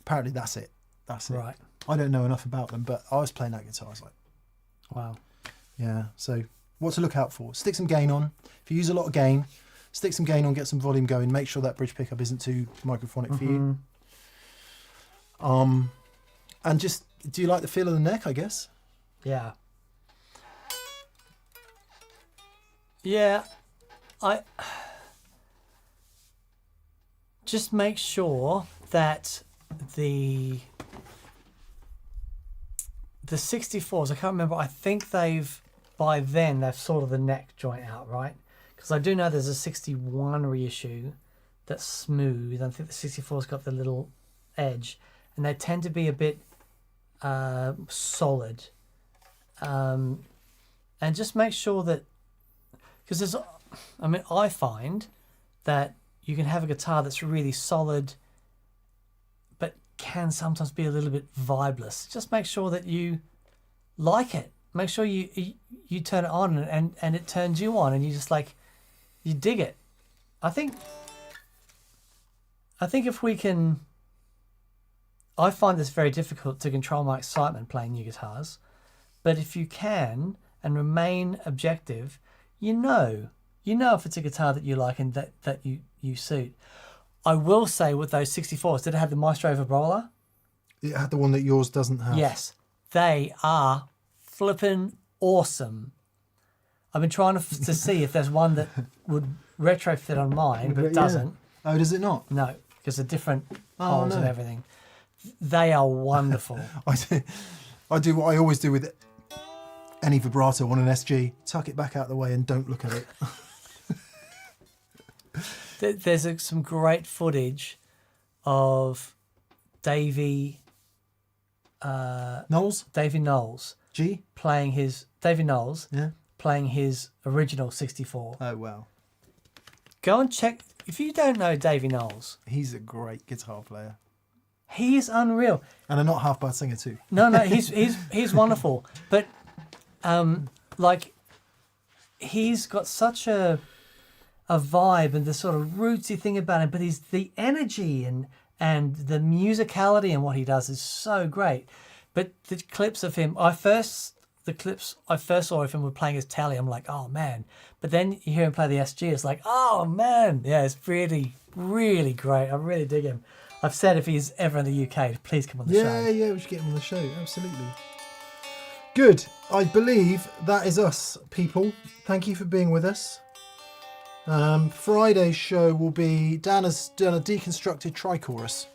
apparently that's it. That's it. Right. I don't know enough about them, but I was playing that guitar. I was like, wow. Yeah. So what to look out for? Stick some gain on. If you use a lot of gain, stick some gain on, get some volume going. Make sure that bridge pickup isn't too microphonic for you. And just, do you like the feel of the neck, I guess? Yeah. Yeah. I just make sure that the 64s, I can't remember, I think by then they've sorted the neck joint out, right? Because I do know there's a 61 reissue that's smooth. I think the 64's got the little edge, and they tend to be a bit solid. And just make sure that, because I find that you can have a guitar that's really solid, but can sometimes be a little bit vibeless. Just make sure that you like it. Make sure you turn it on and it turns you on, and you just like, you dig it. I think if we can, I find this very difficult to control my excitement playing new guitars, but if you can and remain objective, you know if it's a guitar that you like and that you suit. I will say with those 64s, did it have the Maestro Vibrola? It had the one that yours doesn't have. Yes, they are flippin' awesome. I've been trying to see if there's one that would retrofit on mine, but it doesn't. Oh, does it not? No, because they're different holes and everything. They are wonderful. I do what I always do with any vibrato on an SG. Tuck it back out of the way and don't look at it. There's some great footage of Davey Knowles? Davey Knowles G? playing his Davey Knowles Yeah. playing his original 64. Oh, wow. Go and check. If you don't know Davey Knowles, He's a great guitar player. he is unreal. And a not half bad singer too. No, he's wonderful. But like, he's got such a vibe and the sort of rootsy thing about him, but he's the energy and the musicality and what he does is so great. But the clips of him, I first saw of him were playing his Tele. I'm like, oh man. But then you hear him play the SG, it's like, oh man. Yeah, it's really, really great. I really dig him. I've said if he's ever in the UK, please come on the show. Yeah, we should get him on the show. Absolutely. Good. I believe that is us, people. Thank you for being with us. Friday's show will be, Dan has done a deconstructed tri-chorus.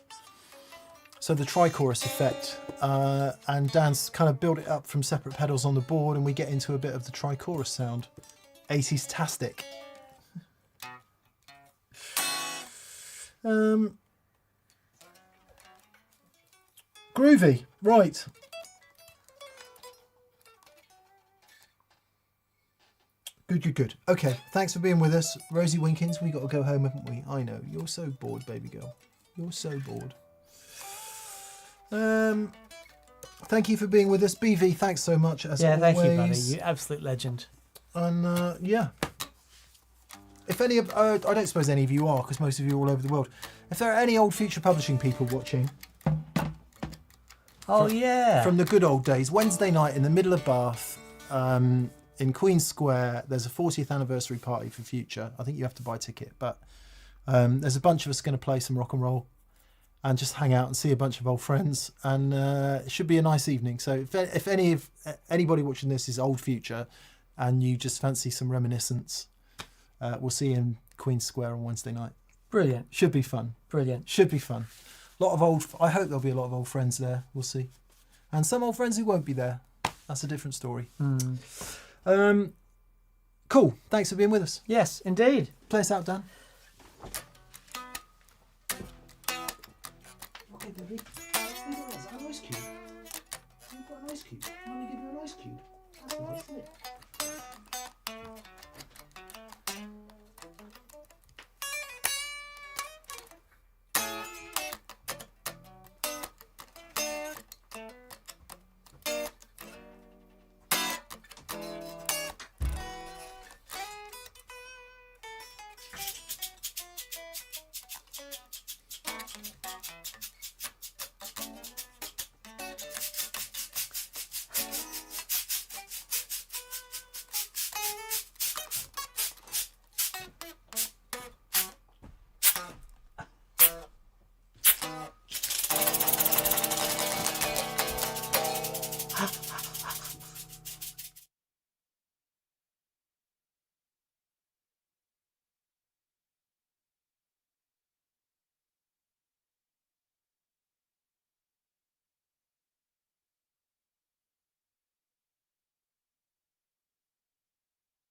So the tri-chorus effect, and Dan's kind of built it up from separate pedals on the board, and we get into a bit of the tri-chorus sound. 80s-tastic. Groovy, right. Good. Okay, thanks for being with us. Rosie Winkins, we got to go home, haven't we? I know, you're so bored, baby girl. You're so bored. Thank you for being with us. BV, thanks so much, as always. Yeah, thank you, buddy. You absolute legend. And, yeah. If any of, I don't suppose any of you are, because most of you are all over the world. If there are any old Future Publishing people watching... Oh, yeah. From the good old days, Wednesday night in the middle of Bath, in Queen's Square, there's a 40th anniversary party for Future. I think you have to buy a ticket, but there's a bunch of us going to play some rock and roll and just hang out and see a bunch of old friends, and it should be a nice evening. So if anybody watching this is old Future and you just fancy some reminiscence, we'll see you in Queen's Square on Wednesday night. Brilliant. Should be fun. Brilliant. Should be fun. I hope there'll be a lot of old friends there. We'll see. And some old friends who won't be there. That's a different story. Cool. Thanks for being with us. Yes, indeed. Play us out, Dan. Okay, baby. An ice cube. You've got an ice cube. Let me give you an ice cube. That's nice, isn't it?